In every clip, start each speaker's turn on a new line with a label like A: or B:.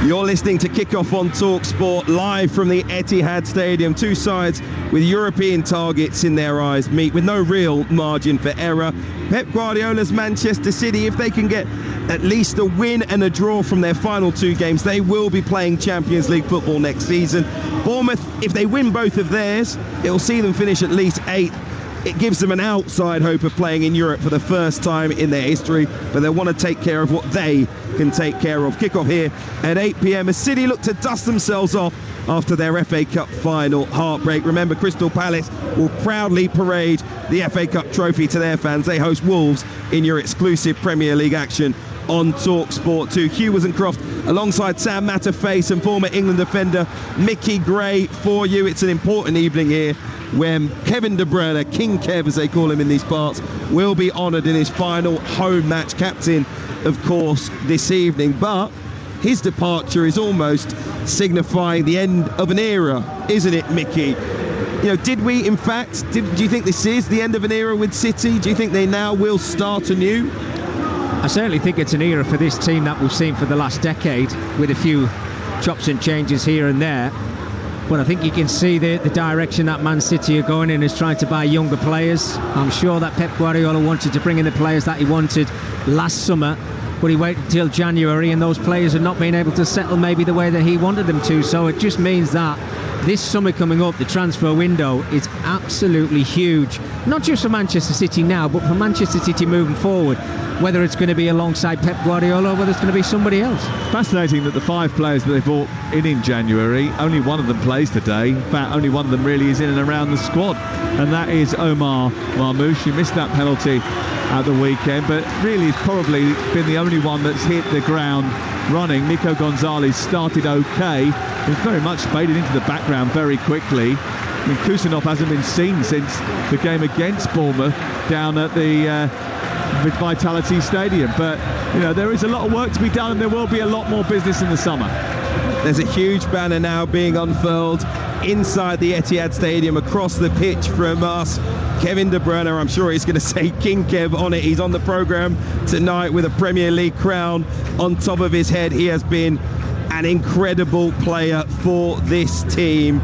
A: You're listening to Kickoff on Talksport, live from the Etihad Stadium. Two sides with European targets in their eyes meet with no real margin for error. Pep Guardiola's Manchester City, if they can get at least a win and a draw from their final two games, they will be playing Champions League football next season. Bournemouth, if they win both of theirs, it'll see them finish at least 8th. It gives them an outside hope of playing in Europe for the first time in their history, but they want to take care of what they can take care of. Kickoff here at 8 p.m. as City look to dust themselves off after their FA Cup final heartbreak. Remember, Crystal Palace will proudly parade the FA Cup trophy to their fans. They host Wolves in your exclusive Premier League action on Talksport 2. Hugh Croft alongside Sam Matterface and former England defender Mickey Gray for you. It's an important evening here when Kevin De Bruyne, King Kev as they call him in these parts, will be honoured in his final home match. Captain, of course, this evening. But his departure is almost signifying the end of an era, isn't it, Mickey? You know, did we, in fact, do you think this is the end of an era with City? Do you think they now will start anew?
B: I certainly think it's an era for this team that we've seen for the last decade, with a few chops and changes here and there. But I think you can see the direction that Man City are going in is trying to buy younger players. I'm sure that Pep Guardiola wanted to bring in the players that he wanted last summer, but he waited until January and those players have not been able to settle maybe the way that he wanted them to. So it just means that this summer coming up, the transfer window is absolutely huge. Not just for Manchester City now, but for Manchester City moving forward. Whether it's going to be alongside Pep Guardiola or whether it's going to be somebody else.
C: Fascinating that the 5 players that they brought in January, only one of them plays today. In fact, only one of them really is in and around the squad, and that is Omar Marmoush. He missed that penalty at the weekend, but really has probably been the only one that's hit the ground running. Nico Gonzalez started okay. He's very much faded into the background very quickly. I mean, Kusanov hasn't been seen since the game against Bournemouth down at the Vitality Stadium, but you know, there is a lot of work to be done and there will be a lot more business in the summer.
A: There's a huge banner now being unfurled inside the Etihad Stadium across the pitch from us. Kevin De Bruyne, I'm sure he's going to say King Kev on it. He's on the programme tonight with a Premier League crown on top of his head. He has been an incredible player for this team.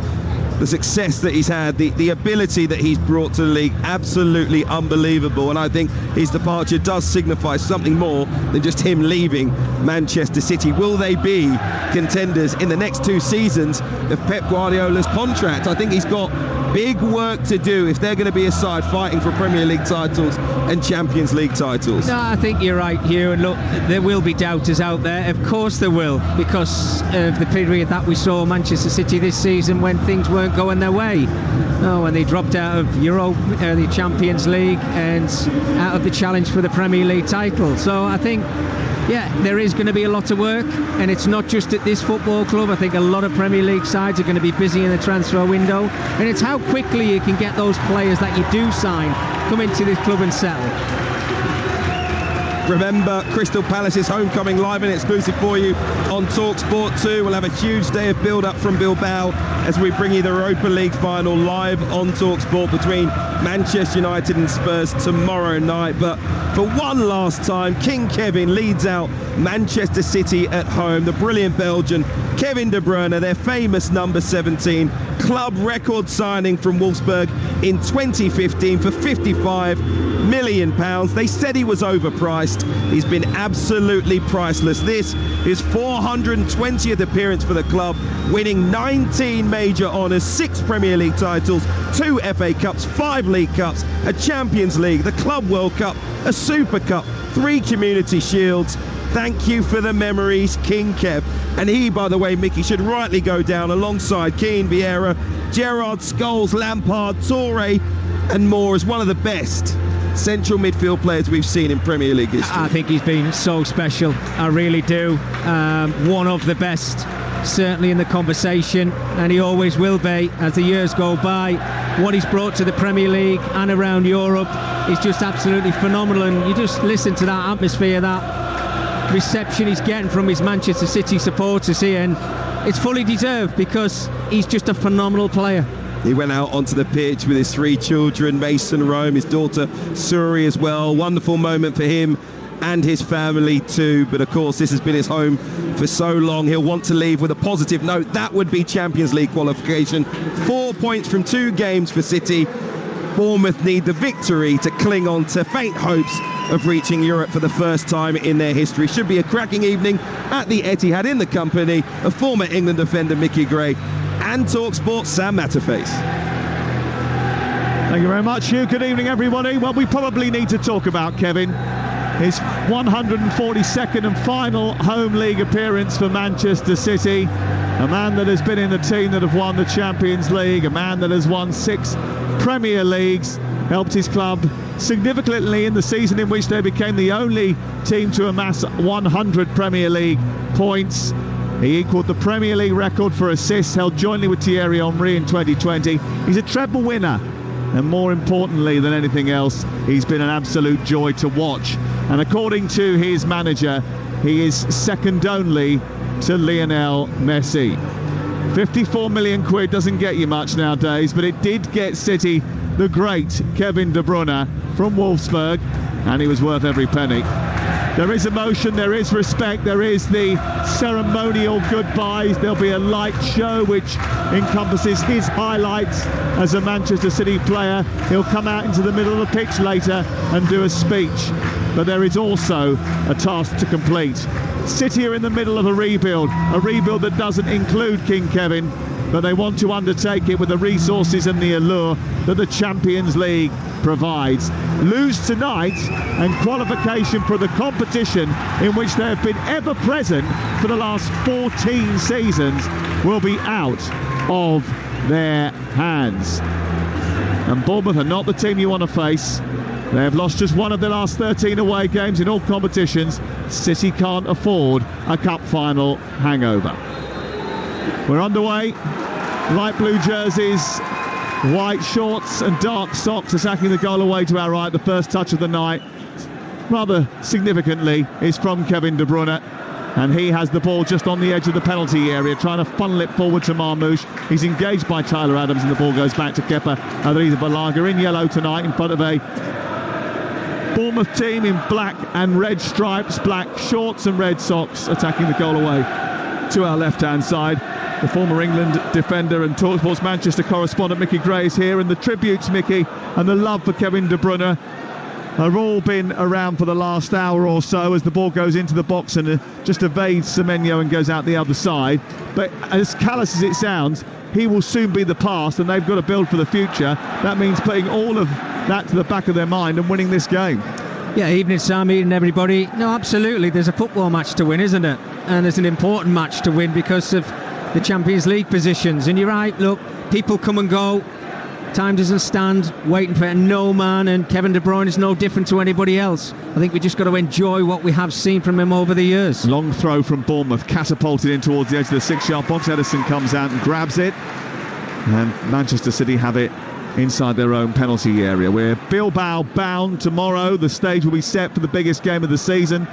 A: The success that he's had, the ability that he's brought to the league, absolutely unbelievable. And I think his departure does signify something more than just him leaving Manchester City. Will they be contenders in the next 2 seasons of Pep Guardiola's contract? I think he's got big work to do if they're going to be a side fighting for Premier League titles and Champions League titles.
B: No, I think you're right, Hugh. And look, there will be doubters out there. Of course there will, because of the period that we saw Manchester City this season when things weren't going their way. Oh, when they dropped out of the Champions League and out of the challenge for the Premier League title. So I think, yeah, there is going to be a lot of work, and it's not just at this football club. I think a lot of Premier League sides are going to be busy in the transfer window, and it's how quickly you can get those players that you do sign come into this club and settle.
A: Remember, Crystal Palace's homecoming live and exclusive for you on Talksport 2. We'll have a huge day of build-up from Bilbao as we bring you the Europa League final live on Talksport between Manchester United and Spurs tomorrow night. But for one last time, King Kevin leads out Manchester City at home. The brilliant Belgian Kevin De Bruyne, their famous number 17, club record signing from Wolfsburg in 2015 for £55 million. They said he was overpriced. He's been absolutely priceless. This is 420th appearance for the club, winning 19 major honours, 6 Premier League titles, 2 FA Cups, 5 League Cups, a Champions League, the Club World Cup, a Super Cup, 3 Community Shields. Thank you for the memories, King Kev. And he, by the way, Mickey, should rightly go down alongside Keane, Vieira, Gerrard, Scholes, Lampard, Toure and more as one of the best central midfield players we've seen in Premier League history.
B: I think he's been so special, I really do. One of the best, certainly in the conversation, and he always will be as the years go by. What he's brought to the Premier League and around Europe is just absolutely phenomenal, and you just listen to that atmosphere, that reception he's getting from his Manchester City supporters here, and it's fully deserved because he's just a phenomenal player.
A: He went out onto the pitch with his 3 children, Mason, Rome, his daughter Suri as well. Wonderful moment for him and his family too. But of course, this has been his home for so long. He'll want to leave with a positive note. That would be Champions League qualification. 4 points from 2 games for City. Bournemouth need the victory to cling on to faint hopes of reaching Europe for the first time in their history. Should be a cracking evening at the Etihad in the company of former England defender Mickey Gray and Talksport's Sam Matterface.
C: Thank you very much, Hugh. Good evening, everybody. Well, we probably need to talk about Kevin. His 142nd and final home league appearance for Manchester City. A man that has been in the team that have won the Champions League, a man that has won 6 Premier Leagues, helped his club significantly in the season in which they became the only team to amass 100 Premier League points. He equalled the Premier League record for assists, held jointly with Thierry Henry in 2020. He's a treble winner, and more importantly than anything else, he's been an absolute joy to watch. And according to his manager, he is second only to Lionel Messi. 54 million quid doesn't get you much nowadays, but it did get City the great Kevin De Bruyne from Wolfsburg, and he was worth every penny. There is emotion, there is respect, there is the ceremonial goodbyes. There'll be a light show which encompasses his highlights as a Manchester City player. He'll come out into the middle of the pitch later and do a speech. But there is also a task to complete. City are in the middle of a rebuild that doesn't include King Kevin, but they want to undertake it with the resources and the allure that the Champions League provides. Lose tonight and qualification for the competition in which they have been ever present for the last 14 seasons will be out of their hands. And Bournemouth are not the team you want to face. They have lost just one of their last 13 away games in all competitions. City can't afford a cup final hangover. We're underway. Light blue jerseys, white shorts and dark socks attacking the goal away to our right. The first touch of the night, rather significantly, is from Kevin De Bruyne. And he has the ball just on the edge of the penalty area, trying to funnel it forward to Marmoush. He's engaged by Tyler Adams, and the ball goes back to Kepa Arrizabalaga in yellow tonight in front of a Bournemouth team in black and red stripes, black shorts and red socks, attacking the goal away to our left-hand side. The former England defender and Talksport's Manchester correspondent Mickey Gray is here, and the tributes, Mickey, and the love for Kevin De Bruyne have all been around for the last hour or so as the ball goes into the box and just evades Semenyo and goes out the other side. But as callous as it sounds, he will soon be the past, and they've got to build for the future. That means putting all of that to the back of their mind and winning this game.
B: Yeah, evening Sam, evening everybody. No, absolutely, there's a football match to win, isn't it? And it's an important match to win because of the Champions League positions. And you're right, look, people come and go, time doesn't stand waiting for no man, and Kevin De Bruyne is no different to anybody else. I think we just got to enjoy what we have seen from him over the years.
C: Long throw from Bournemouth, catapulted in towards the edge of the 6-yard box. Edison comes out and grabs it, and Manchester City have it inside their own penalty area. We're Bilbao bound tomorrow. The stage will be set for the biggest game of the season.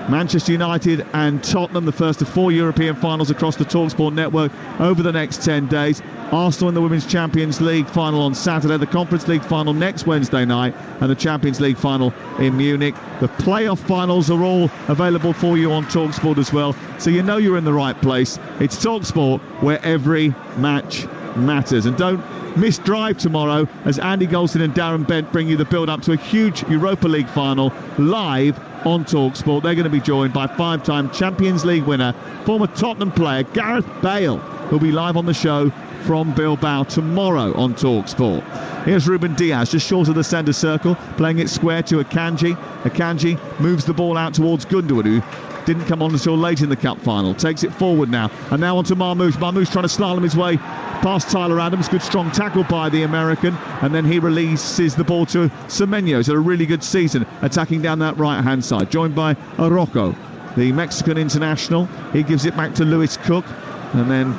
C: Manchester United and Tottenham, the first of 4 European finals across the Talksport network over the next 10 days. Arsenal in the Women's Champions League final on Saturday, the Conference League final next Wednesday night, and the Champions League final in Munich. The playoff finals are all available for you on Talksport as well, so you know you're in the right place. It's Talksport, where every match matters. And don't miss Drive tomorrow as Andy Golson and Darren Bent bring you the build-up to a huge Europa League final live on Talksport. They're going to be joined by 5-time Champions League winner, former Tottenham player Gareth Bale, who'll be live on the show from Bilbao tomorrow on Talksport. Here's Ruben Diaz, just short of the centre circle, playing it square to Akanji. Akanji moves the ball out towards Gundogan, who didn't come on until late in the cup final. Takes it forward now, and now on to Marmoush. Marmoush trying to slalom his way past Tyler Adams. Good strong tackle by the American, and then he releases the ball to Semenyo. He's had a really good season attacking down that right-hand side, joined by Araujo, the Mexican international. He gives it back to Lewis Cook, and then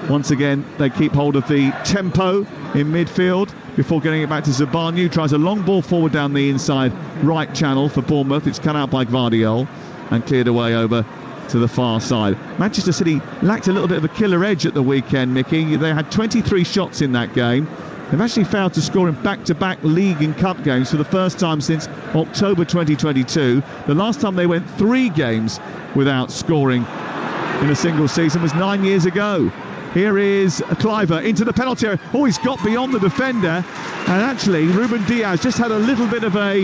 C: once again they keep hold of the tempo in midfield before getting it back to Zabarnyu. Tries a long ball forward down the inside right channel for Bournemouth. It's cut out by Gvardiol and cleared away over to the far side. Manchester City lacked a little bit of a killer edge at the weekend, Mickey. They had 23 shots in that game. They've actually failed to score in back-to-back league and cup games for the first time since October 2022. The last time they went 3 games without scoring in a single season was 9 years ago. Here is Cliver into the penalty area. Oh, he's got beyond the defender. And actually, Ruben Diaz just had a little bit of a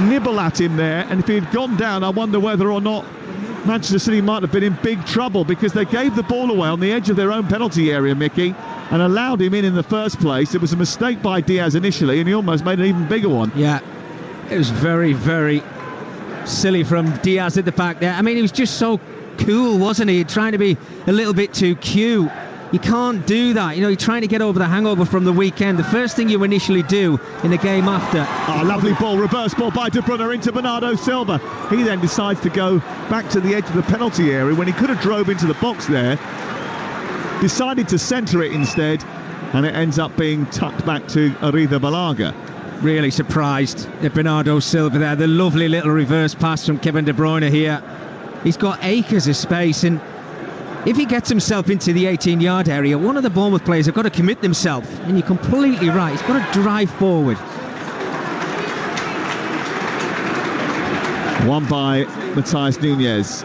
C: nibble at him there. And if he had gone down, I wonder whether or not Manchester City might have been in big trouble, because they gave the ball away on the edge of their own penalty area, Mickey, and allowed him in the first place. It was a mistake by Diaz initially, and he almost made an even bigger one.
B: Yeah, it was very, very silly from Diaz at the back there. I mean, he was just so cool, wasn't he? Trying to be a little bit too cute. You can't do that. You know, you're trying to get over the hangover from the weekend. The first thing you initially do in the game after.
C: Oh, lovely ball, reverse ball by De Bruyne into Bernardo Silva. He then decides to go back to the edge of the penalty area when he could have drove into the box there. Decided to centre it instead, and it ends up being tucked back to Arida Balaga.
B: Really surprised at Bernardo Silva there. The lovely little reverse pass from Kevin De Bruyne here. He's got acres of space, and if he gets himself into the 18-yard area, one of the Bournemouth players have got to commit themselves, and you're completely right. He's got to drive forward.
C: One by Matthias Nunez,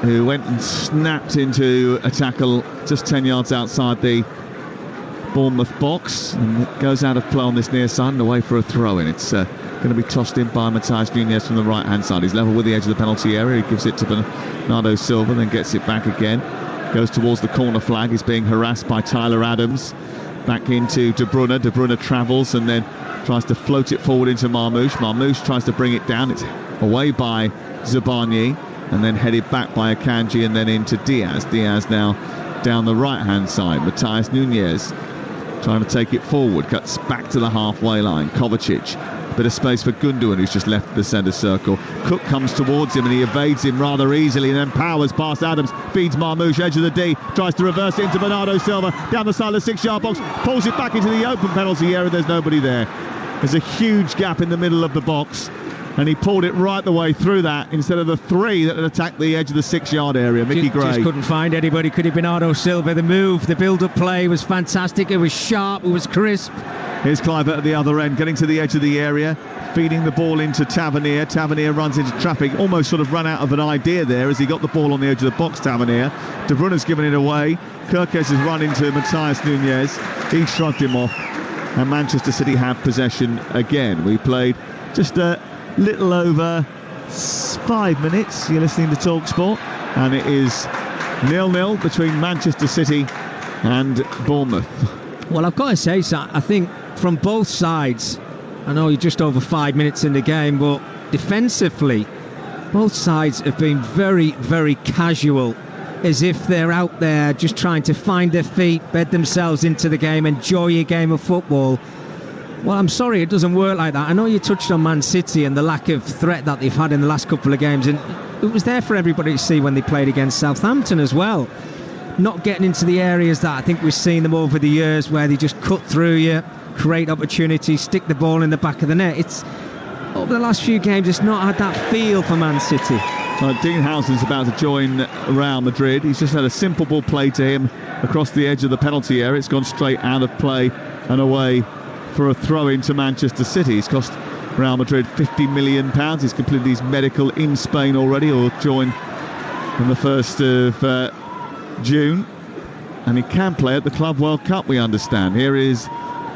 C: who went and snapped into a tackle just 10 yards outside the Bournemouth box, and it goes out of play on this near side and away for a throw-in. It's going to be tossed in by Matthias Nunez from the right-hand side. He's level with the edge of the penalty area. He gives it to Bernardo Silva, then gets it back again. Goes towards the corner flag. He's being harassed by Tyler Adams. Back into De Bruyne. De Bruyne travels and then tries to float it forward into Marmoush. Marmoush tries to bring it down. It's away by Zabani, and then headed back by Akanji and then into Diaz. Diaz now down the right-hand side. Matthias Nunez trying to take it forward. Cuts back to the halfway line. Kovacic. Bit of space for Gundogan, who's just left the centre circle. Cook comes towards him and he evades him rather easily, and then powers past Adams, feeds Marmoush, edge of the D, tries to reverse it into Bernardo Silva, down the side of the 6-yard box, pulls it back into the open penalty area. There's nobody there. There's a huge gap in the middle of the box, and he pulled it right the way through that instead of the 3 that had attacked the edge of the 6-yard area. Mickey Gray
B: just couldn't find anybody, could he? Bernardo Silva. The move, the build-up play was fantastic. It was sharp, it was crisp.
C: Here's Clive at the other end, getting to the edge of the area, feeding the ball into Tavernier. Tavernier runs into traffic, almost sort of run out of an idea there as he got the ball on the edge of the box, Tavernier. De Bruyne's given it away. Kirkes has run into Matthias Nunez. He shrugged him off, and Manchester City have possession again. We played just a little over 5 minutes. You're listening to Talksport, and it is 0-0 between Manchester City and Bournemouth.
B: Well, I've got to say, Sam, I think from both sides, I know you're just over 5 minutes in the game, but defensively, both sides have been very, very casual, as if they're out there just trying to find their feet, bed themselves into the game, enjoy a game of football. Well, I'm sorry, it doesn't work like that. I know you touched on Man City and the lack of threat that they've had in the last couple of games, and it was there for everybody to see when they played against Southampton as well. Not getting into the areas that I think we've seen them over the years, where they just cut through you, create opportunities, stick the ball in the back of the net. It's over the last few games, it's not had that feel for Man City.
C: Dean Housen's about to join Real Madrid. He's just had a simple ball played to him across the edge of the penalty area. It's gone straight out of play and away for a throw into Manchester City. He's cost Real Madrid £50 million. He's completed his medical in Spain already, or join on the 1st of June, and he can play at the Club World Cup, we understand. Here is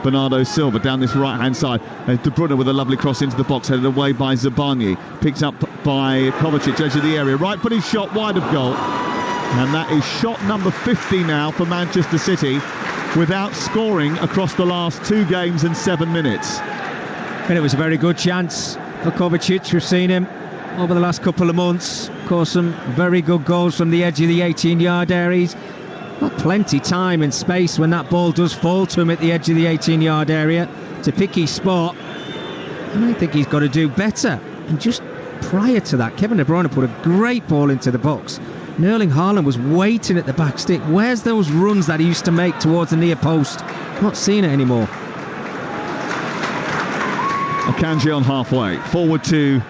C: Bernardo Silva down this right-hand side. De Bruyne with a lovely cross into the box, headed away by Zabani. Picked up by Kovacic, edge of the area. Right-footed shot wide of goal. And that is shot number 50 now for Manchester City, without scoring across the last 2 games and 7 minutes.
B: And it was a very good chance for Kovacic. We've seen him over the last couple of months. Of course, some very good goals from the edge of the 18-yard area. He's got plenty time and space when that ball does fall to him at the edge of the 18-yard area to pick his spot. And I think he's got to do better. And just prior to that, Kevin De Bruyne put a great ball into the box. And Erling Haaland was waiting at the back stick. Where's those runs that he used to make towards the near post? Not seeing it anymore.
C: Akanji on halfway, forward to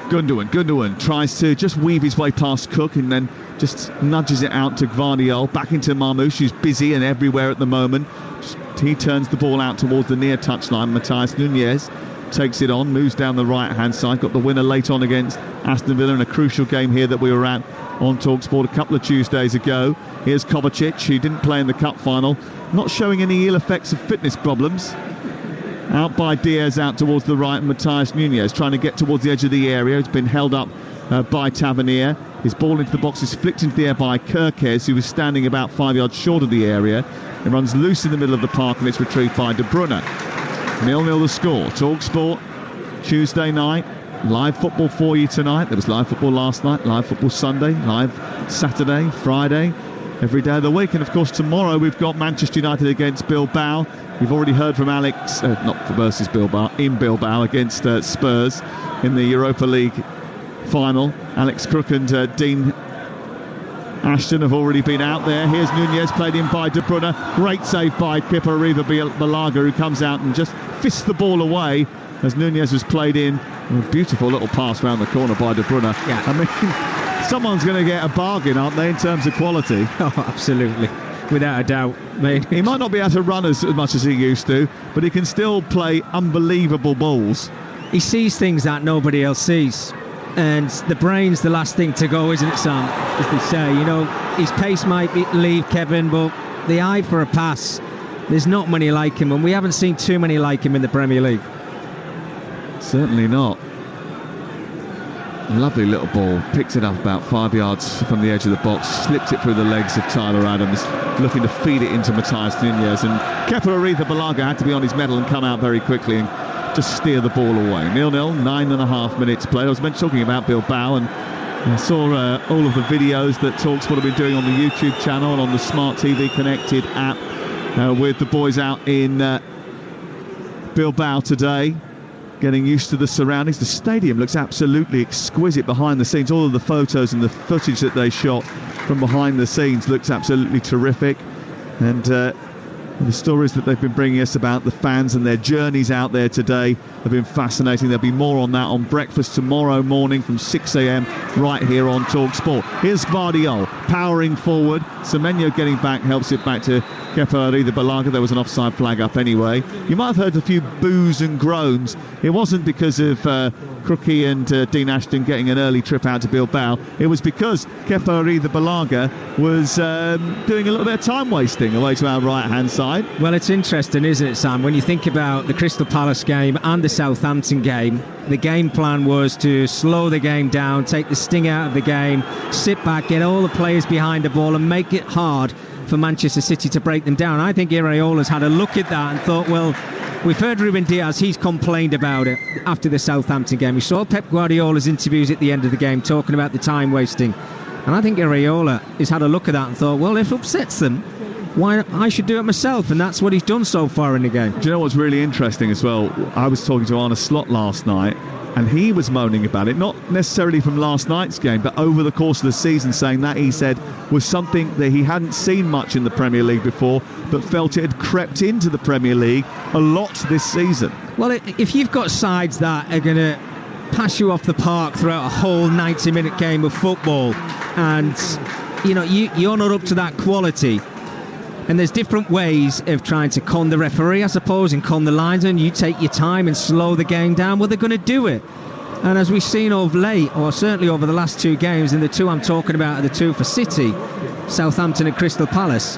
C: Gundogan. Gundogan tries to just weave his way past Cook and then just nudges it out to Gvardiol, back into Marmoush, who's busy and everywhere at the moment. Just he turns the ball out towards the near touchline. Matthias Nunez takes it on, moves down the right-hand side, got the winner late on against Aston Villa in a crucial game here that we were at on Talksport a couple of Tuesdays ago. Here's Kovacic, who didn't play in the cup final, not showing any ill effects of fitness problems. Out by Diaz, out towards the right. Matthias Nunez trying to get towards the edge of the area. It's been held up by Tavernier. His ball into the box is flicked into the air by Kerkez, who was standing about 5 yards short of the area. It runs loose in the middle of the park, and it's retrieved by De Bruyne. 0-0 the score. Talksport, Tuesday night. Live football for you tonight. There was live football last night, live football Sunday, live Saturday, Friday, every day of the week. And of course tomorrow we've got Manchester United against Bilbao. We've already heard from Alex, not versus Bilbao, in Bilbao against Spurs in the Europa League final. Alex Crook and Dean Ashton have already been out there. Here's Nunez, played in by De Bruyne. Great save by Kepa Arrizabalaga, who comes out and just fists the ball away as Nunez was played in. A beautiful little pass round the corner by De Bruyne.
B: Yeah.
C: I mean, someone's going to get a bargain, aren't they, in terms of quality?
B: Oh, absolutely. Without a doubt, mate.
C: He might not be able to run as much as he used to, but he can still play unbelievable balls.
B: He sees things that nobody else sees. And the brain's the last thing to go, isn't it, Sam? As they say, you know, his pace might leave Kevin, but the eye for a pass, there's not many like him, and we haven't seen too many like him in the Premier League.
C: Certainly not. Lovely little ball. Picks it up about 5 yards from the edge of the box. Slips it through the legs of Tyler Adams, looking to feed it into Matthias Nunez. And Kepa Arrizabalaga had to be on his mettle and come out very quickly and just steer the ball away. 0-0, 9.5 minutes played. I was talking about Bilbao, and I saw all of the videos that Talksport have been doing on the YouTube channel and on the Smart TV Connected app with the boys out in Bilbao today, getting used to the surroundings. The stadium looks absolutely exquisite behind the scenes. All of the photos and the footage that they shot from behind the scenes looks absolutely terrific. And the stories that they've been bringing us about the fans and their journeys out there today have been fascinating. There'll be more on that on breakfast tomorrow morning from 6 a.m. right here on Talksport. Here's Vardiol powering forward. Semenyo getting back helps it back to Kepa Arrizabalaga. There was an offside flag up anyway. You might have heard a few boos and groans. It wasn't because of Crookie and Dean Ashton getting an early trip out to Bilbao. It was because Kepa Arrizabalaga was doing a little bit of time wasting away to our right hand side.
B: Well, it's interesting, isn't it, Sam? When you think about the Crystal Palace game and the Southampton game, the game plan was to slow the game down, take the sting out of the game, sit back, get all the players behind the ball and make it hard for Manchester City to break them down. I think Iraola's had a look at that and thought, well, we've heard Ruben Diaz, he's complained about it after the Southampton game. We saw Pep Guardiola's interviews at the end of the game talking about the time wasting. And I think Iraola has had a look at that and thought, well, if it upsets them, why I should do it myself, and that's what he's done so far in the game.
C: Do you know what's really interesting as well? I was talking to Arne Slot last night, and he was moaning about it, not necessarily from last night's game, but over the course of the season, saying that, he said, was something that he hadn't seen much in the Premier League before, but felt it had crept into the Premier League a lot this season.
B: Well, if you've got sides that are going to pass you off the park throughout a whole 90-minute game of football, and you know you're not up to that quality, and there's different ways of trying to con the referee, I suppose, and con the lines, and you take your time and slow the game down, well, they're going to do it. And as we've seen of late, or certainly over the last two games, and the two I'm talking about are the two for City, Southampton and Crystal Palace,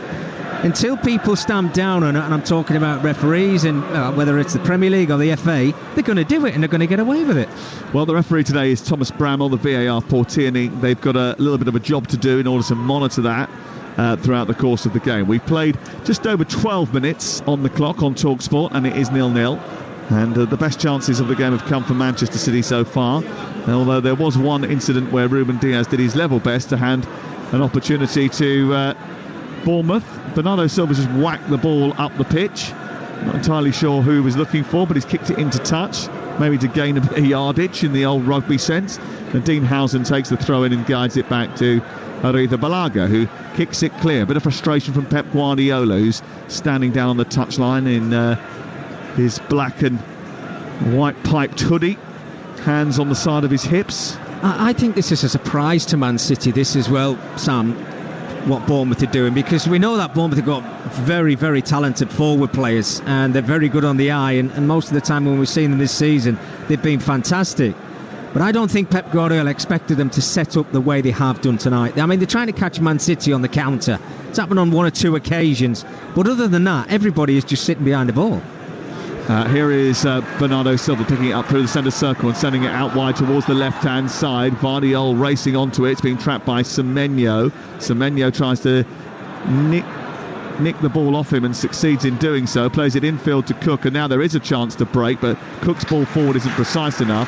B: until people stamp down on it, and I'm talking about referees and whether it's the Premier League or the FA, they're going to do it and they're going to get away with it.
C: Well, the referee today is Thomas Bramall, the VAR Portierney. They've got a little bit of a job to do in order to monitor that throughout the course of the game. We've played just over 12 minutes on the clock on Talksport, and it is 0-0. And the best chances of the game have come from Manchester City so far, although there was one incident where Ruben Diaz did his level best to hand an opportunity to Bournemouth. Bernardo Silva just whacked the ball up the pitch. Not entirely sure who he was looking for, but he's kicked it into touch, maybe to gain a bit of yardage in the old rugby sense. And Dean Housen takes the throw in and guides it back to Arrizabalaga, who kicks it clear. A bit of frustration from Pep Guardiola, who's standing down on the touchline in his black and white piped hoodie, hands on the side of his hips.
B: I think this is a surprise to Man City, this as well, Sam. what Bournemouth are doing, because we know that Bournemouth have got very, very talented forward players, and they're very good on the eye, and most of the time when we've seen them this season, they've been fantastic. But I don't think Pep Guardiola expected them to set up the way they have done tonight. I mean, they're trying to catch Man City on the counter. It's happened on 1 or 2 occasions, but other than that, everybody is just sitting behind the ball.
C: Here is Bernardo Silva picking it up through the centre circle and sending it out wide towards the left-hand side. Vardiol racing onto it. It's being trapped by Semenyo. Semenyo tries to nick the ball off him and succeeds in doing so. Plays it infield to Cook, and now there is a chance to break, but Cook's ball forward isn't precise enough.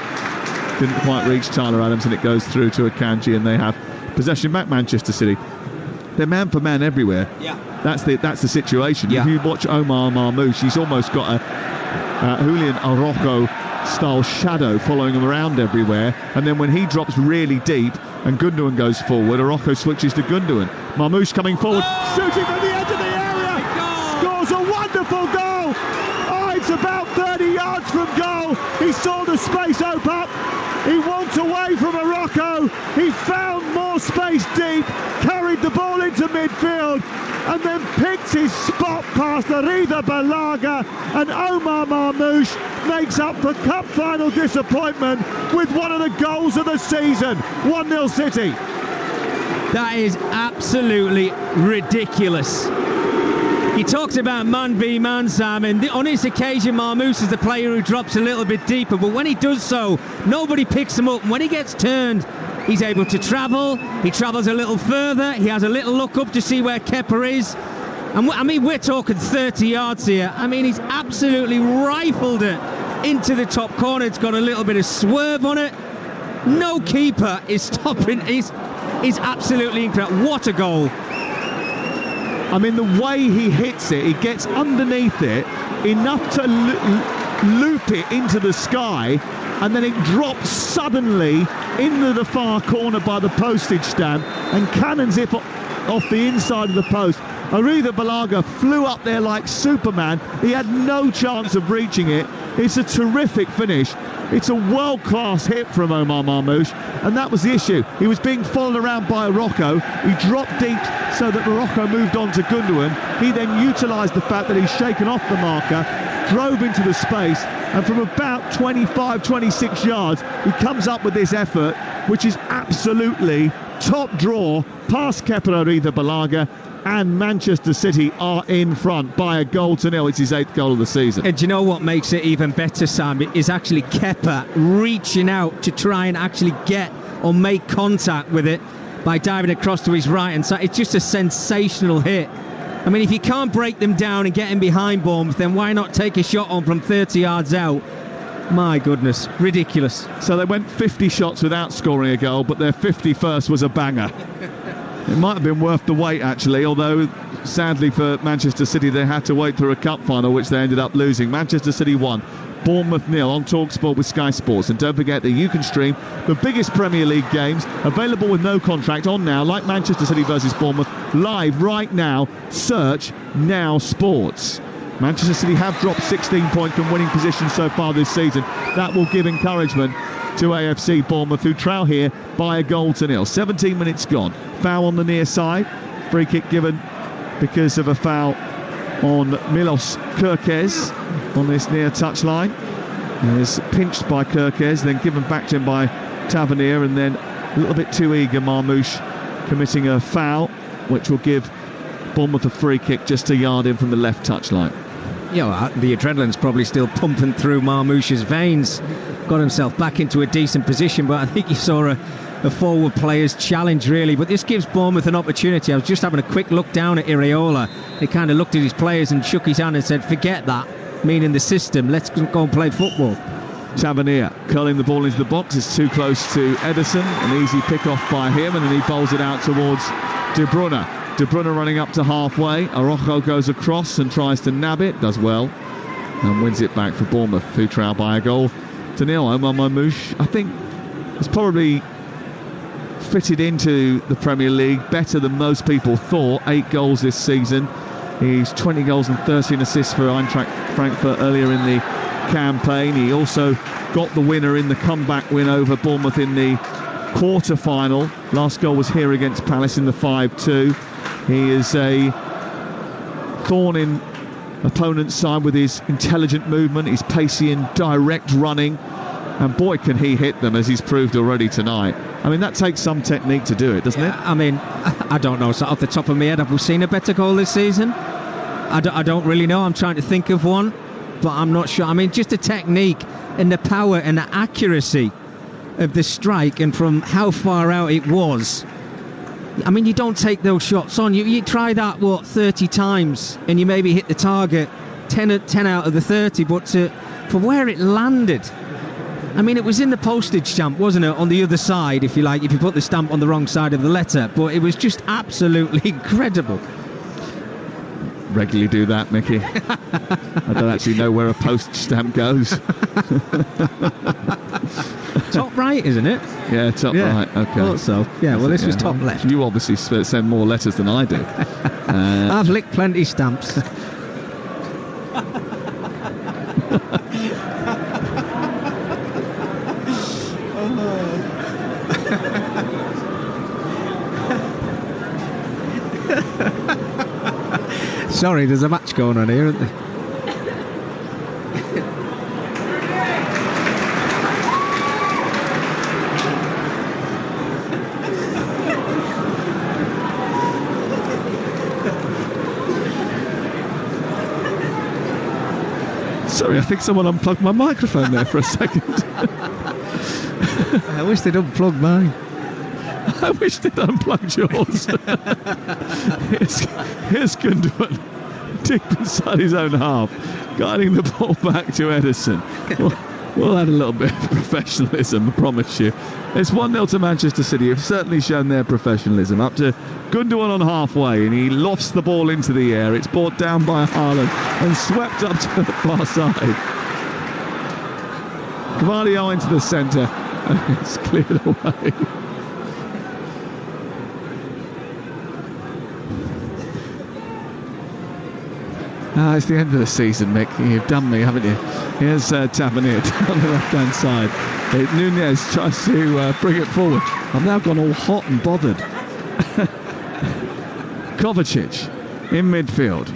C: Didn't quite reach Tyler Adams, and it goes through to Akanji, and they have possession back, Manchester City. They're man for man everywhere.
B: Yeah.
C: That's the situation.
B: Yeah.
C: If you watch Omar Marmoush, he's almost got a Julian Araujo style shadow following him around everywhere, and then when he drops really deep and Gundogan goes forward, Araujo switches to Gundogan. Marmoush coming forward, shooting from the edge of the area, scores a wonderful goal. Oh, it's about 30 yards from goal. He saw the space open up. He walked away from Araujo. He found more space deep, carried the ball into midfield, and then picked his spot past Arida Balaga, and Omar Marmoush makes up for cup final disappointment with one of the goals of the season. 1-0 City.
B: That is absolutely ridiculous. He talks about man v man, Sam, and on this occasion Marmoush is the player who drops a little bit deeper, but when he does so, nobody picks him up, and when he gets turned, he's able to travel. He travels a little further. He has a little look up to see where Kepa is. And I mean, we're talking 30 yards here. I mean, he's absolutely rifled it into the top corner. It's got a little bit of swerve on it. No keeper is stopping. He's absolutely incredible. What a goal.
C: I mean, the way he hits it, he gets underneath it enough to loop it into the sky, and then it drops suddenly into the far corner by the postage stamp and cannons it off the inside of the post. Arida Balaga flew up there like Superman. He had no chance of reaching it. It's a terrific finish. It's a world-class hit from Omar Marmoush, and that was the issue. He was being followed around by Araujo. He dropped deep so that Araujo moved on to Gundogan. He then utilised the fact that he's shaken off the marker, drove into the space, and from about 25, 26 yards, he comes up with this effort, which is absolutely top draw past Kepa Arida Balaga, and Manchester City are in front by 1-0. It's his 8th goal of the season.
B: And do you know what makes it even better, Sam? It is actually Kepa reaching out to try and actually get or make contact with it by diving across to his right hand side. It's just a sensational hit. I mean, if you can't break them down and get him behind Bournemouth, then why not take a shot on from 30 yards out? My goodness, ridiculous.
C: So they went 50 shots without scoring a goal, but their 51st was a banger. It might have been worth the wait, actually, although sadly for Manchester City they had to wait through a cup final, which they ended up losing. Manchester City 1, Bournemouth 0 on Talksport with Sky Sports. And don't forget that you can stream the biggest Premier League games, available with no contract, on now, like Manchester City versus Bournemouth, live right now. Search Now Sports. Manchester City have dropped 16 points from winning position so far this season. That will give encouragement to AFC Bournemouth, who trail here by 1-0. 17 minutes gone. Foul on the near side. Free kick given because of a foul on Milos Kerkez on this near touchline. He is pinched by Kerkez, then given back to him by Tavernier, and then a little bit too eager Marmoush committing a foul, which will give Bournemouth a free kick just a yard in from the left touchline.
B: Yeah, the adrenaline's probably still pumping through Marmoush's veins. Got himself back into a decent position, but I think you saw a forward player's challenge, really. But this gives Bournemouth an opportunity. I was just having a quick look down at Iraola. He kind of looked at his players and shook his hand and said, forget that, meaning the system, let's go and play football.
C: Tavernier curling the ball into the box. It's too close to Ederson. An easy pick-off by him, and then he bowls it out towards De Bruyne. De Bruyne running up to halfway. Araujo goes across and tries to nab it, does well, and wins it back for Bournemouth, who trail by 1-0. Omar Marmoush, I think, has probably fitted into the Premier League better than most people thought. 8 goals this season. He's 20 goals and 13 assists for Eintracht Frankfurt earlier in the campaign. He also got the winner in the comeback win over Bournemouth in the quarter-final. Last goal was here against Palace in the 5-2. He is a thorn in opponent's side with his intelligent movement, his pacey and direct running, and boy can he hit them, as he's proved already tonight. I mean, that takes some technique to do it, doesn't it?
B: I mean, I don't know, so off the top of my head, have we seen a better goal this season? I don't really know. I'm trying to think of one, but I'm not sure. I mean, just the technique and the power and the accuracy of the strike, and from how far out it was. I mean, you don't take those shots on. You try that, 30 times, and you maybe hit the target 10 out of the 30, but from where it landed, I mean, it was in the postage stamp, wasn't it, on the other side, if you like, if you put the stamp on the wrong side of the letter, but it was just absolutely incredible.
C: Regularly do that, Mickey. I don't actually know where a postage stamp goes.
B: Top right, isn't it?
C: Yeah, top right. Okay.
B: Thought so. Yeah, well, this was top left.
C: You obviously send more letters than I do.
B: I've licked plenty stamps. Sorry, there's a match going on here, isn't there?
C: Sorry, I think someone unplugged my microphone there for a second.
B: I wish they'd unplugged mine.
C: I wish they'd unplugged yours. Here's Gundogan, deep inside his own half, guiding the ball back to Edison. We'll add a little bit of professionalism, I promise you. It's 1-0 to Manchester City. Have certainly shown their professionalism. Up to Gundogan on halfway, and he lofts the ball into the air. It's brought down by Haaland and swept up to the far side. Carvalho into the centre, and it's cleared away. It's the end of the season, Mick. You've done me, haven't you? Here's Tavernier on the left-hand side. Nunez tries to bring it forward. I've now gone all hot and bothered. Kovacic in midfield.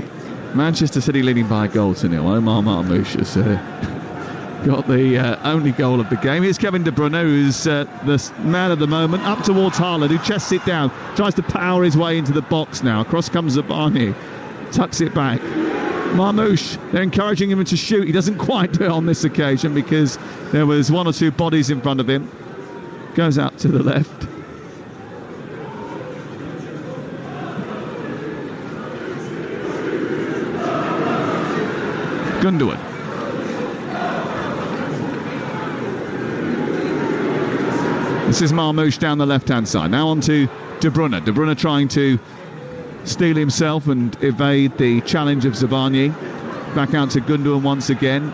C: Manchester City leading by a goal to 0. Omar Marmoush has got the only goal of the game. Here's Kevin De Bruyne, who's the man of the moment, up towards Haaland, who chests it down, tries to power his way into the box now. Across comes Zabani, tucks it back. Marmoush, they're encouraging him to shoot. He doesn't quite do it on this occasion because there was one or two bodies in front of him. Goes out to the left. Gundogan. This is Marmoush down the left-hand side. Now on to De Bruyne. De Bruyne trying to steal himself and evade the challenge of Zabani. Back out to Gundogan once again.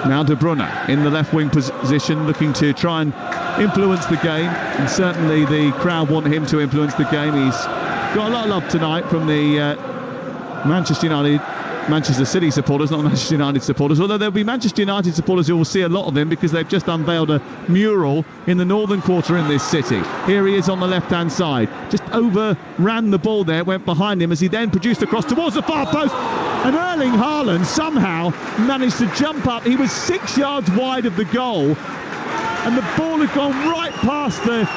C: Now De Bruyne in the left wing position, looking to try and influence the game, and certainly the crowd want him to influence the game. He's got a lot of love tonight from the Manchester City supporters, not Manchester United supporters, although there'll be Manchester United supporters who will see a lot of him because they've just unveiled a mural in the northern quarter in this city. Here he is on the left-hand side, just overran the ball there, went behind him as he then produced a cross towards the far post, and Erling Haaland somehow managed to jump up. He was 6 yards wide of the goal, and the ball had gone right past the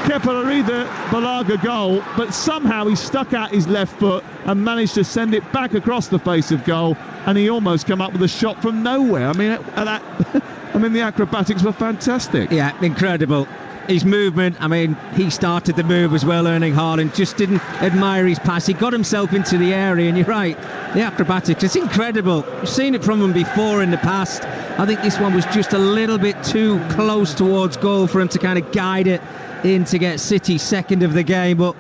C: Kepa Balaga goal, but somehow he stuck out his left foot and managed to send it back across the face of goal, and he almost came up with a shot from nowhere. I mean, the acrobatics were fantastic. Yeah,
B: incredible. His movement, I mean, he started the move as well, Erling Haaland, just didn't admire his pass. He got himself into the area, and you're right, the acrobatics, it's incredible. We've seen it from him before in the past. I think this one was just a little bit too close towards goal for him to kind of guide it in to get City second of the game, but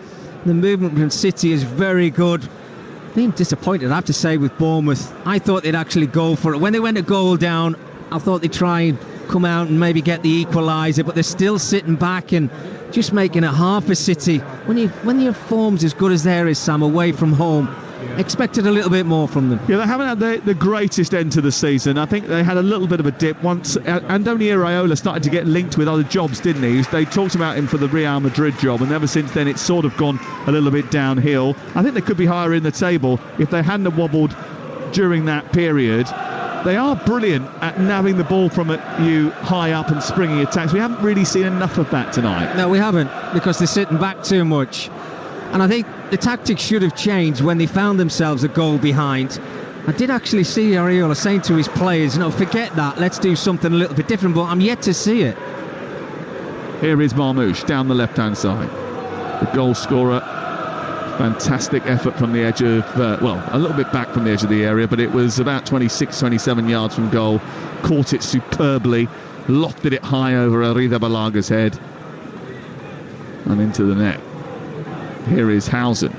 B: the movement from City is very good. Being disappointed, I have to say, with Bournemouth. I thought they'd actually go for it. When they went a goal down, I thought they'd try and come out and maybe get the equaliser, but they're still sitting back and just making it hard for City. When your form's as good as theirs is, Sam, away from home, expected a little bit more from them.
C: Yeah, they haven't had the greatest end to the season. I think they had a little bit of a dip once. Andoni Iraola started to get linked with other jobs, didn't he? They talked about him for the Real Madrid job, and ever since then it's sort of gone a little bit downhill. I think they could be higher in the table if they hadn't wobbled during that period. They are brilliant at nabbing the ball from you high up and springing attacks. We haven't really seen enough of that tonight.
B: No, we haven't, because they're sitting back too much. And I think the tactics should have changed when they found themselves a goal behind. I did actually see Iraola saying to his players, no, forget that, let's do something a little bit different, but I'm yet to see it.
C: Here is Marmoush down the left-hand side. The goal scorer. Fantastic effort from the edge of, a little bit back from the edge of the area, but it was about 26, 27 yards from goal. Caught it superbly, lofted it high over Arida Balaga's head and into the net. Here is Housen,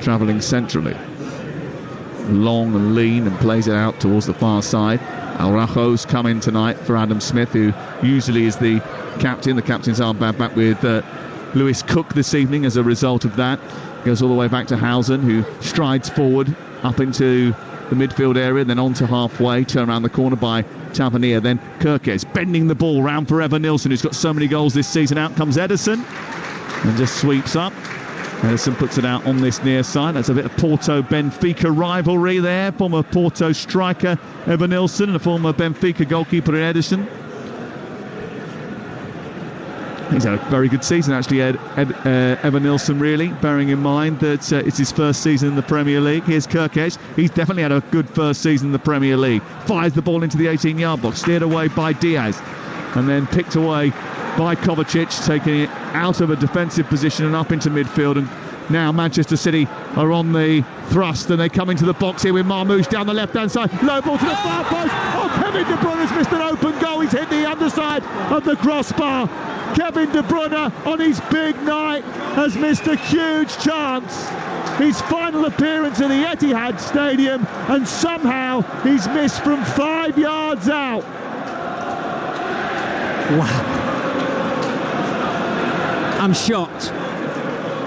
C: travelling centrally. Long and lean, and plays it out towards the far side. Araujo's come in tonight for Adam Smith, who usually is the captain. The captain's armband back with Lewis Cook this evening as a result of that. Goes all the way back to Housen, who strides forward up into the midfield area, then on to halfway, turn around the corner by Tavernier, then Kirkes bending the ball round for Evan Nilsson, who's got so many goals this season. Out comes Ederson and just sweeps up. Ederson puts it out on this near side. That's a bit of Porto-Benfica rivalry there. Former Porto striker Evan Nilsson and a former Benfica goalkeeper Ederson. He's had a very good season, actually, Evan Nilsson, really, bearing in mind that it's his first season in the Premier League. Here's Kirkes. He's definitely had a good first season in the Premier League. Fires the ball into the 18-yard box, steered away by Diaz, and then picked away by Kovacic, taking it out of a defensive position and up into midfield. And now Manchester City are on the thrust, and they come into the box here with Marmoush down the left-hand side. Low ball to the far post. Oh, Kevin De Bruyne has missed an open goal. He's hit the underside of the crossbar. Kevin De Bruyne, on his big night, has missed a huge chance. His final appearance at the Etihad Stadium, and somehow he's missed from 5 yards out.
B: Wow. I'm shocked.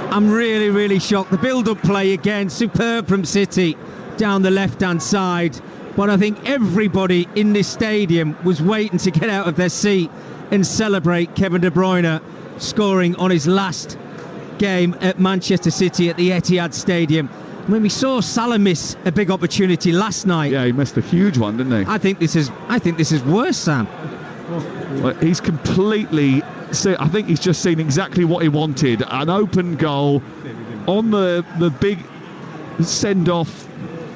B: I'm really, really shocked. The build-up play again, superb from City down the left-hand side. But I think everybody in this stadium was waiting to get out of their seat and celebrate Kevin De Bruyne scoring on his last game at Manchester City at the Etihad Stadium. When we saw Salah miss a big opportunity last night.
C: Yeah, he missed a huge one, didn't he?
B: I think this is worse, Sam.
C: Well, he's completely... I think he's just seen exactly what he wanted. An open goal on the big send-off.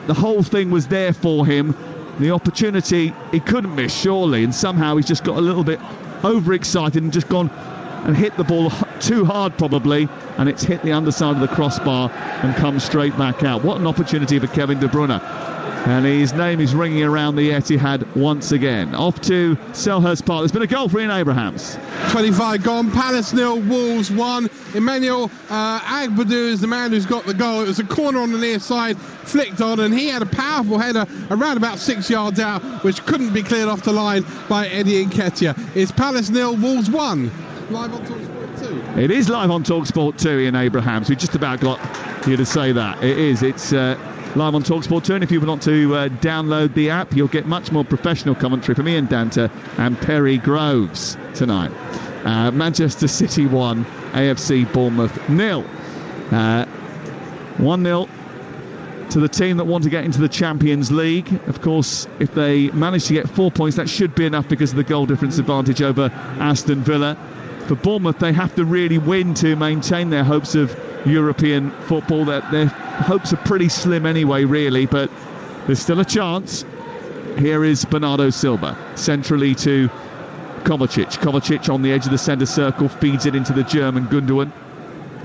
C: The whole thing was there for him. The opportunity he couldn't miss, surely, and somehow he's just got a little bit overexcited and just gone and hit the ball too hard, probably, and it's hit the underside of the crossbar and come straight back out. What an opportunity for Kevin De Bruyne. And his name is ringing around the Etihad once again. Off to Selhurst Park. There's been a goal for Ian Abrahams.
D: 25 gone. Palace 0, Wolves 1. Emmanuel Agbadou is the man who's got the goal. It was a corner on the near side, flicked on, and he had a powerful header around about 6 yards out, which couldn't be cleared off the line by Eddie Nketiah. It's Palace 0, Wolves 1. Live on Talksport 2.
C: It is live on Talksport 2, Ian Abrahams. We just about got you to say that. It is. It's... live on Talksport 2, and if you want to download the app, you'll get much more professional commentary from Ian Danta and Perry Groves tonight. Manchester City 1, AFC Bournemouth 0. 1-0 to the team that want to get into the Champions League. Of course, if they manage to get 4 points, that should be enough because of the goal difference advantage over Aston Villa. For Bournemouth, they have to really win to maintain their hopes of European football. Their hopes are pretty slim anyway, really, but there's still a chance. Here is Bernardo Silva, centrally to Kovacic. Kovacic on the edge of the centre circle, feeds it into the German Gundogan.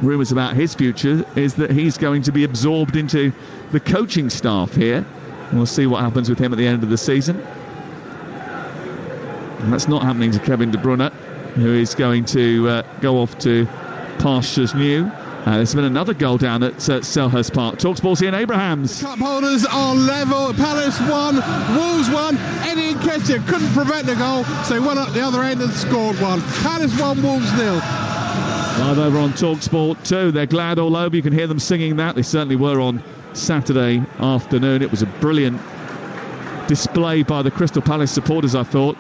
C: Rumours about his future is that he's going to be absorbed into the coaching staff here. We'll see what happens with him at the end of the season. And that's not happening to Kevin De Bruyne, who is going to go off to pastures new. There's been another goal down at Selhurst Park. Talksport's Ian Abrahams.
D: Cup holders are level. Palace 1, Wolves 1. Eddie Nketiah couldn't prevent the goal, so he went up the other end and scored one. Palace 1, Wolves 0.
C: Live over on Talksport 2. They're glad all over. You can hear them singing that. They certainly were on Saturday afternoon. It was a brilliant display by the Crystal Palace supporters, I thought,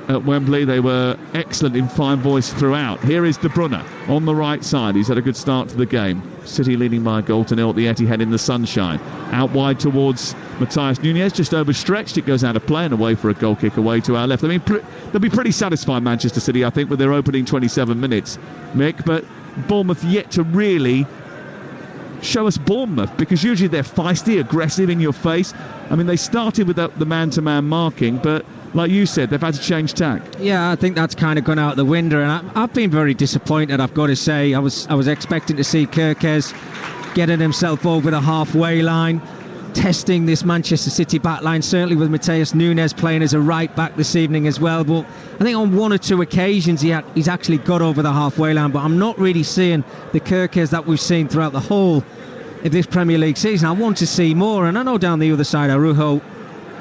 C: at Wembley. They were excellent in fine voice throughout. Here is De Bruyne on the right side. He's had a good start to the game. City leading by a goal to nil at the Etihad in the sunshine. Out wide towards Matthias Nunez, just overstretched. It goes out of play and away for a goal kick away to our left. I mean, they'll be pretty satisfied, Manchester City, I think, with their opening 27 minutes, Mick, but Bournemouth yet to really show us Bournemouth, because usually they're feisty, aggressive, in your face. I mean, they started with the man-to-man marking, but like you said, they've had to change tack.
B: Yeah, I think that's kind of gone out the window, and I've been very disappointed, I've got to say. I was expecting to see Kirkes getting himself over the halfway line, testing this Manchester City back line, certainly with Matthias Nunez playing as a right back this evening as well. But I think on one or two occasions he's actually got over the halfway line, but I'm not really seeing the Kirkes that we've seen throughout the whole of this Premier League season. I want to see more, and I know down the other side Araujo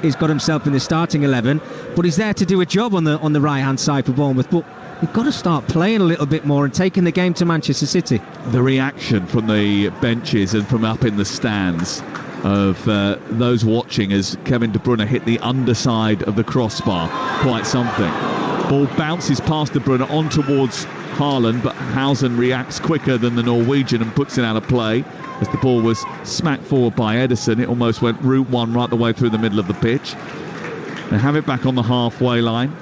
B: he's got himself in the starting 11, but he's there to do a job on the right hand side for Bournemouth. But we've got to start playing a little bit more and taking the game to Manchester City.
C: The reaction from the benches and from up in the stands of those watching as Kevin De Bruyne hit the underside of the crossbar, quite something. Ball bounces past De Bruyne on towards Haaland, but Hausen reacts quicker than the Norwegian and puts it out of play. As the ball was smacked forward by Ederson, it almost went route one right the way through the middle of the pitch. They have it back on the halfway line.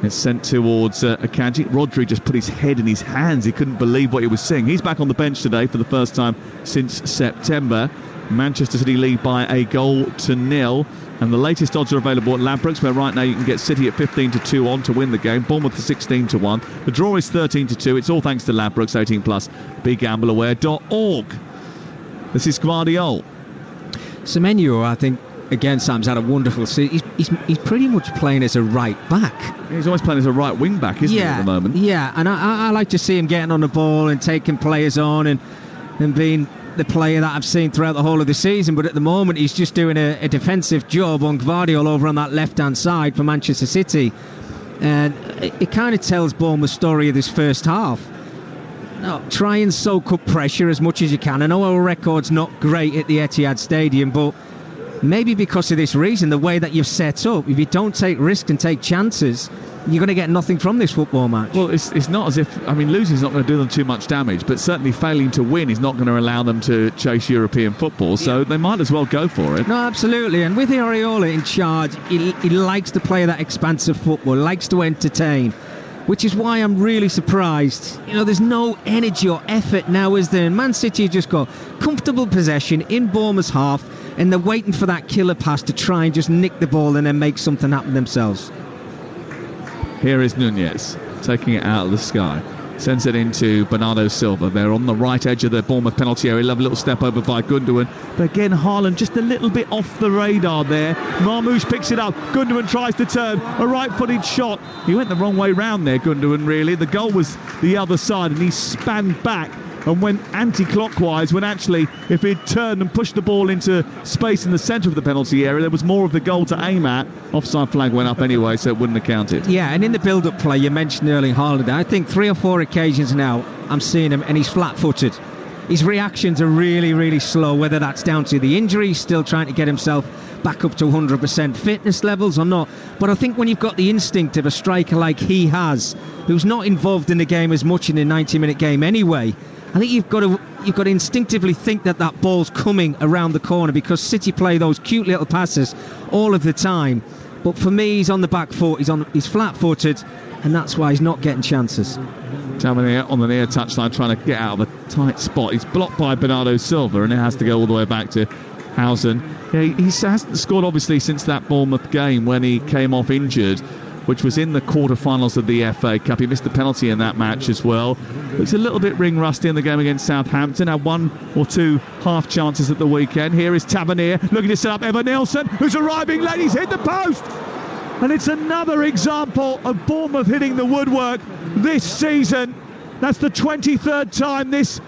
C: It's sent towards Akanji. Rodri just put his head in his hands. He couldn't believe what he was seeing. He's back on the bench today for the first time since September. Manchester City lead by a goal to nil. And the latest odds are available at Ladbrokes, where right now you can get City at 15-2 on to win the game. Bournemouth at 16-1. The draw is 13-2. It's all thanks to Ladbrokes 18+. BeGambleAware.org. This is Guardiola.
B: Semenyo, I think, again, Sam's had a wonderful season. He's pretty much playing as a right back.
C: He's always playing as a right wing back, isn't he, at the moment?
B: Yeah, and I like to see him getting on the ball and taking players on and being the player that I've seen throughout the whole of the season. But at the moment, he's just doing a defensive job on Guardiola over on that left-hand side for Manchester City. And it kind of tells Bournemouth's story of this first half. No, try and soak up pressure as much as you can. I know our record's not great at the Etihad Stadium, but maybe because of this reason, the way that you've set up, if you don't take risks and take chances, you're going to get nothing from this football match.
C: Well, it's not as if, I mean, losing is not going to do them too much damage, but certainly failing to win is not going to allow them to chase European football, so they might as well go for it.
B: No, absolutely. And with Areola in charge, he likes to play that expansive football, likes to entertain, which is why I'm really surprised. You know, there's no energy or effort now, is there? And Man City have just got comfortable possession in Bournemouth's half, and they're waiting for that killer pass to try and just nick the ball and then make something happen themselves.
C: Here is Nunez taking it out of the sky. Sends it into Bernardo Silva. They're on the right edge of the Bournemouth penalty area. Lovely little step over by Gundogan. But again, Haaland just a little bit off the radar there. Marmoush picks it up. Gundogan tries to turn. A right-footed shot. He went the wrong way round there, Gundogan, really. The goal was the other side, and he span back and went anti-clockwise, when actually, if he'd turned and pushed the ball into space in the centre of the penalty area, there was more of the goal to aim at. Offside flag went up anyway, so it wouldn't have counted.
B: Yeah, and in the build-up play, you mentioned Erling Haaland. I think 3 or 4 occasions now I'm seeing him, and he's flat-footed. His reactions are really, really slow, whether that's down to the injury, he's still trying to get himself back up to 100% fitness levels or not. But I think when you've got the instinct of a striker like he has, who's not involved in the game as much in a 90-minute game anyway, I think you've got to instinctively think that ball's coming around the corner, because City play those cute little passes all of the time. But for me, he's on the back foot, he's flat-footed, and that's why he's not getting chances.
C: Tavernier on the near touchline trying to get out of a tight spot. He's blocked by Bernardo Silva, and it has to go all the way back to Hausen. Yeah, he hasn't scored, obviously, since that Bournemouth game when he came off injured, which was in the quarter-finals of the FA Cup. He missed the penalty in that match as well. Looks a little bit ring-rusty in the game against Southampton. Had 1 or 2 half chances at the weekend. Here is Tavernier looking to set up Evan Nilsson, who's arriving late. He's hit the post. And it's another example of Bournemouth hitting the woodwork this season. That's the 23rd time this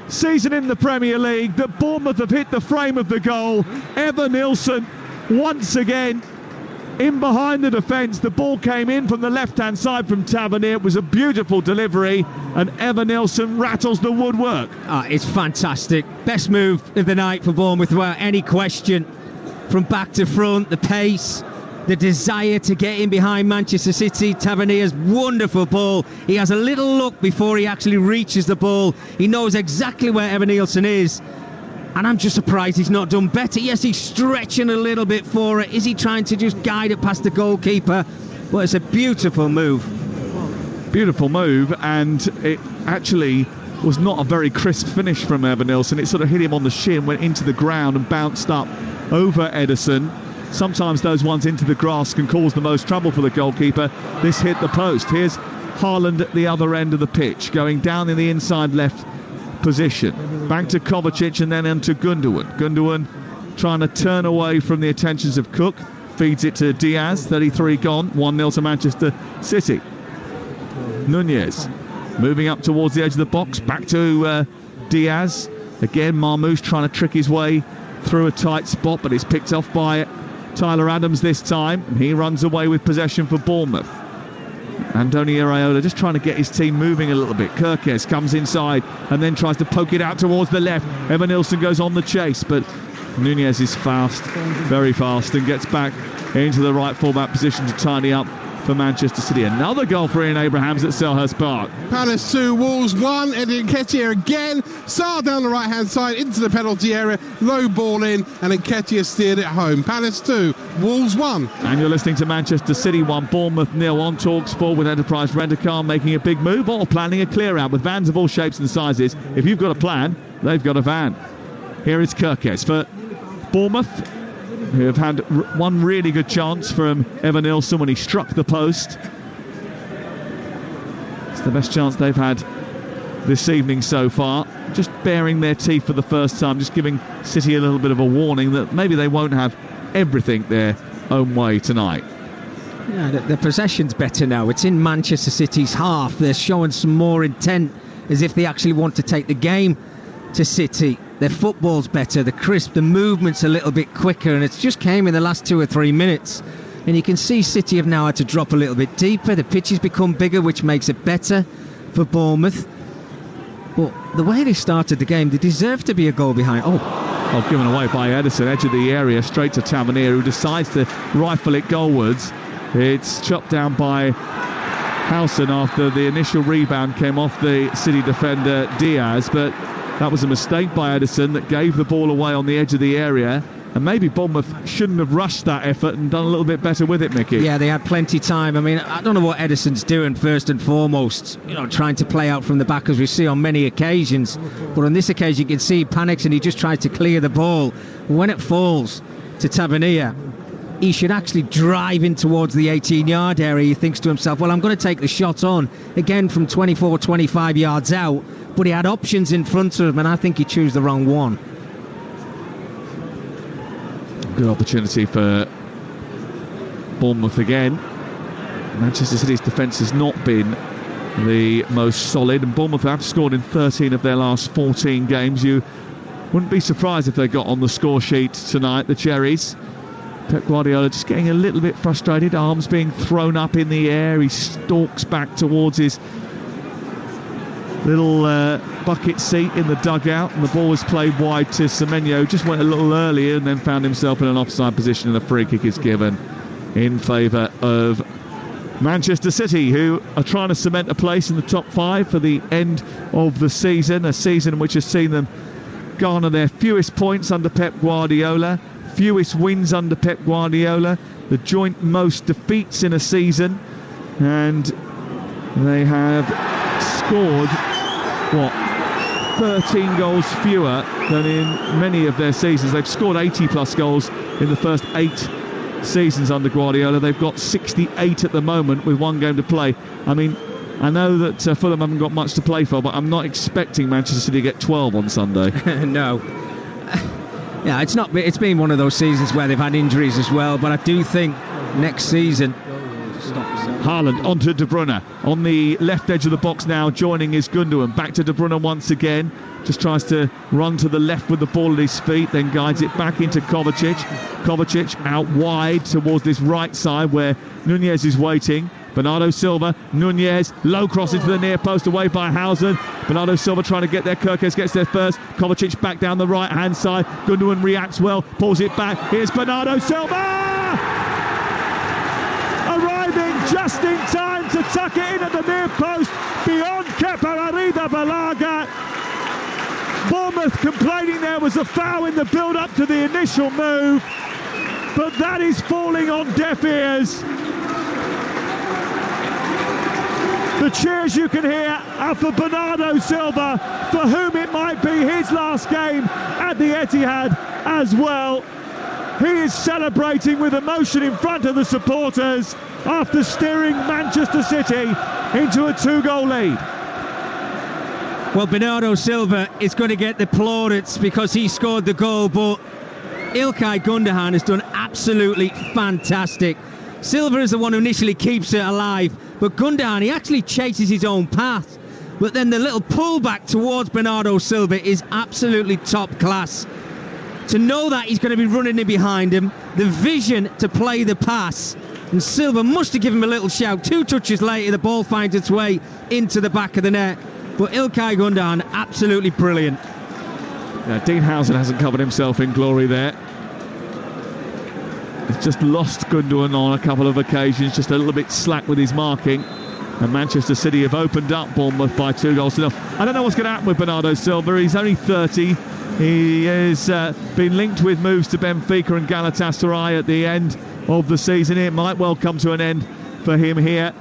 C: season in the Premier League that Bournemouth have hit the frame of the goal. Evan Nilsson once again in behind the defence. The ball came in from the left-hand side from Tavernier. It was a beautiful delivery, and Evanilson rattles the woodwork.
B: It's fantastic. Best move of the night for Bournemouth without any question. From back to front, the pace, the desire to get in behind Manchester City. Tavernier's wonderful ball. He has a little look before he actually reaches the ball. He knows exactly where Evanilson is. And I'm just surprised he's not done better. Yes, he's stretching a little bit for it. Is he trying to just guide it past the goalkeeper? Well, it's a beautiful move.
C: Beautiful move, and it actually was not a very crisp finish from Evanilson. It sort of hit him on the shin, went into the ground and bounced up over Ederson. Sometimes those ones into the grass can cause the most trouble for the goalkeeper. This hit the post. Here's Haaland at the other end of the pitch, going down in the inside left position. Back to Kovacic and then into Gundogan. Gundogan trying to turn away from the attentions of Cook. Feeds it to Diaz. 33 gone. 1-0 to Manchester City. Nunez moving up towards the edge of the box. Back to Diaz. Again, Marmoush trying to trick his way through a tight spot, but it's picked off by Tyler Adams this time. And he runs away with possession for Bournemouth. Andoni Iraola just trying to get his team moving a little bit. Kirkes comes inside and then tries to poke it out towards the left. Evanilson goes on the chase, but Nunez is fast, very fast, and gets back into the right fullback position to tidy up for Manchester City. Another goal for Ian Abrahams at Selhurst Park.
D: Palace 2, Wolves 1. Eddie Nketiah again. Sarr down the right-hand side into the penalty area. Low ball in, and Nketiah steered it home. Palace 2, Wolves 1.
C: And you're listening to Manchester City 1, Bournemouth 0 on Talksport, with Enterprise Rent-A-Car making a big move or planning a clear-out with vans of all shapes and sizes. If you've got a plan, they've got a van. Here is Kirkes for Bournemouth, who have had one really good chance from Evanilson when he struck the post. It's the best chance they've had this evening so far. Just baring their teeth for the first time, just giving City a little bit of a warning that maybe they won't have everything their own way tonight.
B: Yeah, the possession's better now. It's in Manchester City's half. They're showing some more intent, as if they actually want to take the game to City. Their football's better, the crisp, the movement's a little bit quicker, and it's just came in the last 2 or 3 minutes. And you can see City have now had to drop a little bit deeper. The pitch has become bigger, which makes it better for Bournemouth. But the way they started the game, they deserve to be a goal behind.
C: Oh, given away by Ederson, edge of the area, straight to Tavernier, who decides to rifle it goalwards. It's chopped down by Howson after the initial rebound came off the City defender Diaz, but that was a mistake by Ederson that gave the ball away on the edge of the area. And maybe Bournemouth shouldn't have rushed that effort and done a little bit better with it, Mickey.
B: Yeah, they had plenty of time. I mean, I don't know what Ederson's doing first and foremost. You know, trying to play out from the back, as we see on many occasions. But on this occasion, you can see he panics and he just tries to clear the ball. When it falls to Tavernier, he should actually drive in towards the 18-yard area. He thinks to himself, well, I'm going to take the shot on, again from 24, 25 yards out. But he had options in front of him, and I think he chose the wrong one.
C: Good opportunity for Bournemouth again. Manchester City's defence has not been the most solid, and Bournemouth have scored in 13 of their last 14 games. You wouldn't be surprised if they got on the score sheet tonight, the Cherries. Pep Guardiola just getting a little bit frustrated, arms being thrown up in the air. He stalks back towards his little bucket seat in the dugout, and the ball was played wide to Semenyo. Just went a little earlier and then found himself in an offside position, and a free kick is given in favour of Manchester City, who are trying to cement a place in the top 5 for the end of the season, a season which has seen them garner their fewest points under Pep Guardiola, fewest wins under Pep Guardiola, the joint most defeats in a season, and they have scored 13 goals fewer than in many of their seasons. They've scored 80 plus goals in the first 8 seasons under Guardiola. They've got 68 at the moment with 1 game to play. I mean, I know that Fulham haven't got much to play for, but I'm not expecting Manchester City to get 12 on Sunday.
B: No. Yeah, it's been one of those seasons where they've had injuries as well, but I do think next season
C: Haaland onto De Bruyne on the left edge of the box now, joining is Gundogan. Back to De Bruyne once again, just tries to run to the left with the ball at his feet, then guides it back into Kovacic. Kovacic out wide towards this right side where Nunez is waiting. Bernardo Silva, Nunez, low cross into the near post, away by Housen. Bernardo Silva trying to get there, Kirkes gets there first. Kovacic back down the right hand side. Gundogan reacts well, pulls it back. Here's Bernardo Silva! Arriving just in time to tuck it in at the near post, beyond Kepa Arrizabalaga. Bournemouth complaining there was a foul in the build-up to the initial move, but that is falling on deaf ears. The cheers you can hear are for Bernardo Silva, for whom it might be his last game at the Etihad as well. He is celebrating with emotion in front of the supporters after steering Manchester City into a 2-goal lead.
B: Well, Bernardo Silva is going to get the plaudits because he scored the goal, but Ilkay Gundogan has done absolutely fantastic. Silva is the one who initially keeps it alive, but Gundogan, he actually chases his own path. But then the little pullback towards Bernardo Silva is absolutely top class. To know that he's going to be running in behind him, the vision to play the pass, and Silva must have given him a little shout. 2 touches later, the ball finds its way into the back of the net. But Ilkay Gundogan, absolutely brilliant.
C: Yeah, Dean Housen hasn't covered himself in glory there. He's just lost Gundogan on a couple of occasions, just a little bit slack with his marking. And Manchester City have opened up Bournemouth by 2-0. I don't know what's going to happen with Bernardo Silva. He's only 30. He has been linked with moves to Benfica and Galatasaray at the end of the season. It might well come to an end for him here.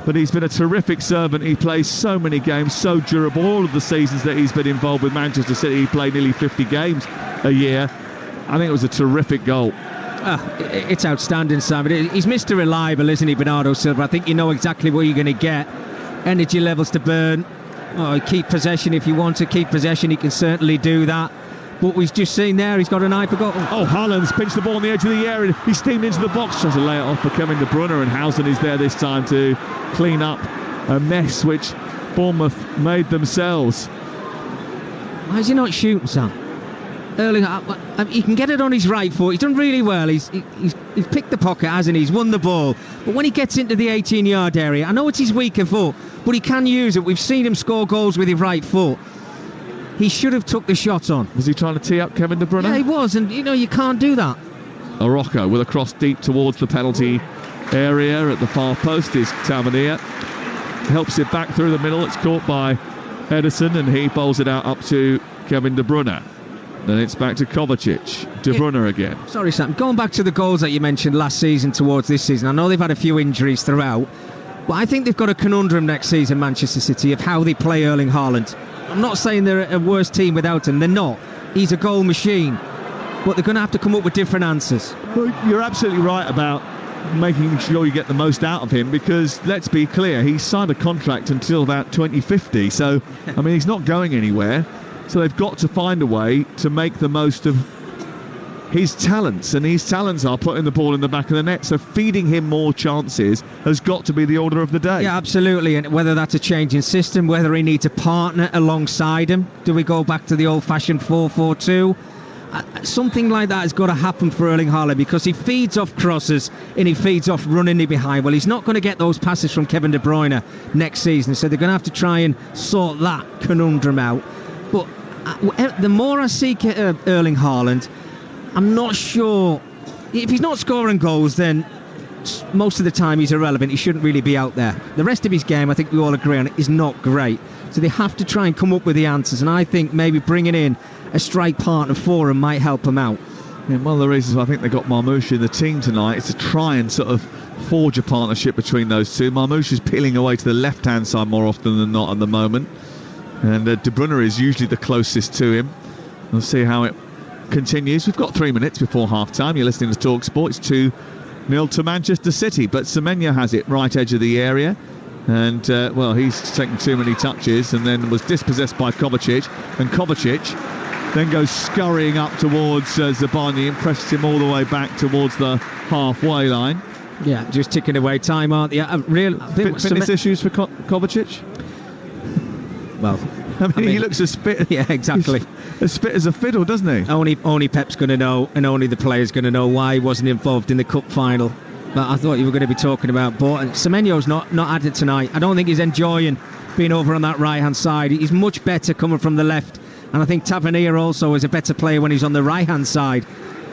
C: But he's been a terrific servant. He plays so many games, so durable. All of the seasons that he's been involved with Manchester City, he played nearly 50 games a year. I think it was a terrific goal.
B: It's outstanding, Simon. He's Mr. Reliable, isn't he, Bernardo Silva? I think you know exactly what you're going to get. Energy levels to burn. Keep possession if you want to keep possession. He can certainly do that. But we've just seen there, he's got an eye for goal.
C: Oh, Haaland's pinched the ball on the edge of the area. He's steamed into the box, tries to lay it off for Kevin De Bruyne, and Housen is there this time to clean up a mess which Bournemouth made themselves.
B: Why is he not shooting, Sam? Early, he can get it on his right foot. He's done really well. He's picked the pocket, hasn't he? He's won the ball. But when he gets into the 18-yard area, I know it's his weaker foot, but he can use it. We've seen him score goals with his right foot. He should have took the shot on.
C: Was he trying to tee up Kevin De Bruyne?
B: Yeah, he was, and you can't do that.
C: Araujo with a cross deep towards the penalty area at the far post is Tavernier. Helps it back through the middle. It's caught by Ederson, and he bowls it out up to Kevin De Bruyne. Then it's back to Kovacic. De Bruyne again.
B: Sorry, Sam. Going back to the goals that you mentioned last season towards this season, I know they've had a few injuries throughout, but I think they've got a conundrum next season, Manchester City, of how they play Erling Haaland. I'm not saying they're a worse team without him. They're not. He's a goal machine. But they're going to have to come up with different answers.
C: Well, you're absolutely right about making sure you get the most out of him, because let's be clear, he's signed a contract until about 2050. So, I mean, he's not going anywhere. So they've got to find a way to make the most of his talents, and his talents are putting the ball in the back of the net. So feeding him more chances has got to be the order of the day.
B: Yeah, absolutely. And whether that's a change in system, whether he needs a partner alongside him, do we go back to the old-fashioned 4-4-2? Something like that has got to happen for Erling Haaland, because he feeds off crosses and he feeds off running in behind. Well, he's not going to get those passes from Kevin De Bruyne next season, so they're going to have to try and sort that conundrum out. But the more I see Erling Haaland, I'm not sure. If he's not scoring goals, then most of the time he's irrelevant. He shouldn't really be out there. The rest of his game, I think we all agree on it, is not great. So they have to try and come up with the answers, and I think maybe bringing in a strike partner for him might help him out.
C: Yeah, one of the reasons I think they got Marmoush in the team tonight is to try and sort of forge a partnership between those two. Marmoush is peeling away to the left-hand side more often than not at the moment, and De Bruyne is usually the closest to him. We'll see how it continues. We've got 3 minutes before half-time. You're listening to Talksport. It's 2-0 to Manchester City, but Semenya has it right edge of the area, and well, he's taken too many touches and then was dispossessed by Kovacic, and Kovacic then goes scurrying up towards Zabani and presses him all the way back towards the halfway line.
B: Yeah, just ticking away time, aren't they?
C: Fitness issues for Kovacic?
B: Well,
C: I mean, he looks as fit.
B: Yeah, exactly.
C: As fit as a fiddle, doesn't he?
B: Only Pep's going to know, and only the players going to know why he wasn't involved in the cup final. But I thought you were going to be talking about Semenyo's not at it tonight. I don't think he's enjoying being over on that right-hand side. He's much better coming from the left. And I think Tavernier also is a better player when he's on the right-hand side.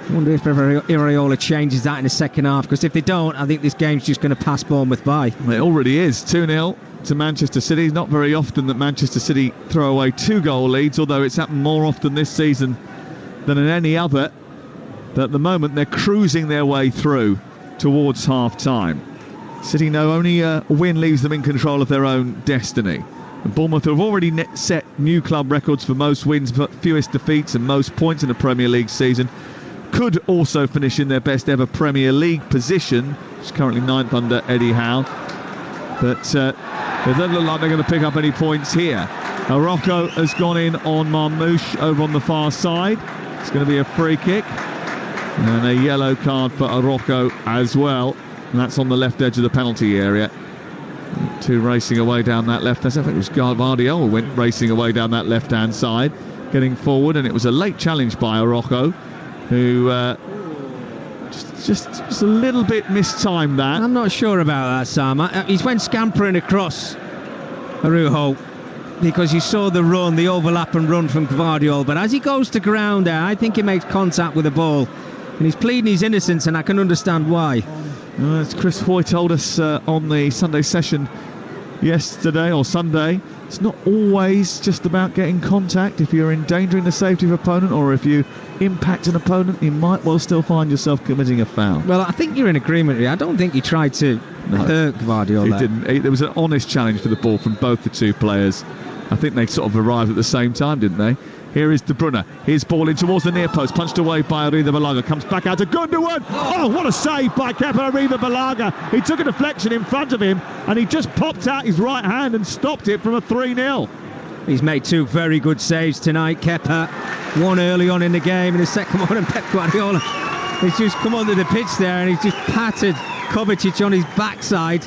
B: I wonder if Iraola changes that in the second half, because if they don't, I think this game's just going to pass Bournemouth by.
C: It already is. 2-0 to Manchester City. Not very often that Manchester City throw away 2-goal leads, although it's happened more often this season than in any other. But at the moment, they're cruising their way through towards half-time. City know only a win leaves them in control of their own destiny. And Bournemouth have already set new club records for most wins, but fewest defeats and most points in a Premier League season. Could also finish in their best ever Premier League position, which is currently 9th under Eddie Howe. But it doesn't look like they're going to pick up any points here. Rocco has gone in on Marmouche over on the far side. It's going to be a free kick. And a yellow card for Rocco as well. And that's on the left edge of the penalty area. Two racing away down that left. I think it was Guardiola went racing away down that left-hand side, getting forward. And it was a late challenge by Rocco, who just a little bit mistimed that.
B: I'm not sure about that, Sam. He's went scampering across Araujo because you saw the run, the overlap and run from Guardiola. But as he goes to ground there, I think he makes contact with the ball. And he's pleading his innocence, and I can understand why.
C: As Chris Foy told us on the Sunday session yesterday, or Sunday, it's not always just about getting contact. If you're endangering the safety of an opponent, or if you impact an opponent, you might well still find yourself committing a foul.
B: Well, I think you're in agreement here. I don't think he tried to hurt Guardiola.
C: He didn't. There was an honest challenge for the ball from both the two players. I think they sort of arrived at the same time, didn't they? Here is De Bruyne. His ball in towards the near post. Punched away by Arriba-Balaga. Comes back out to Gundogan. Oh, what a save by Kepa Arriba-Balaga. He took a deflection in front of him and he just popped out his right hand and stopped it from a 3-0.
B: He's made two very good saves tonight, Kepa. One early on in the game and the second one, and Pep Guardiola. He's just come onto the pitch there and he's just patted Kovacic on his backside.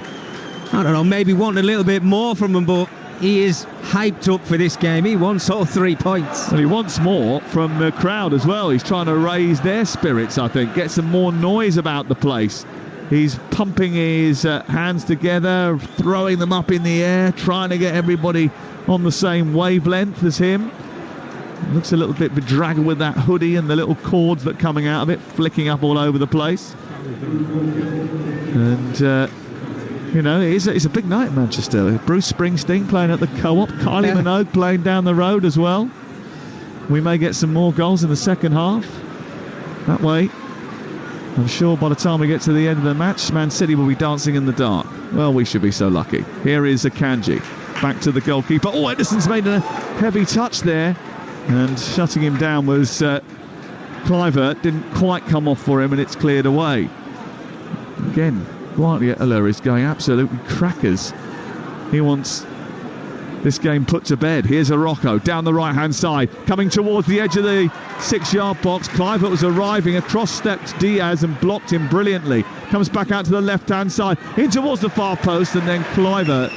B: I don't know, maybe wanting a little bit more from him, but he is hyped up for this game. He wants all 3 points.
C: Well, he wants more from the crowd as well. He's trying to raise their spirits, I think. Get some more noise about the place. He's pumping his hands together, throwing them up in the air, trying to get everybody on the same wavelength as him. Looks a little bit bedraggled with that hoodie and the little cords that are coming out of it, flicking up all over the place. And you know, it's a big night in Manchester. Bruce Springsteen playing at the Co-op, Kylie Minogue playing down the road as well. We may get some more goals in the second half. That way, I'm sure by the time we get to the end of the match, Man City will be dancing in the dark. Well, we should be so lucky. Here is Akanji. Back to the goalkeeper. Oh, Edison's made a heavy touch there. And shutting him down was Kluivert. Didn't quite come off for him, and it's cleared away. Again, Guardiola is going absolutely crackers. He wants this game put to bed. Here's Rocco down the right-hand side, coming towards the edge of the 6-yard box. Kluivert was arriving, across stepped Diaz and blocked him brilliantly. Comes back out to the left-hand side, in towards the far post, and then Kluivert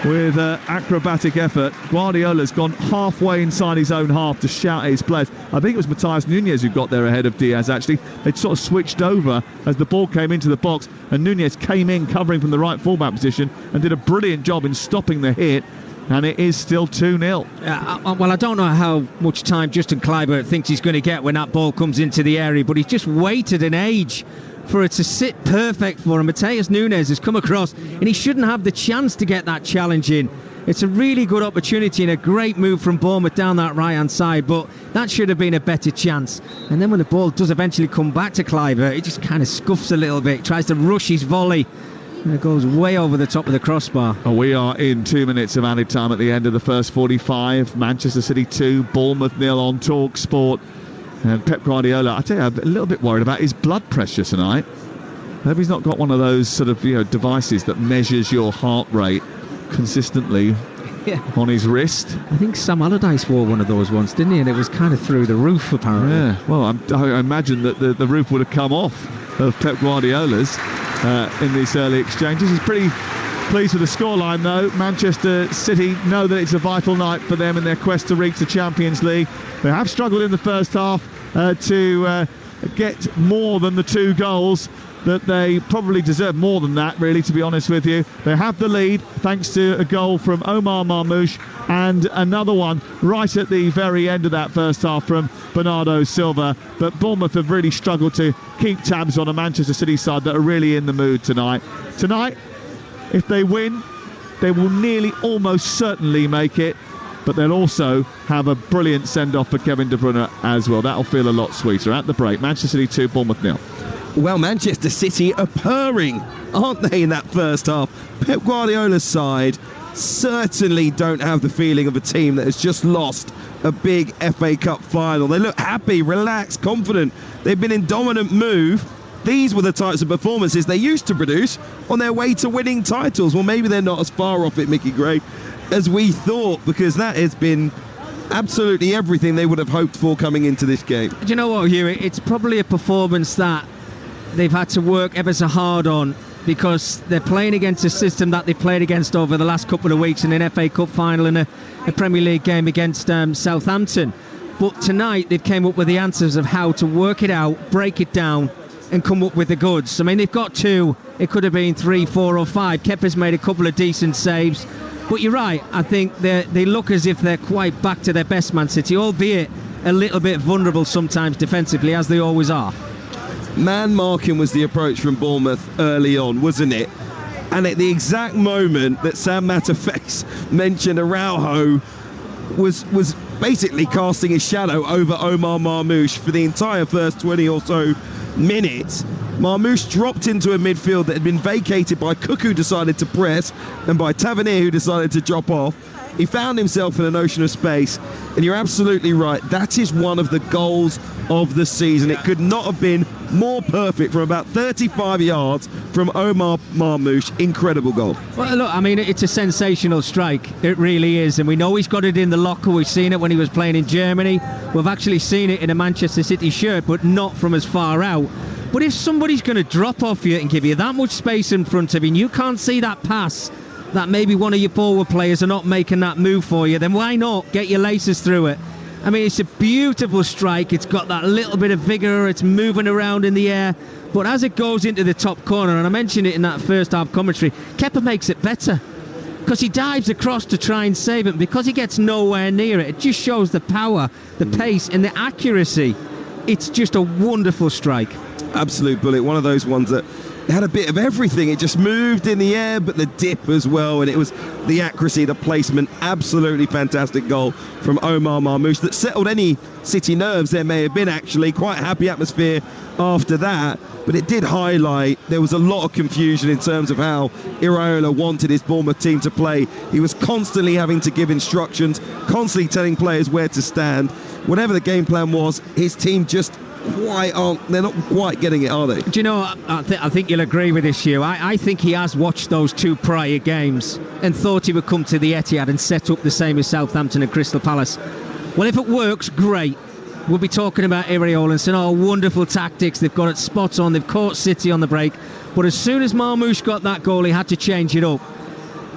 C: with acrobatic effort. Guardiola's gone halfway inside his own half to shout at his players. I think it was Matthias Nunez who got there ahead of Diaz, actually. They'd sort of switched over as the ball came into the box, and Nunez came in covering from the right fullback position and did a brilliant job in stopping the hit. And it is still 2-0.
B: Well, I don't know how much time Justin Kluivert thinks he's going to get when that ball comes into the area, but he's just waited an age for it to sit perfect for him. Matthias Nunez has come across, and he shouldn't have the chance to get that challenge in. It's a really good opportunity and a great move from Bournemouth down that right-hand side, but that should have been a better chance. And then when the ball does eventually come back to Kluivert, he just kind of scuffs a little bit, tries to rush his volley, and it goes way over the top of the crossbar.
C: We are in 2 minutes of added time at the end of the first 45. Manchester City 2, Bournemouth 0 on Talksport. And Pep Guardiola, I tell you, I'm a little bit worried about his blood pressure tonight. I hope he's not got one of those sort of, devices that measures your heart rate consistently on his wrist.
B: I think Sam Allardyce wore one of those once, didn't he? And it was kind of through the roof, apparently.
C: Yeah, well, I imagine that the roof would have come off of Pep Guardiola's. in these early exchanges. He's pretty pleased with the scoreline, though. Manchester City know that it's a vital night for them in their quest to reach the Champions League. They have struggled in the first half to get more than the 2 goals that they probably deserve. More than that, really, to be honest with you. They have the lead thanks to a goal from Omar Marmoush and another one right at the very end of that first half from Bernardo Silva. But Bournemouth have really struggled to keep tabs on a Manchester City side that are really in the mood tonight. Tonight, if they win, they will nearly almost certainly make it, but they'll also have a brilliant send-off for Kevin De Bruyne as well. That'll feel a lot sweeter. At the break, Manchester City 2, Bournemouth 0.
A: Well, Manchester City are purring, aren't they, in that first half? Pep Guardiola's side certainly don't have the feeling of a team that has just lost a big FA Cup final. They look happy, relaxed, confident. They've been in dominant move. These were the types of performances they used to produce on their way to winning titles. Well, maybe they're not as far off it, Mickey Gray, as we thought, because that has been absolutely everything they would have hoped for coming into this game.
B: Do you know what, Hugh? It's probably a performance that they've had to work ever so hard on, because they're playing against a system that they played against over the last couple of weeks in an FA Cup final and a Premier League game against Southampton. But tonight they've came up with the answers of how to work it out, break it down and come up with the goods. I mean, they've got 2, it could have been 3, 4 or 5. Kepa's made a couple of decent saves, but you're right, I think they look as if they're quite back to their best, Man City, albeit a little bit vulnerable sometimes defensively, as they always are.
A: Man marking was the approach from Bournemouth early on, wasn't it? And at the exact moment that Sam Matterface mentioned Araujo was basically casting his shadow over Omar Marmoush for the entire first 20 or so minutes. Marmoush dropped into a midfield that had been vacated by Cook, who decided to press, and by Tavernier, who decided to drop off. He found himself in an ocean of space, and you're absolutely right, that is one of the goals of the season. It could not have been more perfect from about 35 yards from Omar Marmoush. Incredible goal.
B: Well, look, I mean, it's a sensational strike. It really is, and we know he's got it in the locker. We've seen it when he was playing in Germany. We've actually seen it in a Manchester City shirt, but not from as far out. But if somebody's going to drop off you and give you that much space in front of you, and you can't see that pass, that maybe one of your forward players are not making that move for you, then why not get your laces through it? I mean, it's a beautiful strike. It's got that little bit of vigour. It's moving around in the air. But as it goes into the top corner, and I mentioned it in that first half commentary, Kepa makes it better, because he dives across to try and save it. Because he gets nowhere near it, it just shows the power, the pace and the accuracy. It's just a wonderful strike.
A: Absolute bullet. One of those ones that had a bit of everything. It just moved in the air, but the dip as well, and it was the accuracy, the placement. Absolutely fantastic goal from Omar Marmoush that settled any City nerves there may have been. Actually quite a happy atmosphere after that, but it did highlight there was a lot of confusion in terms of how Iraola wanted his Bournemouth team to play. He was constantly having to give instructions, constantly telling players where to stand. Whatever the game plan was, his team just they're not quite getting it, are they?
B: Do you know, I think you'll agree with this, Hugh. I think he has watched those 2 prior games and thought he would come to the Etihad and set up the same as Southampton and Crystal Palace. Well, if it works, great. We'll be talking about Iraola and saying, oh, wonderful tactics, they've got it spot on, they've caught City on the break. But as soon as Marmoush got that goal, he had to change it up.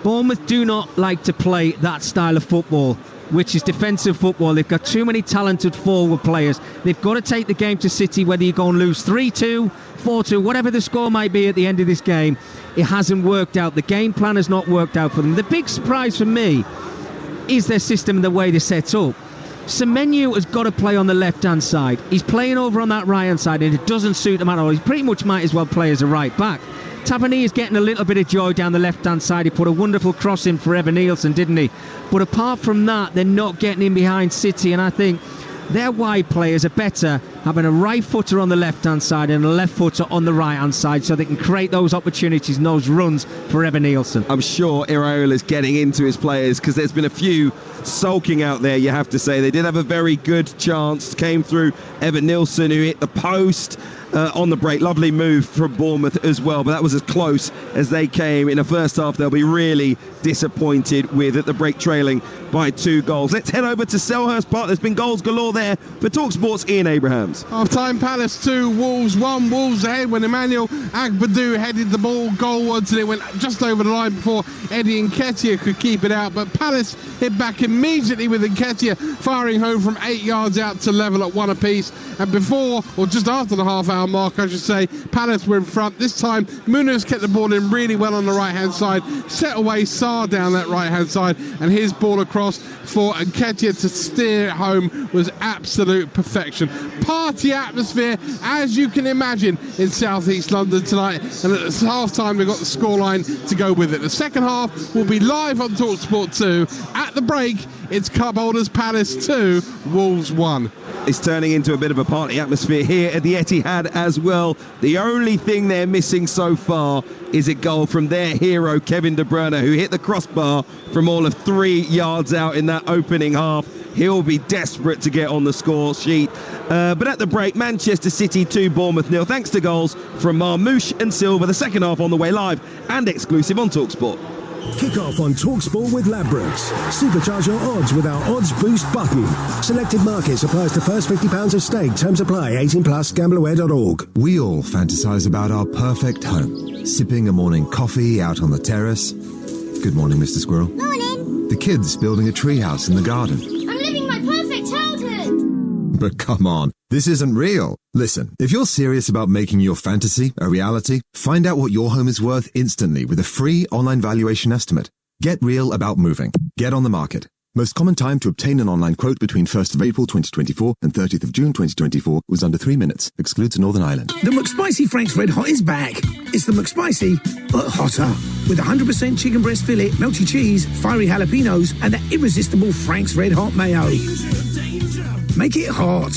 B: Bournemouth do not like to play that style of football, which is defensive football. They've got too many talented forward players. They've got to take the game to City, whether you go and lose 3-2, 4-2, whatever the score might be at the end of this game. It hasn't worked out. The game plan has not worked out for them. The big surprise for me is their system and the way they're set up. Semenyo has got to play on the left-hand side. He's playing over on that right-hand side, and it doesn't suit him at all. He pretty much might as well play as a right-back. Tavernier is getting a little bit of joy down the left-hand side. He put a wonderful cross in for Evan Nielsen, didn't he? But apart from that, they're not getting in behind City, and I think their wide players are better having a right footer on the left-hand side and a left footer on the right-hand side, so they can create those opportunities and those runs for Evan Nielsen.
A: I'm sure Iraola's getting into his players, because there's been a few sulking out there, you have to say. They did have a very good chance, came through Evan Nielsen, who hit the post on the break. Lovely move from Bournemouth as well, but that was as close as they came in the first half. They'll be really disappointed with at the break trailing by 2 goals. Let's head over to Selhurst Park. There's been goals galore there for Talksport's Ian Abraham. half-times.
D: Half-time, Palace 2, Wolves 1. Wolves ahead when Emmanuel Agbadou headed the ball goalwards, and it went just over the line before Eddie Nketiah could keep it out. But Palace hit back immediately with Nketiah firing home from 8 yards out to level at 1 apiece. And before, or just after the half-hour mark, I should say, Palace were in front. This time, Munoz kept the ball in really well on the right-hand side, set away Sarr down that right-hand side, and his ball across for Nketiah to steer it home was absolute perfection. Party atmosphere, as you can imagine, in South East London tonight, and at the half-time we've got the scoreline to go with it. The second half will be live on Talksport 2. At the break, it's Cup Holders Palace 2, Wolves 1.
A: It's turning into a bit of a party atmosphere here at the Etihad as well. The only thing they're missing so far is a goal from their hero Kevin De Bruyne, who hit the crossbar from all of 3 yards out in that opening half. He'll be desperate to get on the score sheet. But at the break, Manchester City 2, Bournemouth 0, thanks to goals from Marmoush and Silva. The second half on the way live and exclusive on Talksport.
E: Kick off on Talksport with Ladbrokes. Supercharge your odds with our Odds Boost button. Selected markets applies to first £50 of stake. Terms apply. 18+. Gambleaware.org.
F: We all fantasize about our perfect home. Sipping a morning coffee out on the terrace. Good morning, Mr. Squirrel.
G: Morning.
F: The kids building a treehouse in the garden.
G: I'm living my perfect childhood.
F: But come on, this isn't real. Listen, if you're serious about making your fantasy a reality, find out what your home is worth instantly with a free online valuation estimate. Get real about moving. Get on the market. Most common time to obtain an online quote between 1st of April 2024 and 30th of June 2024 was under 3 minutes. Excludes Northern Ireland.
H: The McSpicy Frank's Red Hot is back. It's the McSpicy, but hotter. With 100% chicken breast fillet, melty cheese, fiery jalapenos, and that irresistible Frank's Red Hot mayo. Make it hot.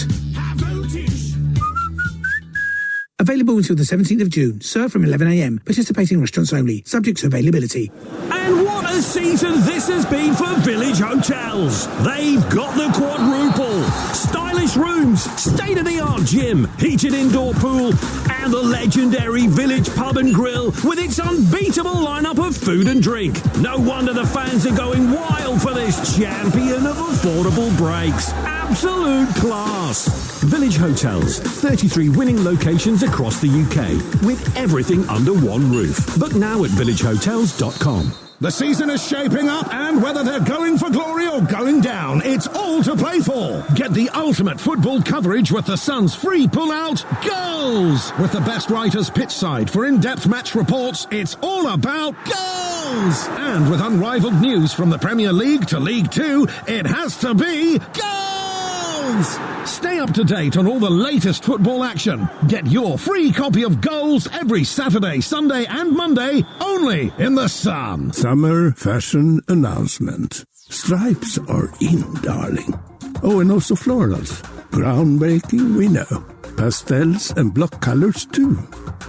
H: Available until the 17th of June. Served from 11 a.m. Participating restaurants only. Subject to availability.
I: And what a season this has been for Village Hotels. They've got the quadruple. Stylish rooms, state-of-the-art gym, heated indoor pool, and the legendary Village Pub and Grill with its unbeatable lineup of food and drink. No wonder the fans are going wild for this champion of affordable breaks. Absolute class. Village Hotels, 33 winning locations across the UK, with everything under one roof. Book now at villagehotels.com.
J: The season is shaping up, and whether they're going for glory or going down, it's all to play for. Get the ultimate football coverage with the Sun's free pull-out Goals! With the best writers pitchside for in-depth match reports, it's all about goals! And with unrivaled news from the Premier League to League Two, it has to be goals! Stay up to date on all the latest football action. Get your free copy of Goals every Saturday, Sunday and Monday, only in the Sun.
K: Summer fashion announcement. Stripes are in, darling. Oh, and also florals. Groundbreaking, we know. Pastels and block colors too.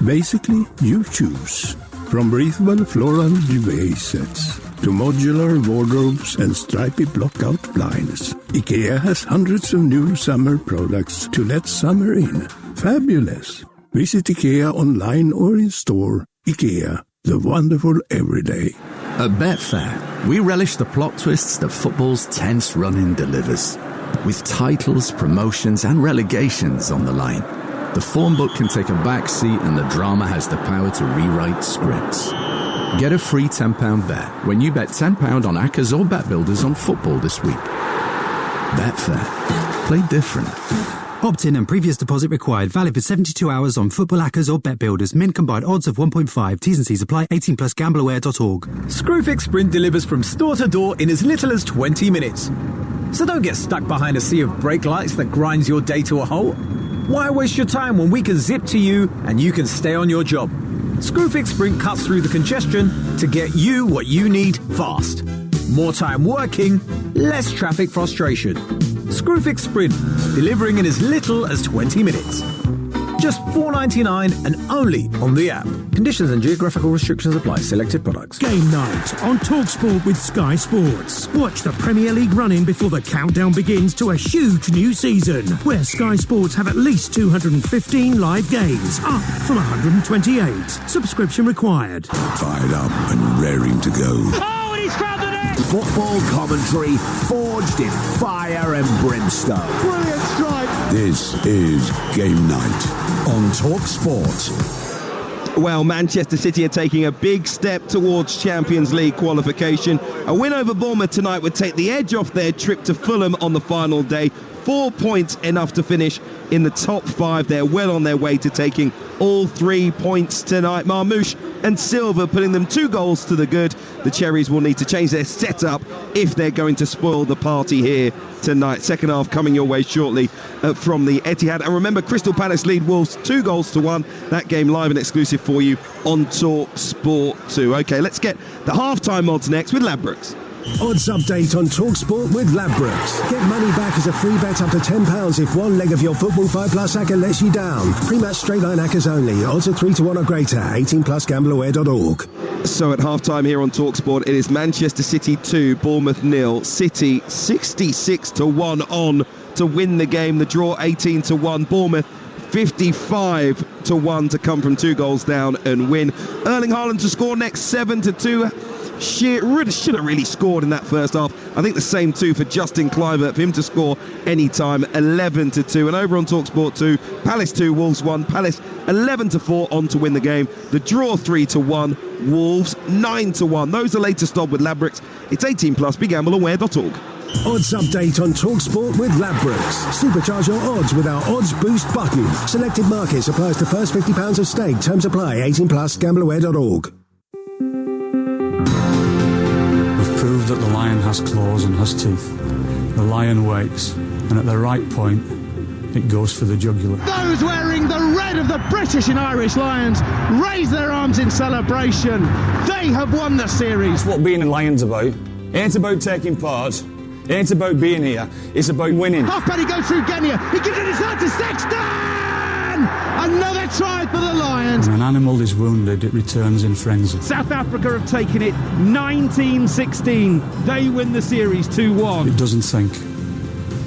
K: Basically, you choose. From breathable floral duvet sets to modular wardrobes and stripy block-out blinds, IKEA has hundreds of new summer products to let summer in. Fabulous! Visit IKEA online or in store. IKEA, the wonderful everyday.
L: At Betfair, we relish the plot twists that football's tense run-in delivers. With titles, promotions and relegations on the line, the form book can take a back seat and the drama has the power to rewrite scripts. Get a free £10 bet when you bet £10 on Accas or Bet Builders on football this week. Betfair. Play different.
M: Opt-in and previous deposit required. Valid for 72 hours on Football Accas or Bet Builders. Min combined odds of 1.5. T's and C's apply. 18+. Gambleaware.org.
N: Screwfix Sprint delivers from store to door in as little as 20 minutes. So don't get stuck behind a sea of brake lights that grinds your day to a halt. Why waste your time when we can zip to you and you can stay on your job? Screwfix Sprint cuts through the congestion to get you what you need fast. More time working, less traffic frustration. Screwfix Sprint, delivering in as little as 20 minutes. Just $4.99 and only on the app. Conditions and geographical restrictions apply. Selected products.
O: Game night on Talksport with Sky Sports. Watch the Premier League run-in before the countdown begins to a huge new season, where Sky Sports have at least 215 live games, up from 128. Subscription required.
K: Fired up and raring to go.
O: Oh, and he's found the net!
P: Football commentary forged in fire and brimstone.
Q: Brilliant strike.
J: This is Game Night on Talksport.
A: Well, Manchester City are taking a big step towards Champions League qualification. A win over Bournemouth tonight would take the edge off their trip to Fulham on the final day. 4 points enough to finish in the top 5. They're well on their way to taking all 3 points tonight. Marmoush and Silva putting them 2 goals to the good. The Cherries will need to change their setup if they're going to spoil the party here tonight. Second half coming your way shortly from the Etihad. And remember, Crystal Palace lead Wolves 2 goals to 1. That game live and exclusive for you on Talksport 2. OK, let's get the halftime odds next with Ladbrokes.
E: Odds update on Talksport with Ladbrokes. Get money back as a free bet up to £10 if one leg of your Football 5 Plus hacker lets you down. Pre-match straight line hackers only. Odds are 3-1 or greater. 18 plus gambleaware.org.
A: So at half-time here on Talksport, it is Manchester City 2, Bournemouth 0. City 66-1 on to win the game. The draw 18-1. Bournemouth 55-1 to come from 2 goals down and win. Erling Haaland to score next 7-2. Should have really scored in that first half. I think the same too for Justin Kluivert, for him to score any time. 11-2. And over on Talksport 2, Palace 2, Wolves 1. Palace 11-4 on to win the game. The draw 3-1. Wolves 9-1. Those are latest odds with Ladbrokes. It's 18 plus. BeGambleAware.org.
E: Odds update on Talksport with Ladbrokes. Supercharge your odds with our Odds Boost button. Selected markets applies to first £50 of stake. Terms apply. 18 plus. GambleAware.org.
P: Prove that the lion has claws and has teeth. The lion waits, and at the right point, it goes for the jugular.
Q: Those wearing the red of the British and Irish Lions raise their arms in celebration. They have won the series.
R: That's what being a Lion's about. It ain't about taking part. It ain't about being here. It's about winning.
Q: Halfpenny goes through Genia. He gives it inside to Sexton! Another try for the Lions.
P: When an animal is wounded, it returns in frenzy.
Q: South Africa have taken it 19-16. They win the series 2-1.
P: It doesn't think.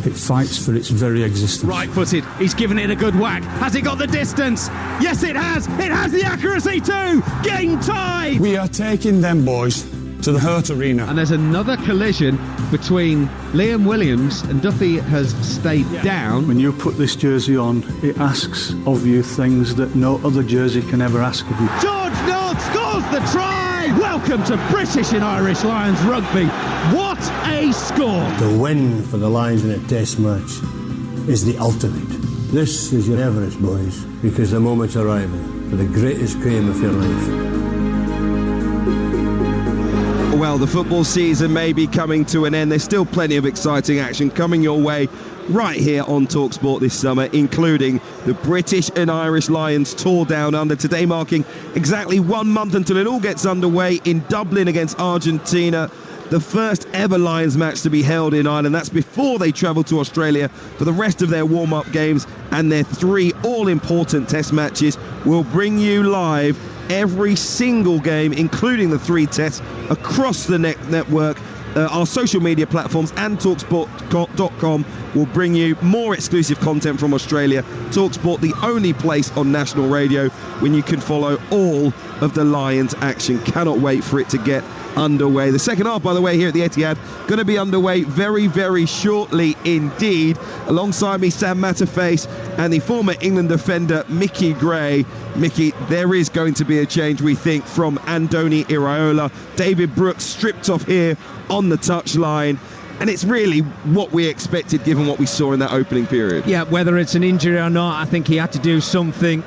P: It fights for its very existence.
Q: Right-footed. He's given it a good whack. Has it got the distance? Yes, it has. It has the accuracy too. Game tie.
R: We are taking them boys to the Hurt Arena.
Q: And there's another collision between Liam Williams, and Duffy has stayed down.
P: When you put this jersey on, it asks of you things that no other jersey can ever ask of you.
Q: George Nord scores the try! Welcome to British and Irish Lions rugby. What a score!
S: The win for the Lions in a test match is the ultimate. This is your Everest, boys, because the moment's arriving for the greatest game of your life.
A: Well, the football season may be coming to an end. There's still plenty of exciting action coming your way right here on Talksport this summer, including the British and Irish Lions Tour Down Under. Today marking exactly 1 month until it all gets underway in Dublin against Argentina. The first ever Lions match to be held in Ireland. That's before they travel to Australia for the rest of their warm-up games, and their 3 all-important test matches will bring you live every single game, including the 3 tests, across the network. Our social media platforms and Talksport.com will bring you more exclusive content from Australia. Talksport, the only place on national radio when you can follow all of the Lions action. Cannot wait for it to get underway. The second half, by the way, here at the Etihad, going to be underway very, very shortly indeed. Alongside me, Sam Matterface and the former England defender Mickey Gray. Mickey, there is going to be a change, we think, from Andoni Iraola. David Brooks stripped off here on the touchline. And it's really what we expected given what we saw in that opening period.
B: Yeah, whether it's an injury or not, I think he had to do something.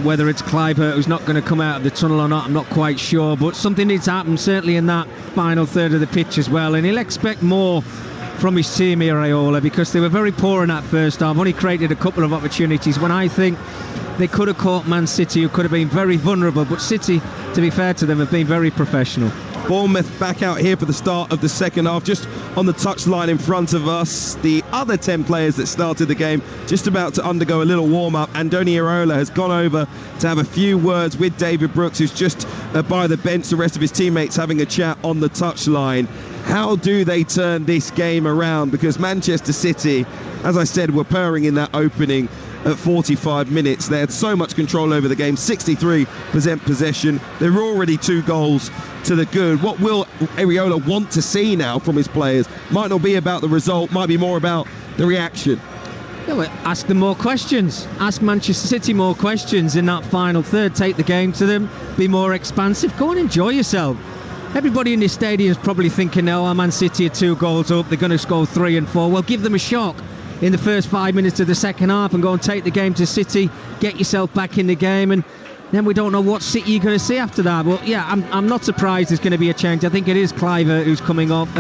B: Whether it's Kluivert who's not going to come out of the tunnel or not, I'm not quite sure. But something needs to happen, certainly in that final third of the pitch as well. And he'll expect more from his team here, Iraola, because they were very poor in that first half. Only created a couple of opportunities when I think they could have caught Man City, who could have been very vulnerable. But City, to be fair to them, have been very professional.
A: Bournemouth back out here for the start of the second half, just on the touchline in front of us. The other 10 players that started the game just about to undergo a little warm-up. Andoni Iraola has gone over to have a few words with David Brooks, who's just by the bench, the rest of his teammates having a chat on the touchline. How do they turn this game around? Because Manchester City, as I said, were purring in that opening at 45 minutes. They had so much control over the game, 63% possession. There were already 2 goals to the good. What will Iraola want to see now from his players? Might not be about the result, might be more about the reaction.
B: Yeah, well, ask them more questions. Ask Manchester City more questions in that final third. Take the game to them. Be more expansive. Go and enjoy yourself. Everybody in this stadium is probably thinking, oh, Man City are 2 goals up. They're going to score 3 and 4. Well, give them a shock in the first 5 minutes of the second half and go and take the game to City. Get yourself back in the game, and then we don't know what City you're going to see after that. But yeah, I'm not surprised there's going to be a change. I think it is Cliver who's coming off,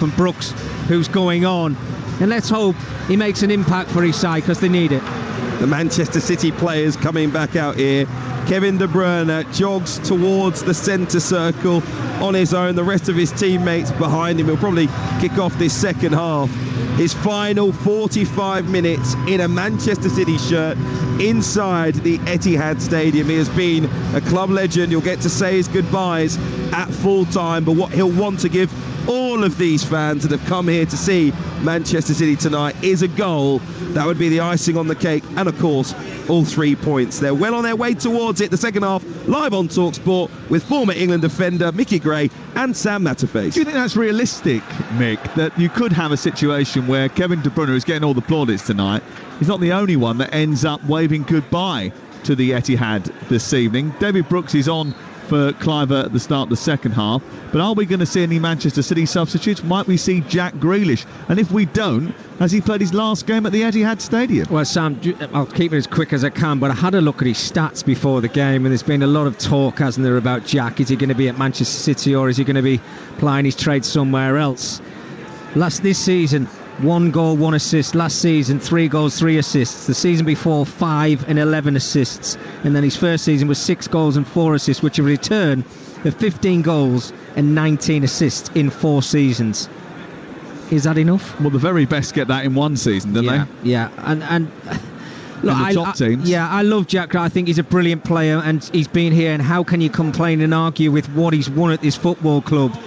B: and Brooks who's going on. And let's hope he makes an impact for his side, because they need it.
A: The Manchester City players coming back out here. Kevin De Bruyne jogs towards the centre circle on his own. The rest of his teammates behind him. He'll probably kick off this second half. His final 45 minutes in a Manchester City shirt inside the Etihad Stadium. He has been a club legend. You'll get to say his goodbyes at full time, but what he'll want to give all of these fans that have come here to see Manchester City tonight is a goal. That would be the icing on the cake, and of course all 3 points. They're well on their way towards it. The second half live on Talksport with former England defender Mickey Gray and Sam Matterface.
C: Do you think that's realistic, Mick, that you could have a situation where Kevin De Bruyne is getting all the plaudits tonight? He's not the only one that ends up waving goodbye to the Etihad this evening. David Brooks is on for Cliver at the start of the second half, but are we going to see any Manchester City substitutes? Might we see Jack Grealish? And if we don't, has he played his last game at the Etihad Stadium?
B: Well, Sam, I'll keep it as quick as I can, but I had a look at his stats before the game, and there's been a lot of talk, hasn't there, about Jack. Is he going to be at Manchester City, or is he going to be plying his trade somewhere else? This season, 1 goal, 1 assist. Last season, 3 goals, 3 assists. The season before, 5 and 11 assists. And then his first season was 6 goals and 4 assists, which a return of 15 goals and 19 assists in 4 seasons. Is that enough?
C: Well, the very best get that in 1 season, don't they?
B: Yeah, and look,
C: the top teams.
B: I love Jack. I think he's a brilliant player, and he's been here, and how can you complain and argue with what he's won at this football club?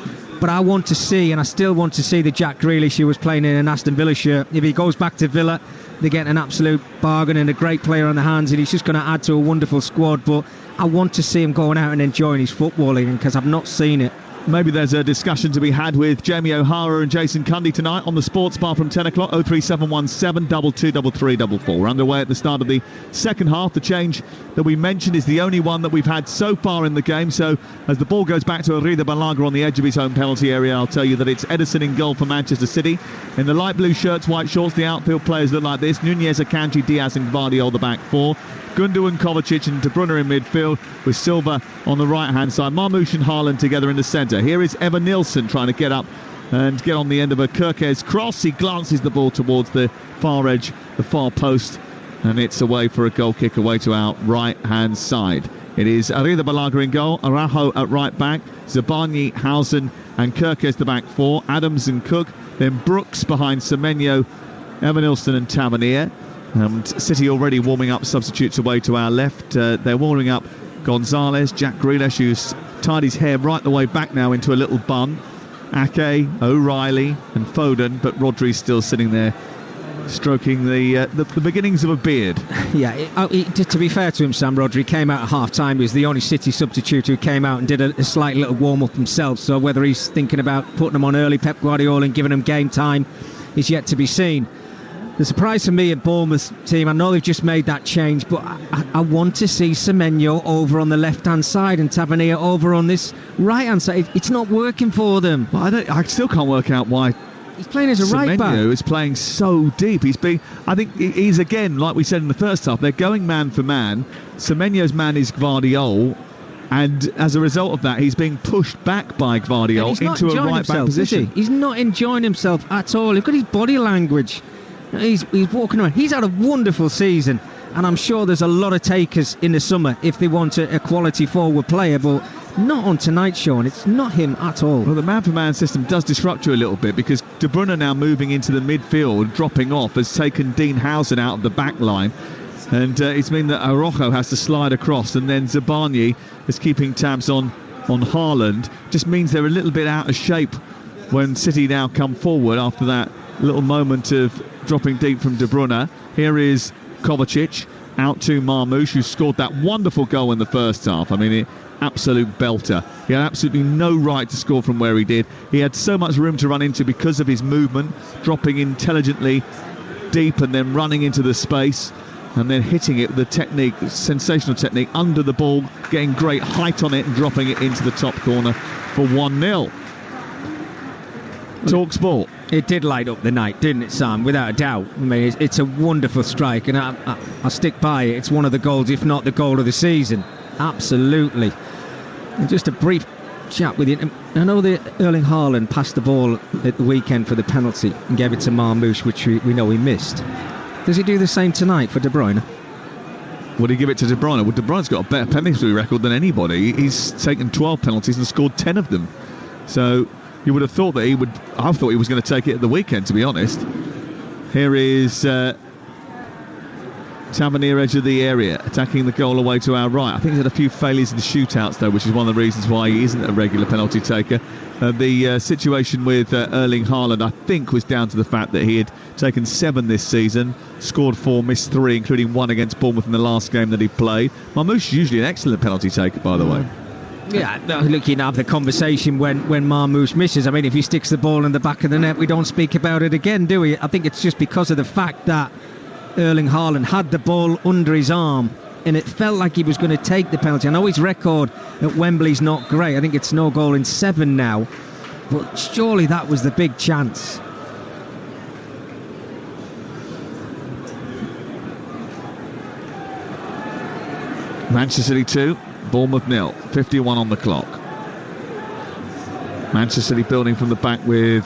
B: But I want to see, and I still want to see, the Jack Grealish who was playing in an Aston Villa shirt. If he goes back to Villa, they're getting an absolute bargain and a great player on the hands, and he's just going to add to a wonderful squad. But I want to see him going out and enjoying his footballing, because I've not seen it.
C: Maybe there's a discussion to be had with Jamie O'Hara and Jason Cundy tonight on the Sports Bar from 10 o'clock, 03717 223344. We're underway at the start of the second half. The change that we mentioned is the only one that we've had so far in the game. So as the ball goes back to Arida Balaga on the edge of his own penalty area, I'll tell you that it's Ederson in goal for Manchester City. In the light blue shirts, white shorts, the outfield players look like this: Nunez, Akanji, Diaz and Gvardiol, the back 4. Gundogan, Kovacic and De Bruyne in midfield, with Silva on the right-hand side. Marmoush and Haaland together in the centre. Here is Evan Nilsson trying to get up and get on the end of a Kirkes cross. He glances the ball towards the far edge, the far post, and it's away for a goal kick away to our right-hand side. It is Arida Balaga in goal, Araujo at right-back, Zabarnyi, Housen and Kirkes the back 4, Adams and Cook, then Brooks behind Semenyo, Evan Nilsson and Tavernier. City already warming up substitutes away to our left. They're warming up Gonzalez, Jack Grealish, who's tied his hair right the way back now into a little bun, Ake, O'Reilly and Foden, but Rodri's still sitting there stroking the beginnings of a beard.
B: Yeah, to be fair to him, Sam, Rodri came out at half-time. He was the only City substitute who came out and did a slight little warm-up himself, so whether he's thinking about putting him on early, Pep Guardiola, and giving him game time is yet to be seen. The surprise for me at Bournemouth team, I know they've just made that change, but I want to see Semenyo over on the left-hand side and Tavernier over on this right-hand side. It's not working for them.
C: Well, I still can't work out why
B: he's playing as a right back.
C: Semenyo is playing so deep. I think he's, again, like we said in the first half, they're going man for man. Semenyo's man is Gvardiol, and as a result of that, he's being pushed back by Gvardiol into a right-back position.
B: He's not enjoying himself at all. Look at his body language. He's walking around. He's had a wonderful season, and I'm sure there's a lot of takers in the summer if they want a quality forward player, but not on tonight's show, and it's not him at all.
C: Well, the man-for-man system does disrupt you a little bit, because De Bruyne now moving into the midfield, dropping off, has taken Dean Housen out of the back line, and it's meant that Araujo has to slide across, and then Zabarnyi is keeping tabs on Haaland. Just means they're a little bit out of shape when City now come forward after that little moment of dropping deep from De Bruyne. Here is Kovacic out to Marmoush, who scored that wonderful goal in the first half. I mean, absolute belter. He had absolutely no right to score from where he did. He had so much room to run into because of his movement, dropping intelligently deep and then running into the space and then hitting it with the technique, sensational technique, under the ball, getting great height on it and dropping it into the top corner for 1-0. Talksport.
B: It did light up the night, didn't it, Sam? Without a doubt. I mean, it's a wonderful strike, and I stick by it. It's one of the goals, if not the goal of the season. Absolutely. And just a brief chat with you. I know that Erling Haaland passed the ball at the weekend for the penalty and gave it to Marmoush, which we know he missed. Does he do the same tonight for De Bruyne?
C: Would he give it to De Bruyne? Well, De Bruyne's got a better penalty record than anybody. He's taken 12 penalties and scored 10 of them. So you would have thought that he would. I thought he was going to take it at the weekend, to be honest. Here is Tavernier, edge of the area, attacking the goal away to our right. I think he's had a few failures in the shootouts, though, which is one of the reasons why he isn't a regular penalty taker. The situation with Erling Haaland, I think, was down to the fact that he had taken 7 this season, scored 4, missed 3, including 1 against Bournemouth in the last game that he played. Marmoush is usually an excellent penalty taker, by the way.
B: Yeah, look, you can have the conversation when Marmoush misses. I mean, if he sticks the ball in the back of the net, we don't speak about it again, do we? I think it's just because of the fact that Erling Haaland had the ball under his arm and it felt like he was going to take the penalty. I know his record at Wembley's not great. I think it's no goal in 7 now, but surely that was the big chance.
C: Manchester City 2, Bournemouth 0, 51 on the clock. Manchester City building from the back with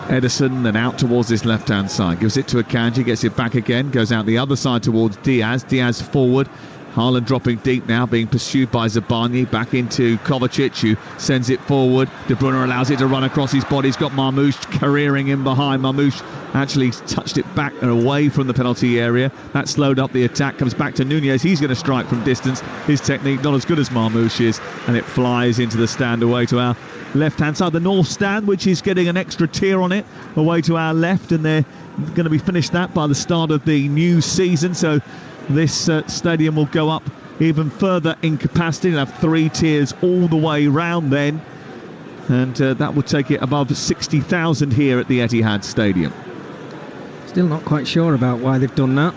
C: Ederson, then out towards this left-hand side. Gives it to Akanji, gets it back again, goes out the other side towards Diaz. Diaz forward. Haaland dropping deep now, being pursued by Zabani. Back into Kovacic, who sends it forward. De Bruyne allows it to run across his body. He's got Marmoush careering in behind. Marmoush actually touched it back and away from the penalty area. That slowed up the attack. Comes back to Nunez. He's going to strike from distance. His technique not as good as Marmoush's, and it flies into the stand away to our left-hand side. The north stand, which is getting an extra tier on it, away to our left, and they're going to be finished that by the start of the new season. So this stadium will go up even further in capacity. It'll have 3 tiers all the way round then, and that will take it above 60,000 here at the Etihad Stadium.
B: Still not quite sure about why they've done that.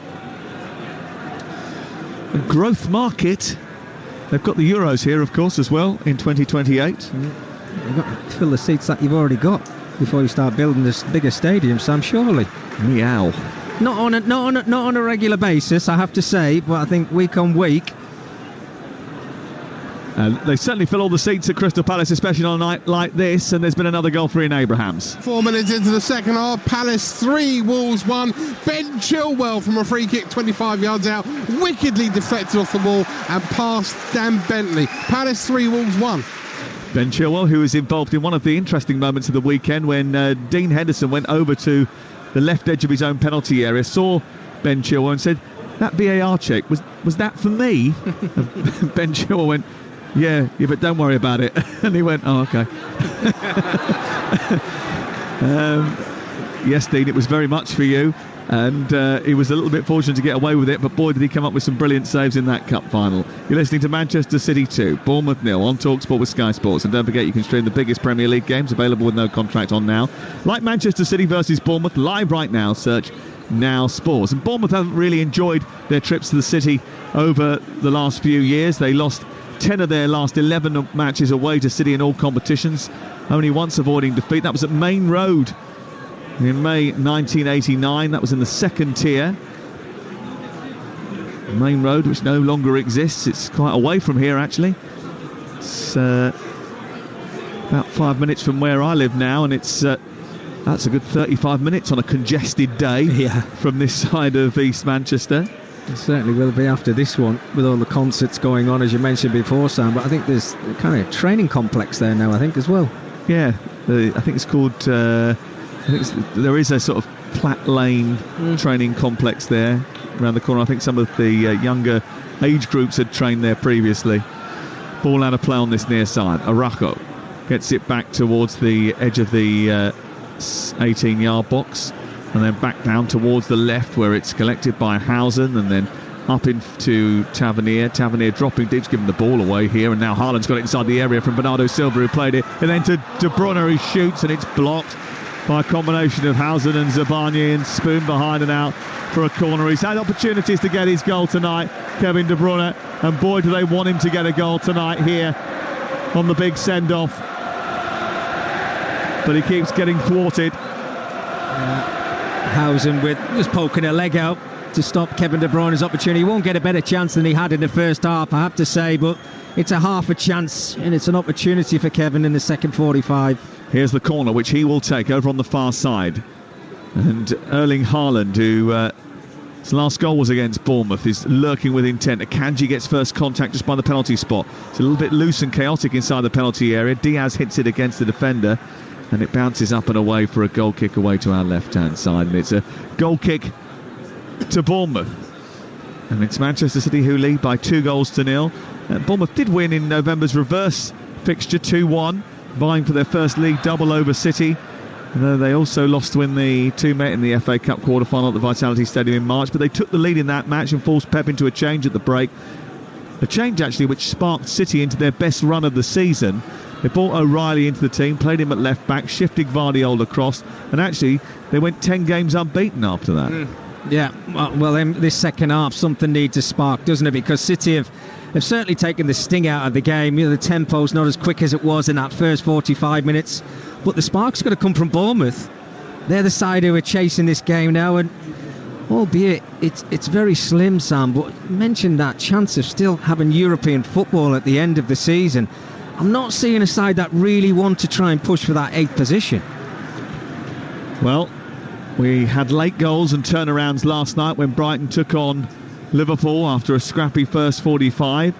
C: A growth market. They've got the Euros here, of course, as well in 2028.
B: You've got to fill the seats that you've already got before you start building this bigger stadium, Sam, surely.
C: Meow.
B: Not on a regular basis, I have to say, but I think week on week.
C: They certainly fill all the seats at Crystal Palace, especially on a night like this, and there's been another goal for Ian Abrahams.
D: 4 minutes into the second half, Palace 3, Wolves 1. Ben Chilwell from a free kick 25 yards out, wickedly deflected off the ball and past Dan Bentley. Palace 3, Wolves 1.
C: Ben Chilwell, who was involved in one of the interesting moments of the weekend when Dean Henderson went over to the left edge of his own penalty area, saw Ben Chilwell and said, "That VAR check, was that for me?" Ben Chilwell went, yeah, but don't worry about it. And he went, oh, okay. Yes, Dean, it was very much for you. And he was a little bit fortunate to get away with it, but boy, did he come up with some brilliant saves in that cup final. You're listening to Manchester City 2, Bournemouth 0 on Talksport with Sky Sports. And don't forget, you can stream the biggest Premier League games, available with no contract on now. Like Manchester City versus Bournemouth, live right now. Search Now Sports. And Bournemouth haven't really enjoyed their trips to the city over the last few years. They lost 10 of their last 11 matches away to City in all competitions, only once avoiding defeat. That was at Main Road in May 1989. That was in the second tier. Main Road, which no longer exists. It's quite away from here, actually. It's about 5 minutes from where I live now, and it's that's a good 35 minutes on a congested day from this side of East Manchester.
B: It certainly will be after this one, with all the concerts going on, as you mentioned before, Sam. But I think there's a kind of training complex there now, I think, as well.
C: Yeah, I think it's called... there is a sort of Platt Lane training complex there around the corner. I think some of the younger age groups had trained there previously. Ball out of play on this near side. Araujo gets it back towards the edge of the 18-yard box, and then back down towards the left, where it's collected by Housen, and then up into Tavernier. Tavernier dropping deep, giving the ball away here, and now Haaland's got it inside the area from Bernardo Silva, who played it, and then to De Bruyne, who shoots, and it's blocked by a combination of Housen and Zabani, and Spoon behind and out for a corner. He's had opportunities to get his goal tonight, Kevin De Bruyne, and boy do they want him to get a goal tonight here on the big send-off. But he keeps getting thwarted.
B: Housen with just poking a leg out to stop Kevin De Bruyne's opportunity. He won't get a better chance than he had in the first half, I have to say, but it's a half a chance and it's an opportunity for Kevin in the second 45.
C: Here's the corner, which he will take over on the far side. And Erling Haaland, who his last goal was against Bournemouth, is lurking with intent. Akanji gets first contact just by the penalty spot. It's a little bit loose and chaotic inside the penalty area. Diaz hits it against the defender, and it bounces up and away for a goal kick away to our left-hand side. And it's a goal kick to Bournemouth. And it's Manchester City who lead by 2-0. Bournemouth did win in November's reverse fixture 2-1, vying for their first league double over City. Though they also lost to win the 2-met in the FA Cup quarter-final at the Vitality Stadium in March. But they took the lead in that match and forced Pep into a change at the break. A change, actually, which sparked City into their best run of the season. They brought O'Reilly into the team, played him at left-back, shifted Guardiola across, and actually they went 10 games unbeaten after that.
B: Yeah, well, this second half, something needs a spark, doesn't it? Because City have certainly taken the sting out of the game. You know, the tempo's not as quick as it was in that first 45 minutes. But the spark's got to come from Bournemouth. They're the side who are chasing this game now, and albeit it's very slim, Sam, but you mentioned that chance of still having European football at the end of the season. I'm not seeing a side that really want to try and push for that 8th position.
C: Well, we had late goals and turnarounds last night when Brighton took on Liverpool after a scrappy first 45.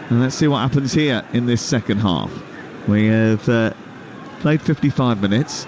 C: And let's see what happens here in this second half. We have played 55 minutes,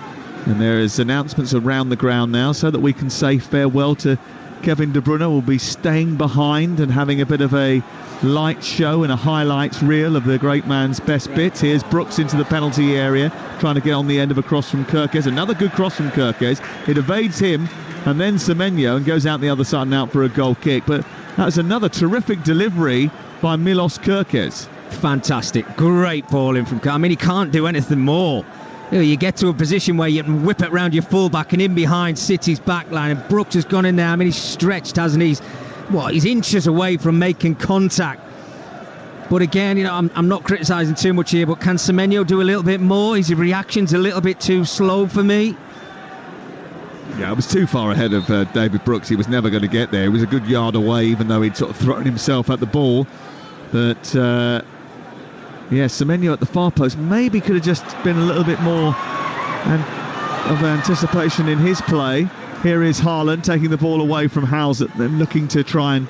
C: and there is announcements around the ground now so that we can say farewell to Kevin De Bruyne. Will be staying behind and having a bit of a light show and a highlights reel of the great man's best bits. Here's Brooks into the penalty area, trying to get on the end of a cross from Kirkes. Another good cross from Kirkes. It evades him and then Semenyo and goes out the other side and out for a goal kick. But that's another terrific delivery by Milos Kirkes.
B: Fantastic. Great ball in from Kirkes. I mean, he can't do anything more. You know, you get to a position where you can whip it round your fullback and in behind City's backline, and Brooks has gone in there. I mean, he's stretched, hasn't he? He's inches away from making contact. But again, you know, I'm not criticising too much here, but can Semenyo do a little bit more? His reaction's a little bit too slow for me.
C: Yeah, it was too far ahead of David Brooks. He was never going to get there. He was a good yard away, even though he'd sort of thrown himself at the ball. But yeah, Semenyo at the far post maybe could have just been a little bit more of anticipation in his play. Here is Haaland taking the ball away from Housen, then looking to try and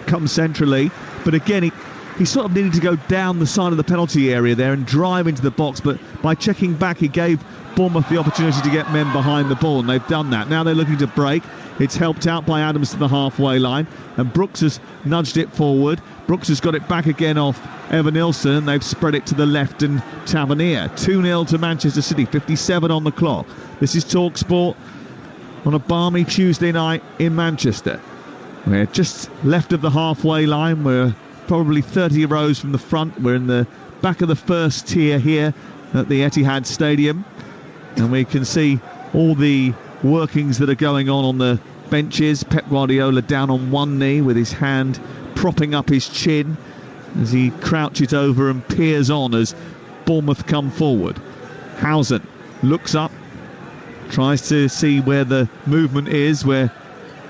C: come centrally. But again, he sort of needed to go down the side of the penalty area there and drive into the box. But by checking back, he gave Bournemouth the opportunity to get men behind the ball, and they've done that. Now they're looking to break. It's helped out by Adams to the halfway line, and Brooks has nudged it forward. Brooks has got it back again off Evanilson, and they've spread it to the left and Tavernier. 2-0 to Manchester City, 57 on the clock. This is Talksport on a balmy Tuesday night in Manchester. We're just left of the halfway line. We're probably 30 rows from the front. We're in the back of the first tier here at the Etihad Stadium, and we can see all the workings that are going on the benches. Pep Guardiola down on one knee with his hand propping up his chin as he crouches over and peers on as Bournemouth come forward. Housen looks up, tries to see where the movement is, where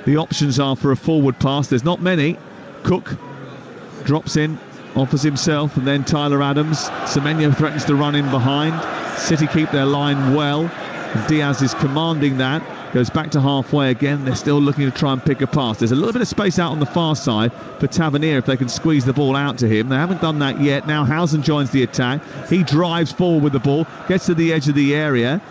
C: the options are for a forward pass. There's not many. Cook drops in, offers himself, and then Tyler Adams. Semenyo threatens to run in behind. City keep their line well, and Diaz is commanding that. Goes back to halfway again. They're still looking to try and pick a pass. There's a little bit of space out on the far side for Tavernier if they can squeeze the ball out to him. They haven't done that yet. Now Housen joins the attack. He drives forward with the ball, gets to the edge of the area,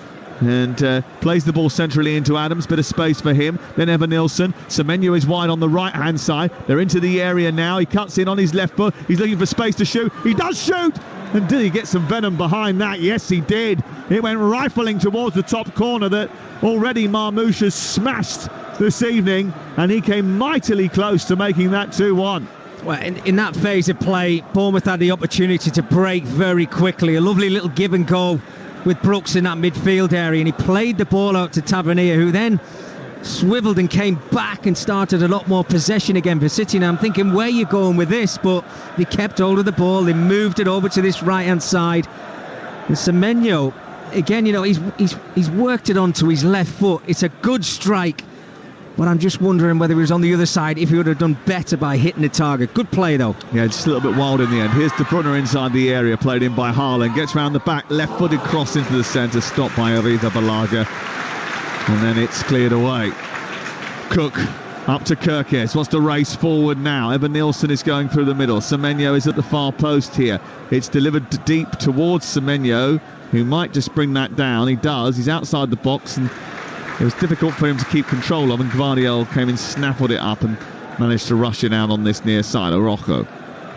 C: and plays the ball centrally into Adams. Bit of space for him. Then Evanilson. Semenyo is wide on the right-hand side. They're into the area now. He cuts in on his left foot. He's looking for space to shoot. He does shoot! And did he get some venom behind that? Yes, he did. It went rifling towards the top corner that already Marmoush has smashed this evening, and he came mightily close to making that 2-1.
B: Well, in that phase of play, Bournemouth had the opportunity to break very quickly. A lovely little give and go with Brooks in that midfield area, and he played the ball out to Tavernier, who then swiveled and came back and started a lot more possession again for City. Now I'm thinking, where are you going with this? But they kept hold of the ball, they moved it over to this right-hand side. And Semenyo, again, you know, he's worked it onto his left foot. It's a good strike, but I'm just wondering whether he was on the other side, if he would have done better by hitting the target. Good play, though.
C: Yeah, just a little bit wild in the end. Here's De Bruyne inside the area, played in by Haaland. Gets round the back, left-footed cross into the centre, stopped by Arida Balaga. And then it's cleared away. Cook up to Kirkes, wants to race forward now. Evan Nilsson is going through the middle. Semenyo is at the far post here. It's delivered deep towards Semenyo, who might just bring that down. He does. He's outside the box, and it was difficult for him to keep control of, and Gvardiol came and snaffled it up and managed to rush it out on this near side. Orojo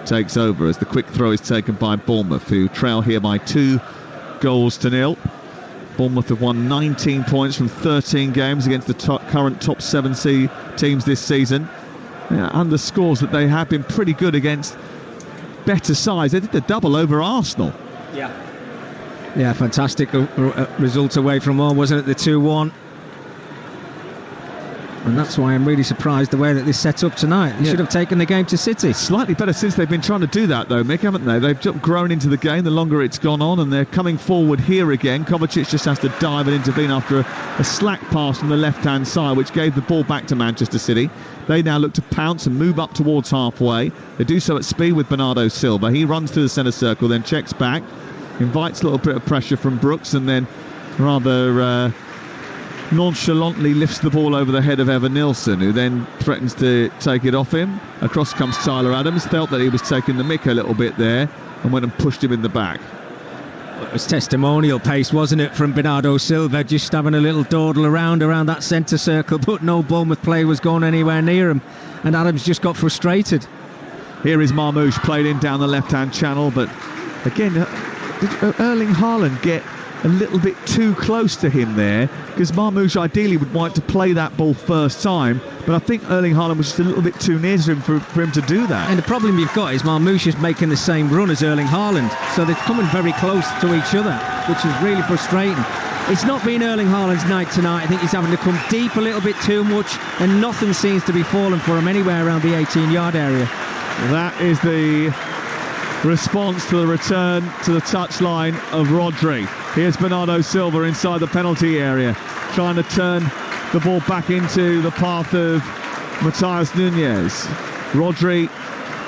C: takes over as the quick throw is taken by Bournemouth, who trail here by 2-0. Bournemouth have won 19 points from 13 games against the current top 7 teams this season. Underscores that they have been pretty good against better sides. They did the double over Arsenal.
B: Yeah, fantastic result away from home, wasn't it? The 2-1. And that's why I'm really surprised the way that they set up tonight. They should have taken the game to City.
C: Slightly better since they've been trying to do that, though, Mick, haven't they? They've grown into the game the longer it's gone on, and they're coming forward here again. Kovacic just has to dive and intervene after a slack pass from the left-hand side, which gave the ball back to Manchester City. They now look to pounce and move up towards halfway. They do so at speed with Bernardo Silva. He runs through the centre circle, then checks back, invites a little bit of pressure from Brooks, and then rather nonchalantly lifts the ball over the head of Evan Nilsson, who then threatens to take it off him. Across comes Tyler Adams, felt that he was taking the mick a little bit there and went and pushed him in the back.
B: It was testimonial pace, wasn't it, from Bernardo Silva, just having a little dawdle around that centre circle, but no Bournemouth player was going anywhere near him, and Adams just got frustrated.
C: Here is Marmoush, played in down the left-hand channel, but again, did Erling Haaland get a little bit too close to him there? Because Marmoush ideally would want to play that ball first time, but I think Erling Haaland was just a little bit too near to him for him to do that.
B: And the problem you've got is Marmoush is making the same run as Erling Haaland, so they're coming very close to each other, which is really frustrating. It's not been Erling Haaland's night tonight. I think he's having to come deep a little bit too much, and nothing seems to be falling for him anywhere around the 18-yard area.
C: That is the response to the return to the touchline of Rodri. Here's Bernardo Silva inside the penalty area, trying to turn the ball back into the path of Matheus Nunes. Rodri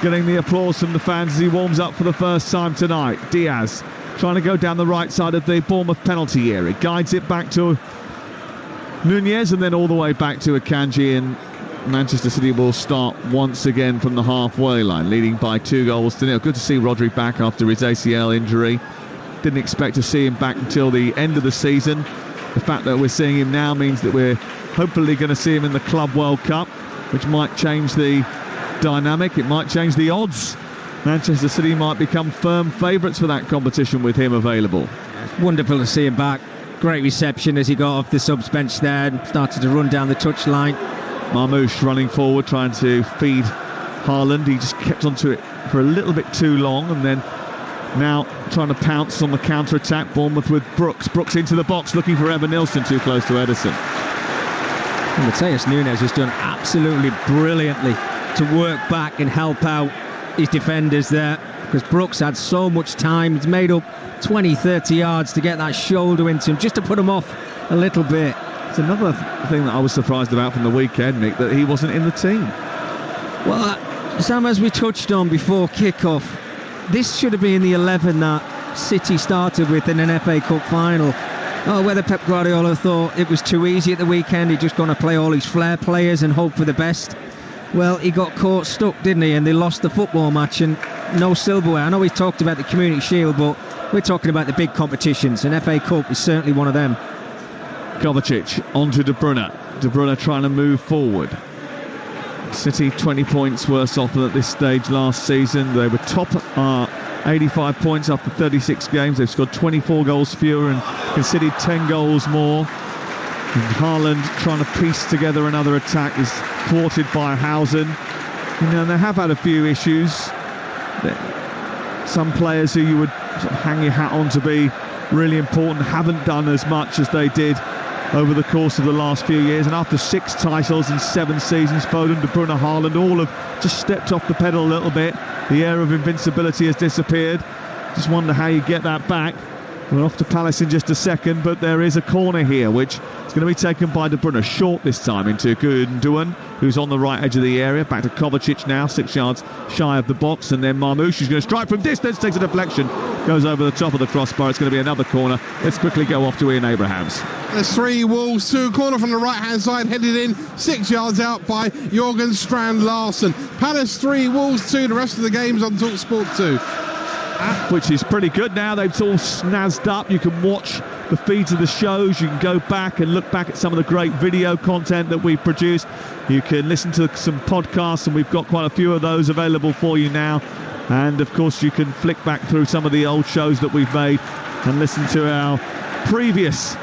C: getting the applause from the fans as he warms up for the first time tonight. Diaz trying to go down the right side of the Bournemouth penalty area, guides it back to Nunes and then all the way back to Akanji, and Manchester City will start once again from the halfway line, leading by 2-0. Good to see Rodri back after his ACL injury. Didn't expect to see him back until the end of the season. The fact that we're seeing him now means that we're hopefully going to see him in the Club World Cup, which might change the dynamic. It might change the odds. Manchester City might become firm favourites for that competition with him available.
B: It's wonderful to see him back. Great reception as he got off the subs bench there and started to run down the touchline.
C: Marmoush running forward, trying to feed Haaland. He just kept onto it for a little bit too long, and then now trying to pounce on the counter-attack. Bournemouth with Brooks. Brooks into the box, looking for Evan Nilsson, too close to Ederson.
B: And Matheus Nunes has done absolutely brilliantly to work back and help out his defenders there, because Brooks had so much time. He's made up 20-30 yards to get that shoulder into him, just to put him off a little bit.
C: It's another thing that I was surprised about from the weekend, Mick, that he wasn't in the team.
B: Well, Sam, as we touched on before kick-off, this should have been the 11 that City started with in an FA Cup final. Oh, whether Pep Guardiola thought it was too easy at the weekend, he's just going to play all his flair players and hope for the best. Well, he got caught stuck, didn't he? And they lost the football match and no silverware. I know we talked about the Community Shield, but we're talking about the big competitions, and FA Cup is certainly one of them.
C: Kovacic onto De Bruyne. De Bruyne trying to move forward. City 20 points worse off than at this stage last season. They were top 85 points after 36 games. They've scored 24 goals fewer and conceded 10 goals more. And Haaland trying to piece together another attack is thwarted by Hausen. You know, they have had a few issues. Some players who you would hang your hat on to be really important, haven't done as much as they did over the course of the last few years. And after 6 titles in 7 seasons, Foden, De Bruyne, Haaland, all have just stepped off the pedal a little bit. The air of invincibility has disappeared. Just wonder how you get that back. We're off to Palace in just a second, but there is a corner here, which is going to be taken by De Bruyne. Short this time into Gundogan, who's on the right edge of the area. Back to Kovacic now, 6 yards shy of the box. And then Marmoush, who's going to strike from distance, takes a deflection, goes over the top of the crossbar. It's going to be another corner. Let's quickly go off to Ian Abrahams.
D: There's 3 Wolves, 2 corner from the right-hand side, headed in 6 yards out by Jorgen Strand Larsen. Palace 3, Wolves 2. The rest of the game's on Talksport 2.
C: Which is pretty good now. They've all snazzed up. You can watch the feeds of the shows. You can go back and look back at some of the great video content that we've produced. You can listen to some podcasts, and we've got quite a few of those available for you now. And of course you can flick back through some of the old shows that we've made and listen to our previous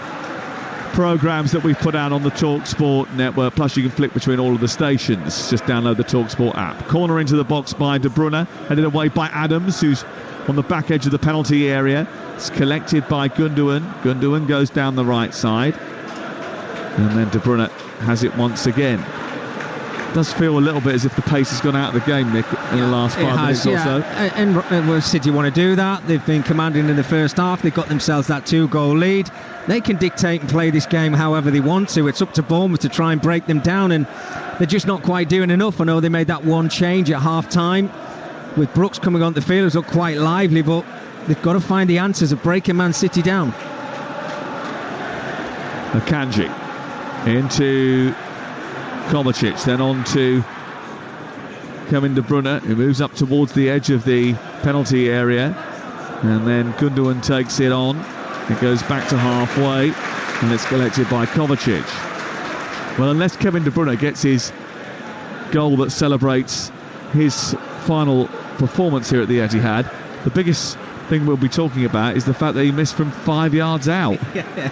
C: programmes that we've put out on the Talksport network. Plus you can flick between all of the stations. Just download the Talksport app. Corner into the box by De Bruyne, headed away by Adams, who's on the back edge of the penalty area. It's collected by Gundogan. Gundogan goes down the right side, and then De Bruyne has it once again. Does feel a little bit as if the pace has gone out of the game, Nick, in the last 5 minutes or so.
B: And City want to do that. They've been commanding in the first half. They've got themselves that 2-goal lead. They can dictate and play this game however they want to. It's up to Bournemouth to try and break them down, and they're just not quite doing enough. I know they made that one change at half-time with Brooks coming on the field. It looked quite lively, but they've got to find the answers of breaking Man City down.
C: Akanji into Kovacic, then on to Kevin De Bruyne, who moves up towards the edge of the penalty area, and then Gundogan takes it on. It goes back to halfway, and it's collected by Kovacic. Well, unless Kevin De Bruyne gets his goal that celebrates his final performance here at the Etihad, the biggest thing we'll be talking about is the fact that he missed from 5 yards out.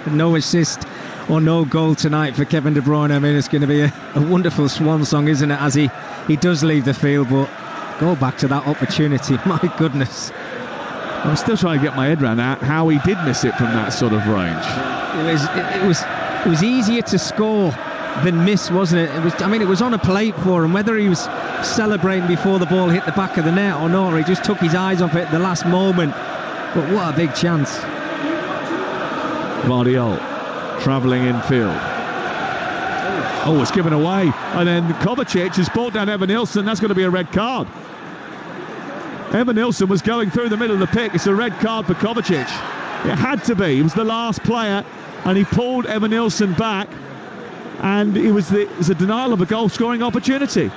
B: No assist or no goal tonight for Kevin De Bruyne. I mean, it's going to be a wonderful swan song, isn't it, as he does leave the field. But go back to that opportunity, my goodness.
C: I'm still trying to get my head around how he did miss it from that sort of range.
B: It was easier to score than miss, wasn't it? It was on a plate for him. Whether he was celebrating before the ball hit the back of the net or not, or he just took his eyes off it at the last moment. But what a big chance.
C: Vardiol travelling infield. Oh, it's given away. And then Kovacic has brought down Evan Nilsson. That's going to be a red card. Evan Nilsson was going through the middle of the pick. It's a red card for Kovacic. It had to be. He was the last player, and he pulled Evan Nilsson back. And it was a denial of a goal-scoring opportunity.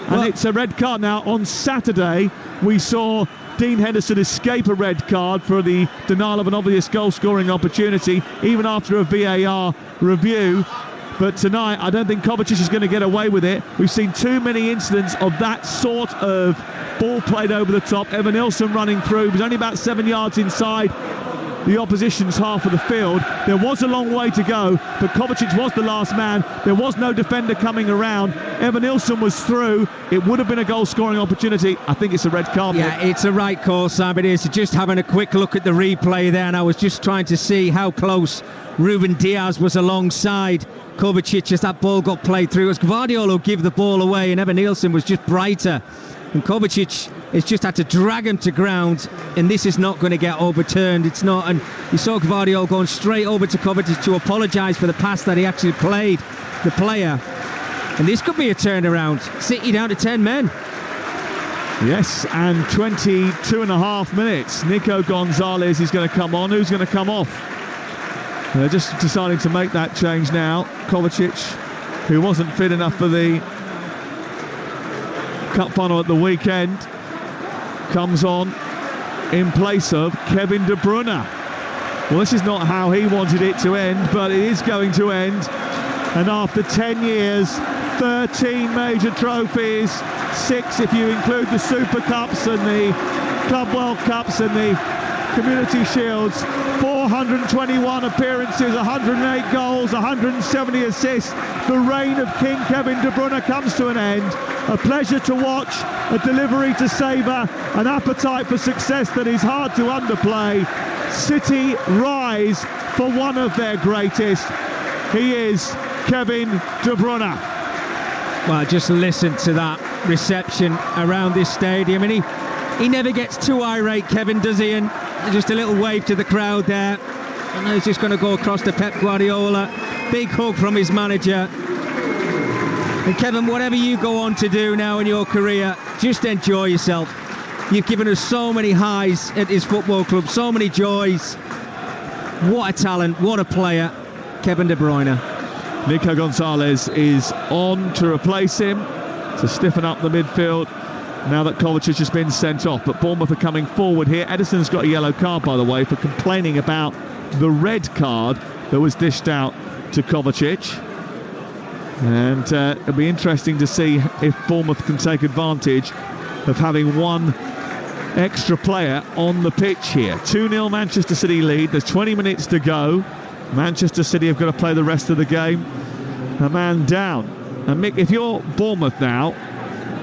C: And it's a red card. Now, on Saturday, we saw Dean Henderson escape a red card for the denial of an obvious goal-scoring opportunity, even after a VAR review. But tonight, I don't think Kovacic is going to get away with it. We've seen too many incidents of that sort of ball played over the top. Evan Nilsson running through. He was only about 7 yards inside the opposition's half of the field. There was a long way to go, but Kovacic was the last man. There was no defender coming around. Evan Nilsson was through. It would have been a goal-scoring opportunity. I think it's a red card.
B: Yeah, it's a right call, Sam. It is. Just having a quick look at the replay there, and I was just trying to see how close Ruben Diaz was alongside Kovacic as that ball got played through. It was Gvardiol who gave the ball away, and Evan Nilsson was just brighter. And Kovacic has just had to drag him to ground, and this is not going to get overturned. It's not. And you saw Gvardiol going straight over to Kovacic to apologise for the pass that he actually played the player. And this could be a turnaround. City down to 10 men.
C: Yes, and 22 and a half minutes. Nico Gonzalez is going to come on. Who's going to come off? And they're just deciding to make that change now. Kovacic, who wasn't fit enough for the Cup final at the weekend, comes on in place of Kevin De Bruyne. Well, this is not how he wanted it to end, but it is going to end. And after 10 years, 13 major trophies, 6 if you include the Super Cups and the Club World Cups and the Community Shields, 421 appearances, 108 goals, 170 assists. The reign of King Kevin De Bruyne comes to an end. A pleasure to watch, a delivery to savour, an appetite for success that is hard to underplay. City rise for one of their greatest. He is Kevin De Bruyne.
B: Well, just listen to that reception around this stadium, and he never gets too irate, Kevin, does he? And just a little wave to the crowd there. And he's just going to go across to Pep Guardiola. Big hug from his manager. And Kevin, whatever you go on to do now in your career, just enjoy yourself. You've given us so many highs at this football club, so many joys. What a talent, what a player, Kevin De Bruyne.
C: Nico Gonzalez is on to replace him, to stiffen up the midfield now that Kovacic has been sent off. But Bournemouth are coming forward here. Edison's got a yellow card, by the way, for complaining about the red card that was dished out to Kovacic. And it'll be interesting to see if Bournemouth can take advantage of having one extra player on the pitch here. 2-0 Manchester City lead. There's 20 minutes to go. Manchester City have got to play the rest of the game a man down. And Mick, if you're Bournemouth now,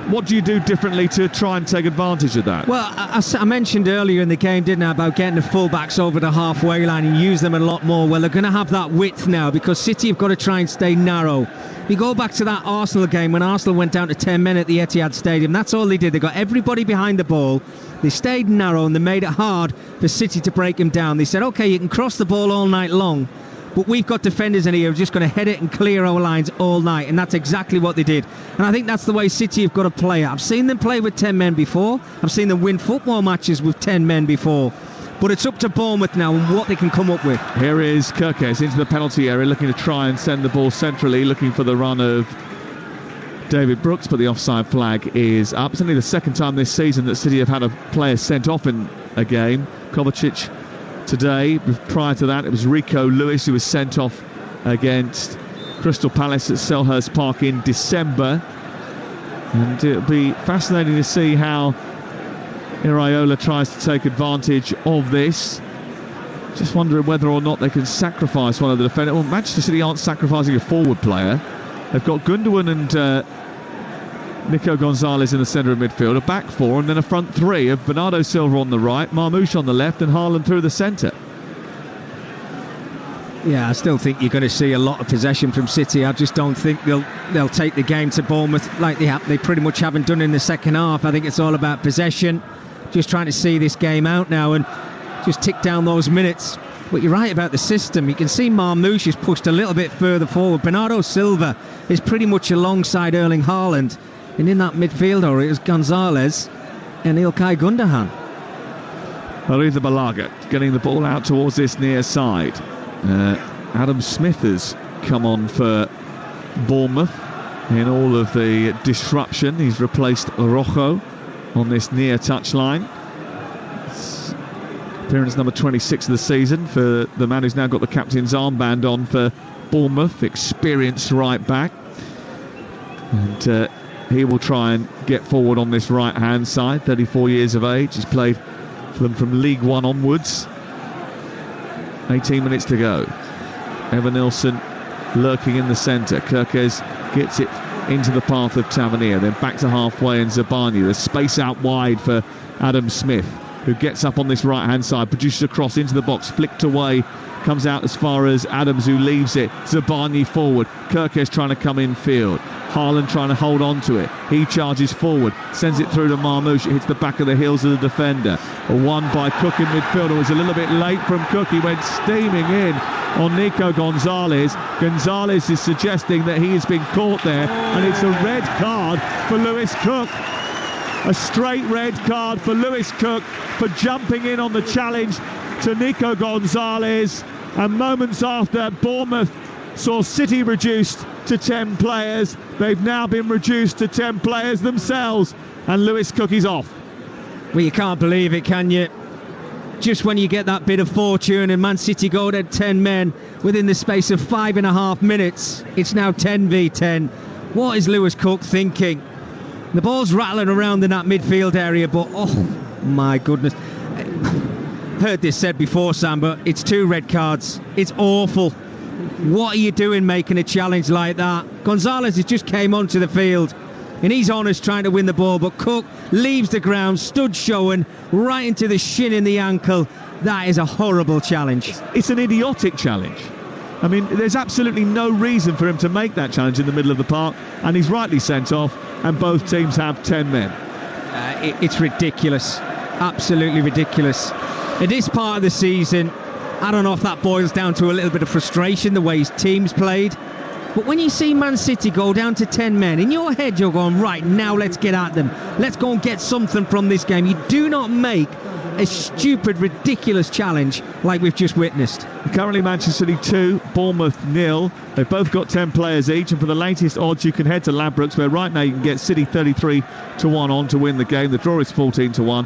C: what do you do differently to try and take advantage of that?
B: Well, I mentioned earlier in the game, didn't I, about getting the full-backs over the halfway line and use them a lot more. Well, they're going to have that width now because City have got to try and stay narrow. You go back to that Arsenal game when Arsenal went down to 10 men at the Etihad Stadium. That's all they did. They got everybody behind the ball. They stayed narrow and they made it hard for City to break them down. They said, OK, you can cross the ball all night long, but we've got defenders in here who are just going to head it and clear our lines all night. And that's exactly what they did. And I think that's the way City have got to play it. I've seen them play with 10 men before. I've seen them win football matches with 10 men before. But it's up to Bournemouth now and what they can come up with.
C: Here is Kirkes into the penalty area, looking to try and send the ball centrally, looking for the run of David Brooks, but the offside flag is up. It's only the second time this season that City have had a player sent off in a game. Kovacic today. Prior to that, it was Rico Lewis who was sent off against Crystal Palace at Selhurst Park in December. And it'll be fascinating to see how Iraola tries to take advantage of this. Just wondering whether or not they can sacrifice one of the defenders. Well, Manchester City aren't sacrificing a forward player. They've got Gundogan and Nico Gonzalez in the centre of midfield, a back four, and then a front three of Bernardo Silva on the right, Marmoush on the left, and Haaland through the centre.
B: Yeah, I still think you're going to see a lot of possession from City. I just don't think they'll take the game to Bournemouth like they pretty much haven't done in the second half. I think it's all about possession. Just trying to see this game out now and just tick down those minutes. But you're right about the system. You can see Marmoush is pushed a little bit further forward. Bernardo Silva is pretty much alongside Erling Haaland. And in that midfield, it was Gonzalez and Ilkay Gundogan.
C: Arida Balaga getting the ball out towards this near side. Adam Smith has come on for Bournemouth in all of the disruption. He's replaced Rojo on this near touchline. Appearance number 26 of the season for the man who's now got the captain's armband on for Bournemouth, experienced right back. And he will try and get forward on this right-hand side, 34 years of age. He's played for them from League One onwards. 18 minutes to go. Evan Nilsson lurking in the centre. Kirkes gets it into the path of Tavernier, then back to halfway and Zabani. There's space out wide for Adam Smith, who gets up on this right-hand side, produces a cross into the box, flicked away, comes out as far as Adams, who leaves it. Zabani forward. Kirkes trying to come in field. Haaland trying to hold on to it. He charges forward, sends it through to Marmoush. It hits the back of the heels of the defender. A one by Cook in midfield. It was a little bit late from Cook. He went steaming in on Nico Gonzalez. Gonzalez is suggesting that he has been caught there, and it's a red card for Lewis Cook. A straight red card for Lewis Cook for jumping in on the challenge to Nico Gonzalez. And moments after, Bournemouth saw City reduced to 10 players. They've now been reduced to 10 players themselves, and Lewis Cook is off.
B: Well, you can't believe it, can you? Just when you get that bit of fortune and Man City go to 10 men within the space of 5.5 minutes, it's now 10 v 10. What is Lewis Cook thinking? The ball's rattling around in that midfield area, but oh my goodness. Heard this said before, Sam, but it's 2 red cards. It's awful. What are you doing making a challenge like that? Gonzalez has just came onto the field. and he's honest trying to win the ball, but Cook leaves the ground, stood showing, right into the shin in the ankle. That is a horrible challenge.
C: It's an idiotic challenge. I mean, there's absolutely no reason for him to make that challenge in the middle of the park, and he's rightly sent off, and both teams have 10 men.
B: It's ridiculous. Absolutely ridiculous. At this part of the season, I don't know if that boils down to a little bit of frustration, the way his team's played. But when you see Man City go down to 10 men, in your head you're going, right, now let's get at them. Let's go and get something from this game. You do not make a stupid, ridiculous challenge like we've just witnessed.
C: Currently Manchester City 2, Bournemouth 0. They've both got 10 players each, and for the latest odds you can head to Ladbrokes, where right now you can get City 33-1 on to win the game. The draw is 14-1.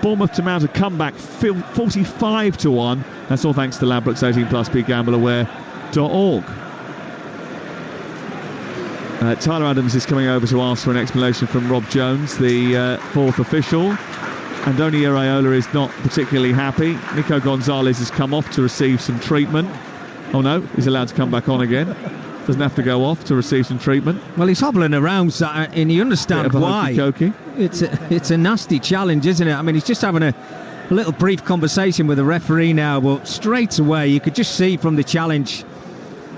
C: Bournemouth to mount a comeback 45-1. That's all thanks to Ladbrokes, 18+, begambleaware.org. Tyler Adams is coming over to ask for an explanation from Rob Jones, the fourth official. Andoni Iraola is not particularly happy. Nico Gonzalez has come off to receive some treatment. Oh no, he's allowed to come back on again. Doesn't have to go off to receive some treatment.
B: Well, he's hobbling around, and you understand why. It's a nasty challenge, isn't it? I mean, he's just having a little brief conversation with the referee now, but straight away you could just see from the challenge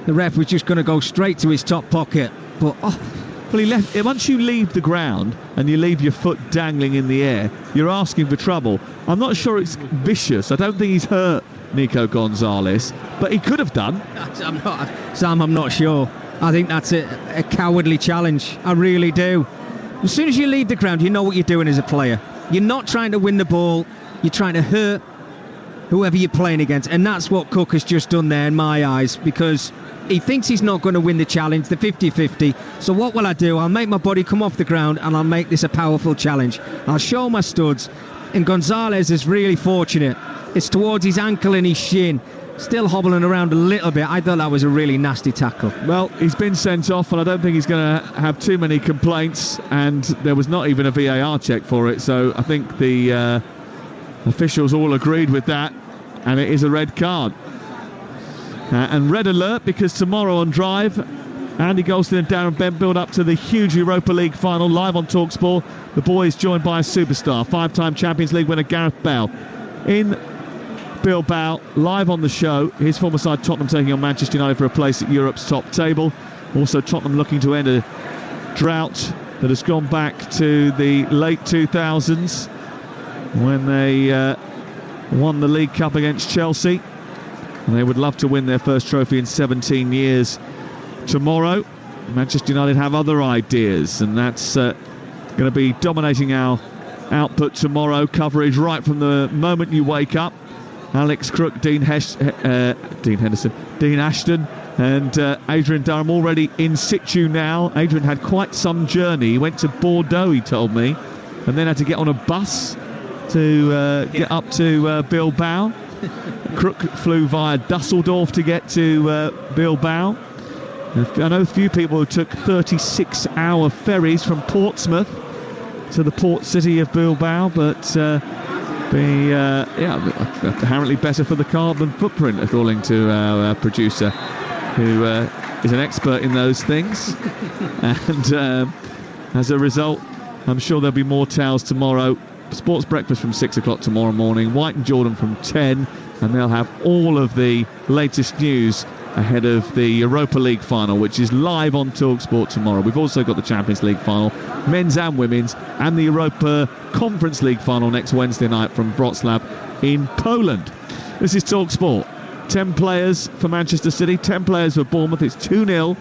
B: the ref was just going to go straight to his top pocket. But
C: well, he left. Once you leave the ground and you leave your foot dangling in the air, you're asking for trouble. I'm not sure it's vicious. I don't think he's hurt Nico Gonzalez, but he could have done.
B: I'm not sure. I think that's a cowardly challenge. I really do. As soon as you leave the ground, you know what you're doing as a player. You're not trying to win the ball. You're trying to hurt whoever you're playing against, and that's what Cook has just done there in my eyes, because he thinks he's not going to win the challenge, the 50-50. So what will I do? I'll make my body come off the ground, and I'll make this a powerful challenge. I'll show my studs, and Gonzalez is really fortunate. It's towards his ankle and his shin, still hobbling around a little bit. I thought that was a really nasty tackle.
C: Well, he's been sent off, and I don't think he's going to have too many complaints, and there was not even a VAR check for it, so I think the officials all agreed with that, and it is a red card. And red alert, because tomorrow on Drive, Andy Golston and Darren Bent build up to the huge Europa League final live on Talksport. The boys joined by a superstar, five-time Champions League winner Gareth Bale. In Bilbao, live on the show, his former side Tottenham taking on Manchester United for a place at Europe's top table. Also Tottenham looking to end a drought that has gone back to the late 2000s when they won the League Cup against Chelsea. And they would love to win their first trophy in 17 years tomorrow. Manchester United have other ideas, and that's going to be dominating our output tomorrow. Coverage right from the moment you wake up. Alex Crook, Dean Ashton, and Adrian Durham already in situ now. Adrian had quite some journey. He went to Bordeaux, he told me, and then had to get on a bus to get up to Bilbao. Crook flew via Dusseldorf to get to Bilbao. I know a few people who took 36-hour ferries from Portsmouth to the port city of Bilbao, but apparently better for the carbon footprint, according to our producer, who is an expert in those things. And as a result, I'm sure there'll be more towels tomorrow. Sports breakfast from 6 o'clock tomorrow morning, White and Jordan from 10, and they'll have all of the latest news ahead of the Europa League final, which is live on Talksport tomorrow. We've also got the Champions League final, men's and women's, and the Europa Conference League final next Wednesday night from Wrocław in Poland. This is Talksport. 10 players for Manchester City, 10 players for Bournemouth. It's 2-0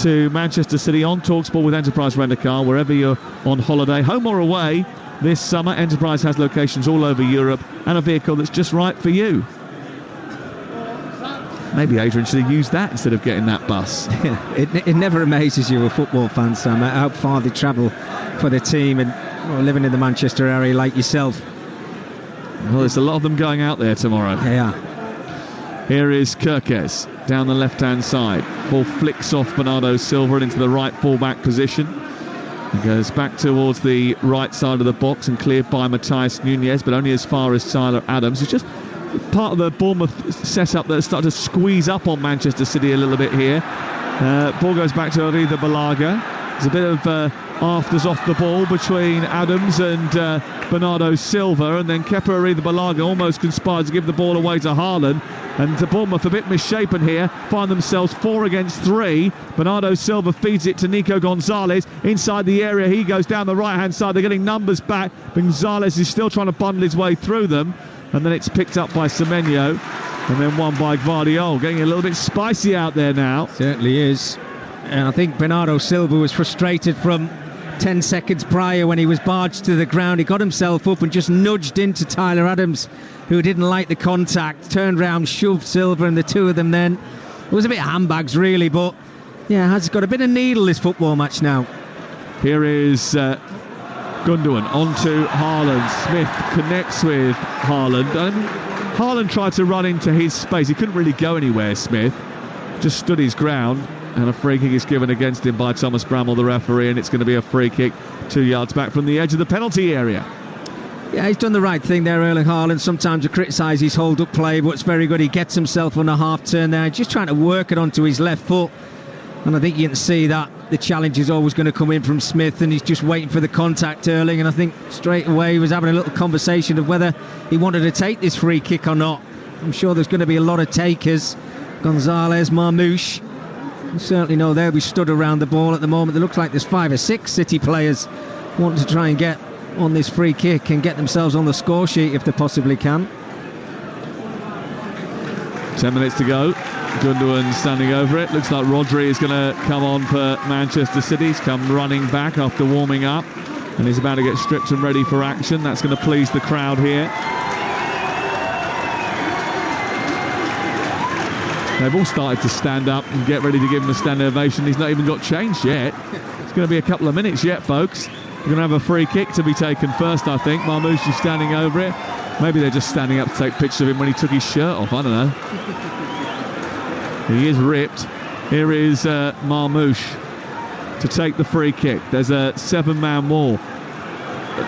C: to Manchester City on Talksport with Enterprise Rent-A-Car, wherever you're on holiday, home or away. This summer, Enterprise has locations all over Europe and a vehicle that's just right for you. Maybe Adrian should have used that instead of getting that bus.
B: It never amazes you, a football fan, Sam, how far they travel for the team, and living in the Manchester area like yourself.
C: Well, there's a lot of them going out there tomorrow.
B: Yeah.
C: Here is Kirkes down the left-hand side. Ball flicks off Bernardo Silva into the right full-back position. He goes back towards the right side of the box and cleared by Matthias Nunez, but only as far as Tyler Adams. It's just part of the Bournemouth setup that has started to squeeze up on Manchester City a little bit here. Ball goes back to Arida Balaga. There's a bit of afters off the ball between Adams and Bernardo Silva, and then Kepa Arrizabalaga almost conspired to give the ball away to Haaland. And Bournemouth a bit misshapen here, find themselves 4 against 3. Bernardo Silva feeds it to Nico Gonzalez inside the area. He goes down the right hand side. They're getting numbers back. Gonzalez is still trying to bundle his way through them, and then it's picked up by Semenyo and then won by Gvardiol. Getting a little bit spicy out there now.
B: Certainly is. And I think Bernardo Silva was frustrated from 10 seconds prior when he was barged to the ground. He got himself up and just nudged into Tyler Adams, who didn't like the contact, turned round, shoved Silva, and the two of them then, it was a bit of handbags really, but yeah, has got a bit of needle this football match now.
C: Here is Gundogan onto Haaland. Smith connects with Haaland. Haaland tried to run into his space. He couldn't really go anywhere, Smith. Just stood his ground, and a free kick is given against him by Thomas Bramall, the referee, and it's going to be a free kick 2 yards back from the edge of the penalty area.
B: Yeah, he's done the right thing there, Erling Haaland. Sometimes you criticise his hold-up play, but it's very good. He gets himself on a half-turn there, just trying to work it onto his left foot. And I think you can see that the challenge is always going to come in from Smith, and he's just waiting for the contact, Erling. And I think straight away he was having a little conversation of whether he wanted to take this free kick or not. I'm sure there's going to be a lot of takers. Gonzalez, Marmouche. You certainly know they'll be stood around the ball at the moment. It looks like there's 5 or 6 City players wanting to try and get on this free kick and get themselves on the score sheet if they possibly can.
C: 10 minutes to go. Gundogan standing over it. Looks like Rodri is going to come on for Manchester City. He's come running back after warming up, and he's about to get stripped and ready for action. That's going to please the crowd here. They've all started to stand up and get ready to give him a standing ovation. He's not even got changed yet. It's going to be a couple of minutes yet, folks. We're going to have a free kick to be taken first, I think. Marmouche is standing over it. Maybe they're just standing up to take pictures of him when he took his shirt off. I don't know. He is ripped. Here is Marmouche to take the free kick. There's a 7-man wall.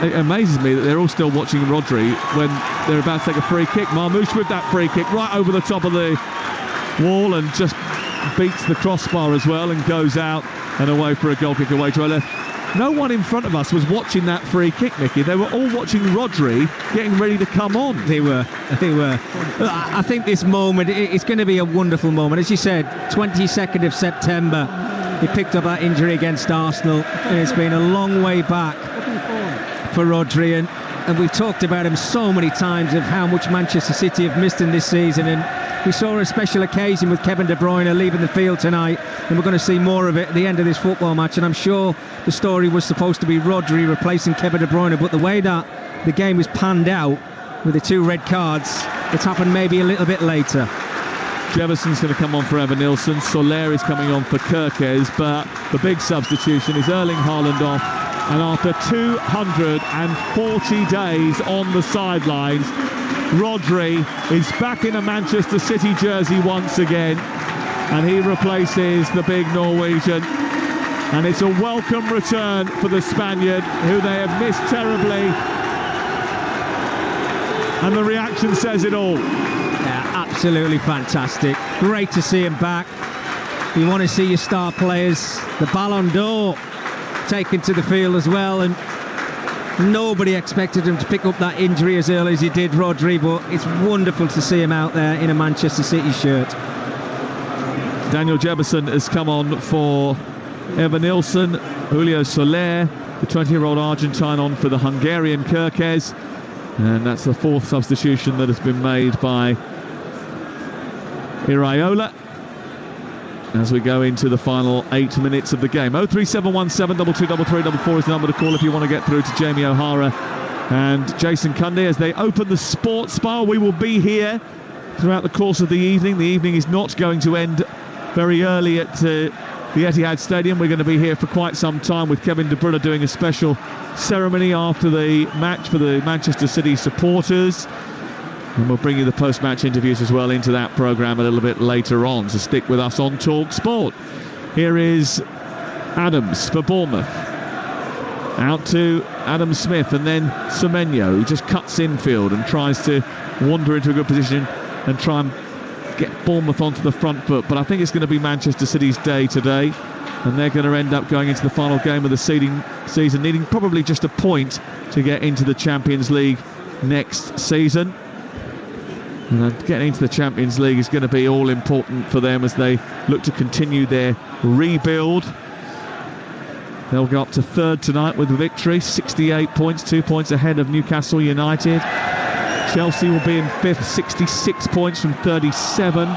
C: It amazes me that they're all still watching Rodri when they're about to take a free kick. Marmouche with that free kick right over the top of the wall and just beats the crossbar as well and goes out and away for a goal kick away to our left. No one in front of us was watching that free kick, Nicky. They were all watching Rodri getting ready to come on.
B: They were. I think this moment, it's going to be a wonderful moment. As you said, 22nd of September, he picked up that injury against Arsenal, and it's been a long way back for Rodri, and we've talked about him so many times of how much Manchester City have missed in this season, and we saw a special occasion with Kevin De Bruyne leaving the field tonight, and we're going to see more of it at the end of this football match. And I'm sure the story was supposed to be Rodri replacing Kevin De Bruyne, but the way that the game was panned out with the 2 red cards, it's happened maybe a little bit later.
C: Jefferson's going to come on for Evan Nilsson. Soler is coming on for Kirkes, but the big substitution is Erling Haaland off. And after 240 days on the sidelines, Rodri is back in a Manchester City jersey once again, and he replaces the big Norwegian. And it's a welcome return for the Spaniard, who they have missed terribly. And the reaction says it all.
B: Yeah, absolutely fantastic. Great to see him back. You want to see your star players, the Ballon d'Or, taken to the field as well, and nobody expected him to pick up that injury as early as he did, Rodri, but it's wonderful to see him out there in a Manchester City shirt.
C: Daniel Jefferson has come on for Evan Nilsson. Julio Soler, the 20-year-old Argentine, on for the Hungarian Kirkes, and that's the 4th substitution that has been made by Iraola as we go into the final 8 minutes of the game. 03717 223344 is the number to call if you want to get through to Jamie O'Hara and Jason Cundy as they open the sports spa. We will be here throughout the course of the evening. The evening is not going to end very early at the Etihad Stadium. We're going to be here for quite some time with Kevin De Bruyne doing a special ceremony after the match for the Manchester City supporters. And we'll bring you the post-match interviews as well into that programme a little bit later on, so stick with us on Talksport. Here is Adams for Bournemouth. Out to Adam Smith, and then Semenyo, who just cuts infield and tries to wander into a good position and try and get Bournemouth onto the front foot. But I think it's going to be Manchester City's day today, and they're going to end up going into the final game of the seeding season, needing probably just a point to get into the Champions League next season. And getting into the Champions League is going to be all important for them as they look to continue their rebuild. They'll go up to third tonight with a victory, 68 points, 2 points ahead of Newcastle United. Chelsea will be in fifth, 66 points from 37.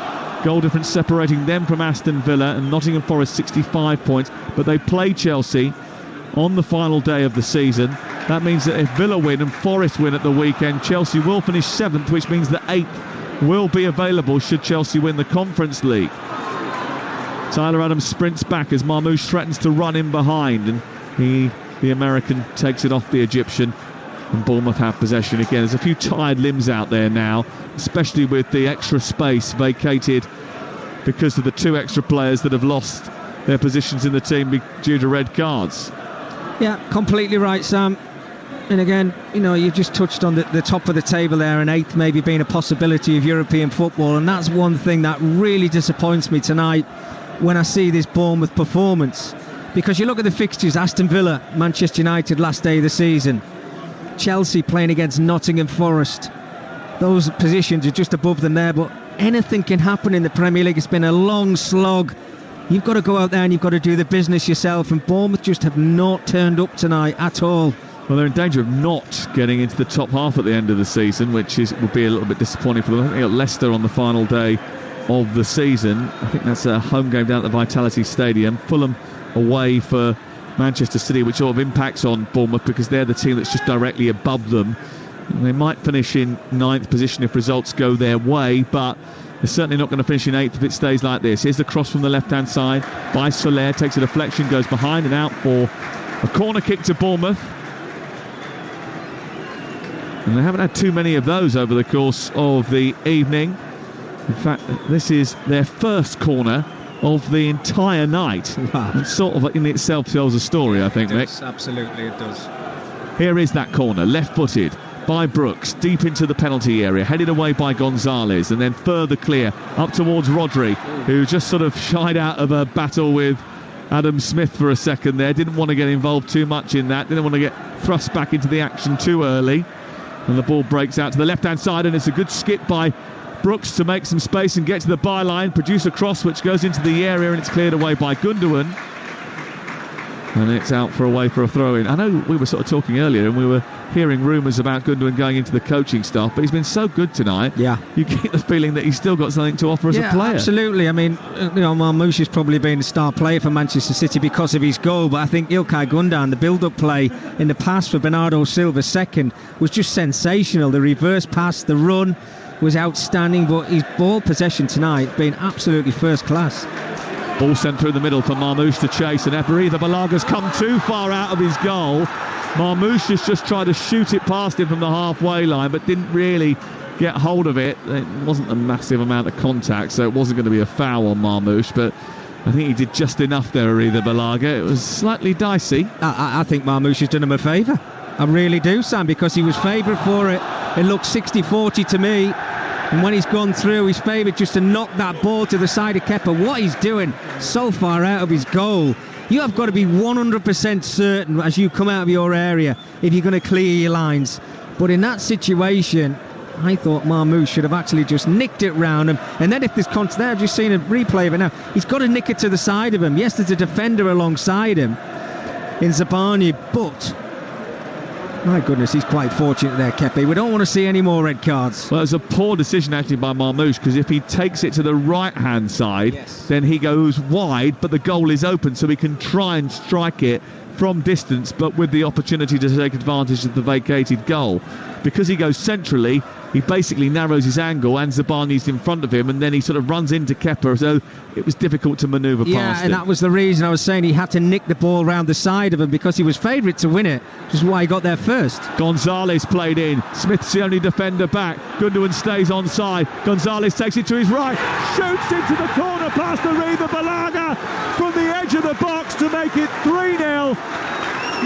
C: Goal difference separating them from Aston Villa, and Nottingham Forest 65 points. But they play Chelsea on the final day of the season. That means that if Villa win and Forest win at the weekend, Chelsea will finish 7th, which means that 8th will be available should Chelsea win the Conference League. Tyler Adams sprints back as Marmoush threatens to run in behind, and the American takes it off the Egyptian, and Bournemouth have possession again. There's a few tired limbs out there now, especially with the extra space vacated because of the 2 extra players that have lost their positions in the team due to red cards.
B: Yeah, completely right, Sam. And again, you just touched on the top of the table there, and 8th maybe being a possibility of European football, and that's one thing that really disappoints me tonight when I see this Bournemouth performance. Because you look at the fixtures: Aston Villa, Manchester United last day of the season, Chelsea playing against Nottingham Forest. Those positions are just above them there, but anything can happen in the Premier League. It's been a long slog. You've got to go out there and you've got to do the business yourself, and Bournemouth just have not turned up tonight at all.
C: Well, they're in danger of not getting into the top half at the end of the season, which would be a little bit disappointing for them. I think they got Leicester on the final day of the season. I think that's a home game down at the Vitality Stadium. Fulham away for Manchester City, which sort of impacts on Bournemouth because they're the team that's just directly above them. They might finish in 9th position if results go their way, but they're certainly not going to finish in 8th if it stays like this. Here's the cross from the left-hand side by Soler, takes a deflection, goes behind and out for a corner kick to Bournemouth. And they haven't had too many of those over the course of the evening. In fact, this is their first corner of the entire night. Wow. And sort of in itself tells a story, I think, Mick.
B: Absolutely, it does.
C: Here is that corner, left-footed by Brooks, deep into the penalty area, headed away by Gonzalez, and then further clear up towards Rodri, who just sort of shied out of a battle with Adam Smith for a second there. Didn't want to get involved too much in that, didn't want to get thrust back into the action too early. And the ball breaks out to the left-hand side, and it's a good skip by Brooks to make some space and get to the byline, produce a cross which goes into the area, and it's cleared away by Gundogan. And it's out for a throw-in. I know we were sort of talking earlier and we were hearing rumours about Gundogan going into the coaching staff, but he's been so good tonight.
B: Yeah.
C: You get the feeling that he's still got something to offer as a player.
B: Absolutely. I mean, Marmoush has probably been a star player for Manchester City because of his goal, but I think Ilkay Gundogan, the build-up play in the pass for Bernardo Silva's second was just sensational. The reverse pass, the run was outstanding, but his ball possession tonight been absolutely first class.
C: Ball sent through the middle for Marmoush to chase, and Eberezer Balaga's come too far out of his goal. Marmoush has just tried to shoot it past him from the halfway line, but didn't really get hold of it. It wasn't a massive amount of contact, so it wasn't going to be a foul on Marmoush, but I think he did just enough there, Eberezer Balaga. It was slightly dicey.
B: I think Marmoush has done him a favour. I really do, Sam, because he was favoured for it. It looked 60-40 to me. And when he's gone through, he's favoured just to knock that ball to the side of Kepa. What he's doing so far out of his goal, you have got to be 100% certain as you come out of your area if you're going to clear your lines. But in that situation, I thought Marmoush should have actually just nicked it round him. And then if there's contact there, I've just seen a replay of it now, he's got to nick it to the side of him. Yes, there's a defender alongside him in Zabani, but my goodness, he's quite fortunate there, Kepa. We don't want to see any more red cards.
C: Well, it's a poor decision actually by Marmoush, because if he takes it to the right-hand side, then he goes wide, but the goal is open, so he can try and strike it from distance, but with the opportunity to take advantage of the vacated goal. Because he goes centrally, he basically narrows his angle, and Zabani's in front of him, and then he sort of runs into Kepa, so it was difficult to manoeuvre past him.
B: Yeah, and that was the reason I was saying he had to nick the ball round the side of him, because he was favourite to win it, which is why he got there first.
C: Gonzalez played in. Smith's the only defender back. Gundogan stays onside. Gonzalez takes it to his right, shoots into the corner past Eberezer Balaga from the edge of the box to make it 3-0.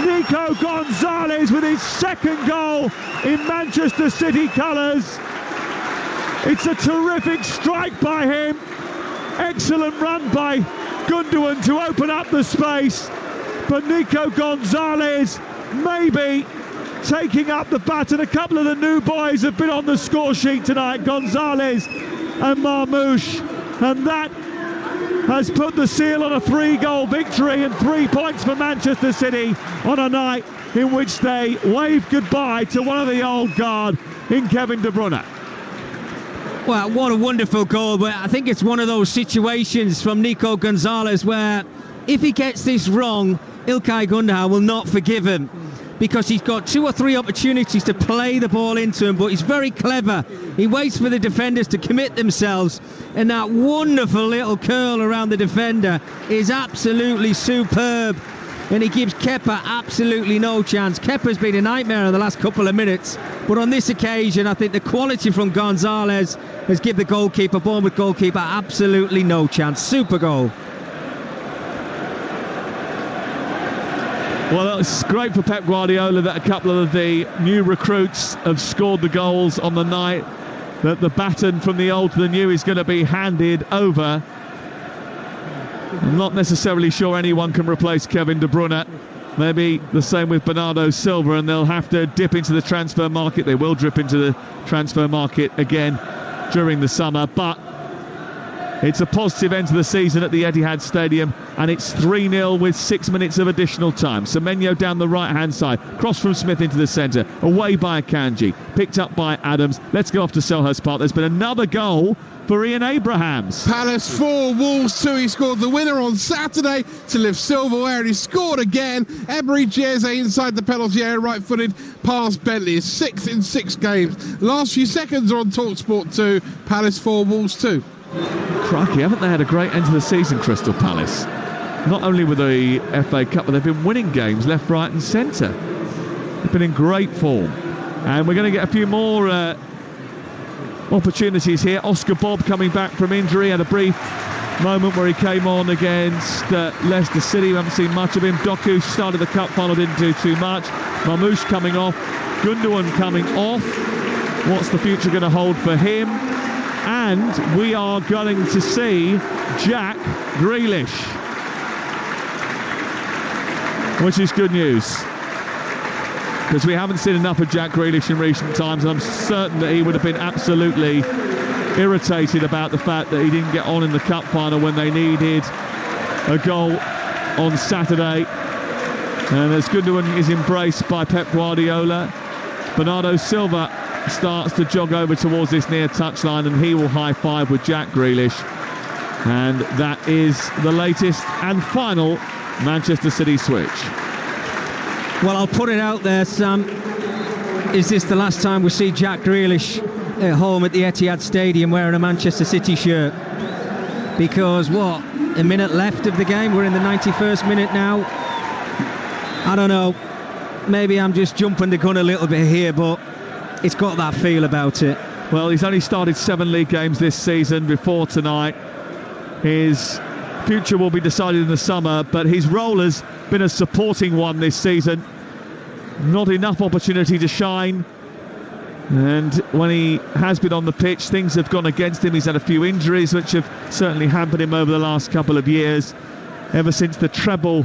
C: Nico Gonzalez with his second goal in Manchester City colours. It's a terrific strike by him. Excellent run by Gundogan to open up the space. but Nico Gonzalez maybe taking up the baton. A couple of the new boys have been on the score sheet tonight, Gonzalez and Marmouche, and that has put the seal on a 3-goal victory and 3 points for Manchester City on a night in which they waved goodbye to one of the old guard in Kevin De Bruyne.
B: Well, what a wonderful goal, but I think it's one of those situations from Nico Gonzalez where if he gets this wrong, Ilkay Gundogan will not forgive him, because he's got 2 or 3 opportunities to play the ball into him, but he's very clever. He waits for the defenders to commit themselves, and that wonderful little curl around the defender is absolutely superb, and he gives Kepa absolutely no chance. Kepa's been a nightmare in the last couple of minutes, but on this occasion I think the quality from Gonzalez has given the goalkeeper, Bournemouth goalkeeper, absolutely no chance. Super goal.
C: Well, it's great for Pep Guardiola that a couple of the new recruits have scored the goals on the night, that the baton from the old to the new is going to be handed over. I'm not necessarily sure anyone can replace Kevin De Bruyne. Maybe the same with Bernardo Silva, and they'll have to dip into the transfer market. They will dip into the transfer market again during the summer, but it's a positive end to the season at the Etihad Stadium, and it's 3-0 with 6 minutes of additional time. Semenyo down the right-hand side, cross from Smith into the centre, away by Akanji, picked up by Adams. Let's go off to Selhurst Park. There's been another goal for Ian Abrahams.
D: Palace 4, Wolves 2. He scored the winner on Saturday to lift silverware, and he scored again. Ebery Jeze inside the penalty area, right-footed past Bentley. His 6th in 6 games. Last few seconds are on Talksport 2. Palace 4, Wolves 2.
C: Crikey, haven't they had a great end to the season, Crystal Palace? Not only with the FA Cup, but they've been winning games left, right and centre. They've been in great form. And we're going to get a few more opportunities here. Oscar Bob coming back from injury, had a brief moment where he came on against Leicester City. We haven't seen much of him. Doku started the cup final, didn't do too much. Marmouche coming off. Gundogan coming off. What's the future going to hold for him? And we are going to see Jack Grealish, which is good news, because we haven't seen enough of Jack Grealish in recent times, and I'm certain that he would have been absolutely irritated about the fact that he didn't get on in the cup final when they needed a goal on Saturday. And as Gundogan is embraced by Pep Guardiola, Bernardo Silva starts to jog over towards this near touchline, and he will high-five with Jack Grealish. And that is the latest and final Manchester City switch.
B: Well, I'll put it out there, Sam. Is this the last time we see Jack Grealish at home at the Etihad Stadium wearing a Manchester City shirt? Because, what, a minute left of the game? We're in the 91st minute now. I don't know. Maybe I'm just jumping the gun a little bit here, but it's got that feel about it.
C: Well, he's only started 7 league games this season before tonight. His future will be decided in the summer, but his role has been a supporting one this season. Not enough opportunity to shine, and when he has been on the pitch, things have gone against him. He's had a few injuries which have certainly hampered him over the last couple of years. Ever since the treble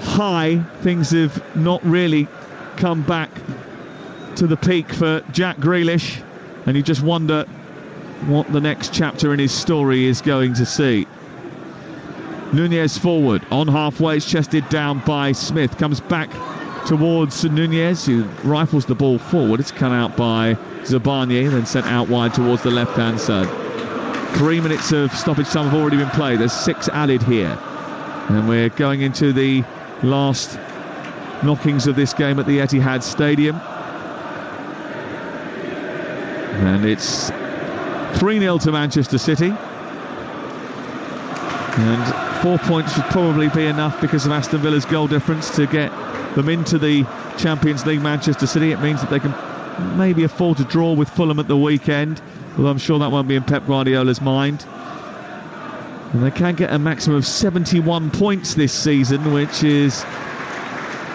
C: high, things have not really come back to the peak for Jack Grealish, and you just wonder what the next chapter in his story is going to see. Nunez forward, on halfway, it's chested down by Smith, comes back towards Nunez, who rifles the ball forward. It's cut out by Zabanye, then sent out wide towards the left-hand side. 3 minutes of stoppage time have already been played. There's 6 added here, and we're going into the last knockings of this game at the Etihad Stadium. And it's 3-0 to Manchester City. And 4 points should probably be enough because of Aston Villa's goal difference to get them into the Champions League. Manchester City, it means that they can maybe afford to draw with Fulham at the weekend, although I'm sure that won't be in Pep Guardiola's mind. And they can get a maximum of 71 points this season, which is,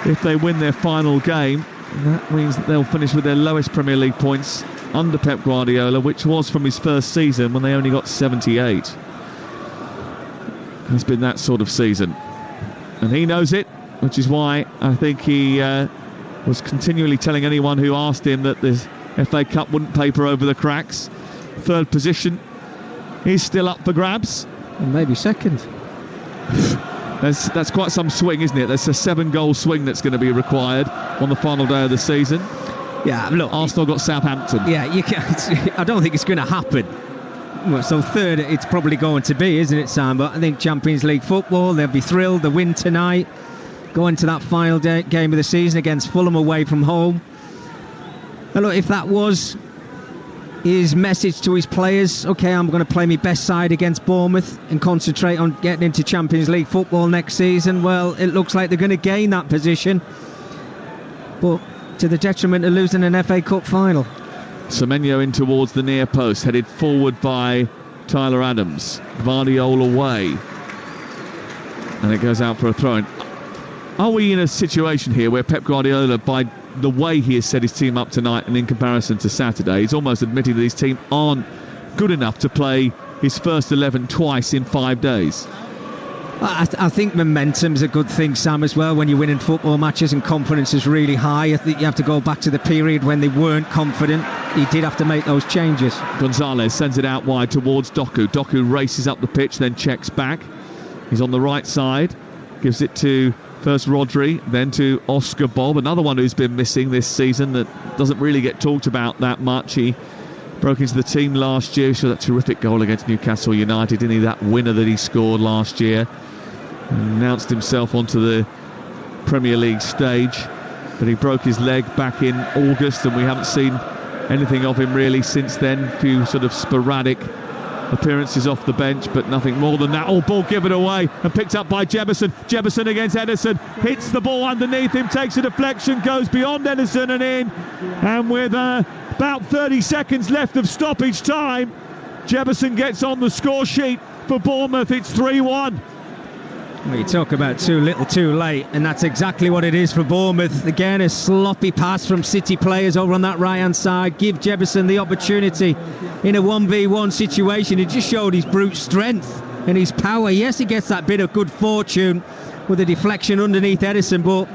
C: if they win their final game, that means that they'll finish with their lowest Premier League points under Pep Guardiola, which was from his first season when they only got 78. It's been that sort of season, and he knows it, which is why I think he was continually telling anyone who asked him that the FA Cup wouldn't paper over the cracks. Third position is still up for grabs.
B: And maybe second.
C: That's quite some swing, isn't it? There's a 7-goal swing that's going to be required on the final day of the season.
B: Yeah, look,
C: Arsenal got Southampton.
B: Yeah, I don't think it's going to happen. Well, so third it's probably going to be, isn't it, Sam? But I think Champions League football, they'll be thrilled. They win tonight, go into that final game of the season against Fulham away from home. And look, if that was his message to his players, OK, I'm going to play my best side against Bournemouth and concentrate on getting into Champions League football next season, well, it looks like they're going to gain that position. But to the detriment of losing an FA Cup final.
C: Semenyo in towards the near post, headed forward by Tyler Adams. Guardiola away. And it goes out for a throw-in. Are we in a situation here where Pep Guardiola, by the way he has set his team up tonight and in comparison to Saturday, he's almost admitting that his team aren't good enough to play his first 11 twice in 5 days?
B: I think momentum's a good thing, Sam, as well. When you're winning football matches and confidence is really high, I think you have to go back to the period when they weren't confident. He did have to make those changes.
C: Gonzalez sends it out wide towards Doku. Doku races up the pitch, then checks back. He's on the right side, gives it to first Rodri, then to Oscar Bob, another one who's been missing this season that doesn't really get talked about that much. He broke into the team last year, so that terrific goal against Newcastle United, didn't he? That winner that he scored last year. Announced himself onto the Premier League stage, but he broke his leg back in August and we haven't seen anything of him really since then. A few sort of sporadic appearances off the bench, but nothing more than that. Ball given away and picked up by Jebison. Jebison against Ederson, hits the ball underneath him, takes a deflection, goes beyond Ederson and in, and with about 30 seconds left of stoppage time, Jebison gets on the score sheet for Bournemouth. It's 3-1.
B: Well, you talk about too little too late, and that's exactly what it is for Bournemouth. Again, a sloppy pass from City players over on that right-hand side. Give Jebison the opportunity in a 1v1 situation. He just showed his brute strength and his power. Yes, he gets that bit of good fortune with a deflection underneath Ederson, but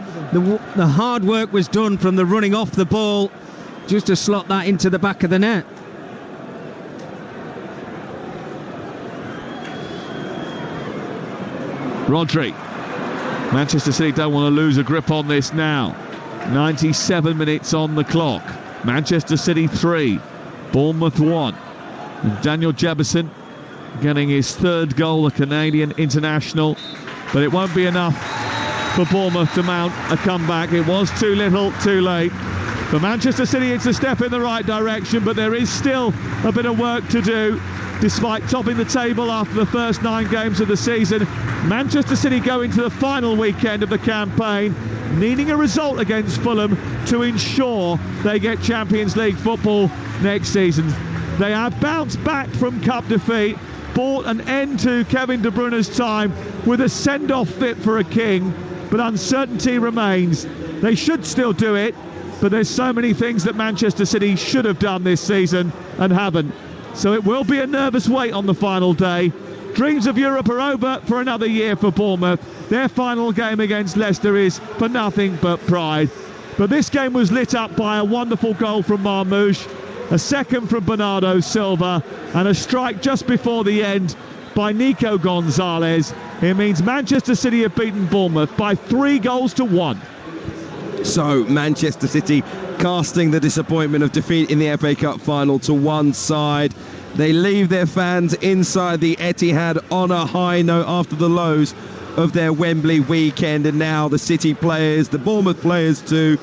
B: the hard work was done from the running off the ball just to slot that into the back of the net.
C: Rodri. Manchester City don't want to lose a grip on this now. 97 minutes on the clock. Manchester City 3, Bournemouth 1. And Daniel Jebison getting his third goal, the Canadian international. But it won't be enough for Bournemouth to mount a comeback. It was too little, too late. For Manchester City, it's a step in the right direction, but there is still a bit of work to do. Despite topping the table after the first 9 games of the season, Manchester City go into the final weekend of the campaign, needing a result against Fulham to ensure they get Champions League football next season. They have bounced back from cup defeat, brought an end to Kevin De Bruyne's time with a send-off fit for a king, but uncertainty remains. They should still do it, but there's so many things that Manchester City should have done this season and haven't. So it will be a nervous wait on the final day. Dreams of Europe are over for another year for Bournemouth. Their final game against Leicester is for nothing but pride. But this game was lit up by a wonderful goal from Marmoush, a second from Bernardo Silva, and a strike just before the end by Nico Gonzalez. It means Manchester City have beaten Bournemouth by 3-1.
A: So Manchester City casting the disappointment of defeat in the FA Cup final to one side. They leave their fans inside the Etihad on a high note after the lows of their Wembley weekend, and now the City players, the Bournemouth players too,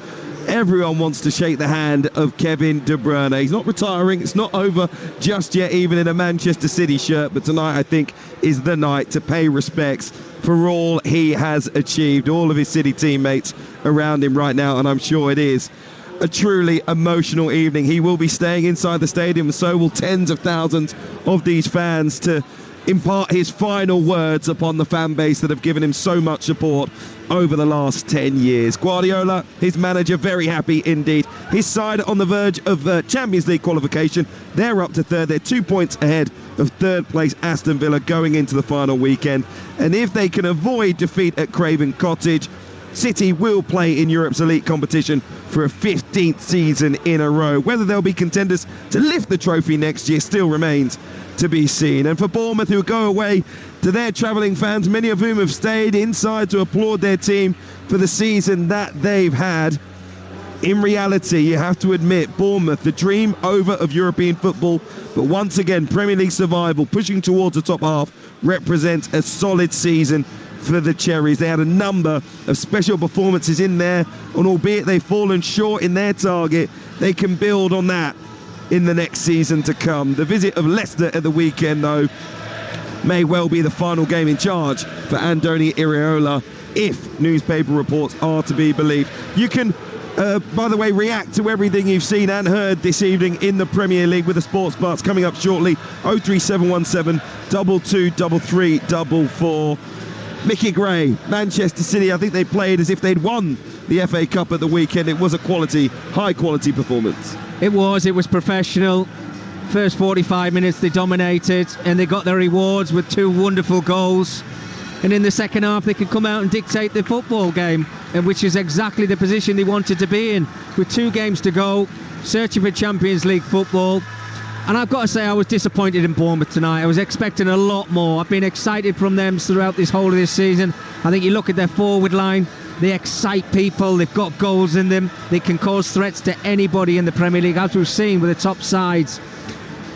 A: everyone wants to shake the hand of Kevin De Bruyne. He's not retiring, it's not over just yet, even in a Manchester City shirt, but tonight I think is the night to pay respects for all he has achieved. All of his City teammates around him right now, and I'm sure it is a truly emotional evening. He will be staying inside the stadium, and so will tens of thousands of these fans, to impart his final words upon the fan base that have given him so much support over the last 10 years. Guardiola, his manager, very happy indeed. His side on the verge of Champions League qualification. They're up to third. They're 2 points ahead of third place Aston Villa going into the final weekend. And if they can avoid defeat at Craven Cottage, City will play in Europe's elite competition for a 15th season in a row. Whether they'll be contenders to lift the trophy next year still remains to be seen. And for Bournemouth, who go away to their travelling fans, many of whom have stayed inside to applaud their team for the season that they've had, in reality, you have to admit, Bournemouth, the dream over of European football, but once again, Premier League survival, pushing towards the top half, represents a solid season for the Cherries. They had a number of special performances in there, and albeit they've fallen short in their target, they can build on that in the next season to come. The visit of Leicester at the weekend, though, may well be the final game in charge for Andoni Iraola, if newspaper reports are to be believed. You can, by the way, react to everything you've seen and heard this evening in the Premier League with the Sports Bars coming up shortly. 03717 223344. Mickey Gray, Manchester City, I think they played as if they'd won the FA Cup at the weekend. It was a high quality performance.
B: It was professional. First 45 minutes they dominated, and they got their rewards with 2 wonderful goals. And in the second half they could come out and dictate the football game, and which is exactly the position they wanted to be in, with 2 games to go, searching for Champions League football. And I've got to say, I was disappointed in Bournemouth tonight. I was expecting a lot more. I've been excited from them throughout this whole of this season. I think you look at their forward line, they excite people, they've got goals in them, they can cause threats to anybody in the Premier League, as we've seen with the top sides.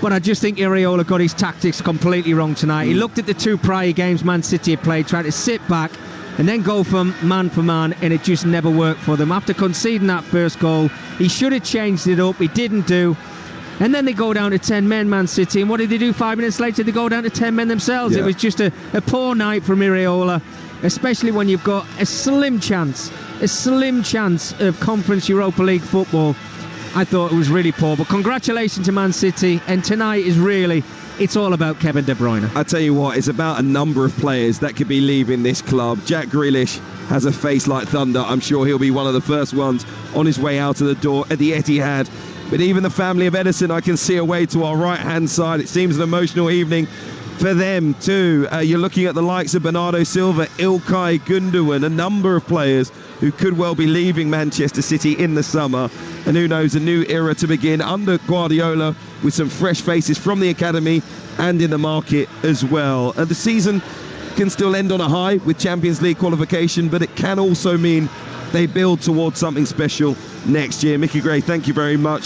B: But I just think Iraola got his tactics completely wrong tonight. He looked at the 2 prior games Man City had played, tried to sit back and then go for man, and it just never worked for them. After conceding that first goal, he should have changed it up. He didn't do. And then they go down to 10 men, Man City, and what did they do 5 minutes later? They go down to 10 men themselves. Yeah. It was just a poor night from Iraola, especially when you've got a slim chance of Conference Europa League football. I thought it was really poor, but congratulations to Man City, and tonight is really, it's all about Kevin De Bruyne.
A: I tell you what, it's about a number of players that could be leaving this club. Jack Grealish has a face like thunder. I'm sure he'll be one of the first ones on his way out of the door at the Etihad. But even the family of Edison, I can see away to our right-hand side. It seems an emotional evening for them too. You're looking at the likes of Bernardo Silva, Ilkay Gundogan, a number of players who could well be leaving Manchester City in the summer. And who knows, a new era to begin under Guardiola with some fresh faces from the academy and in the market as well. The season can still end on a high with Champions League qualification, but it can also mean they build towards something special next year. Mickey Gray, thank you very much.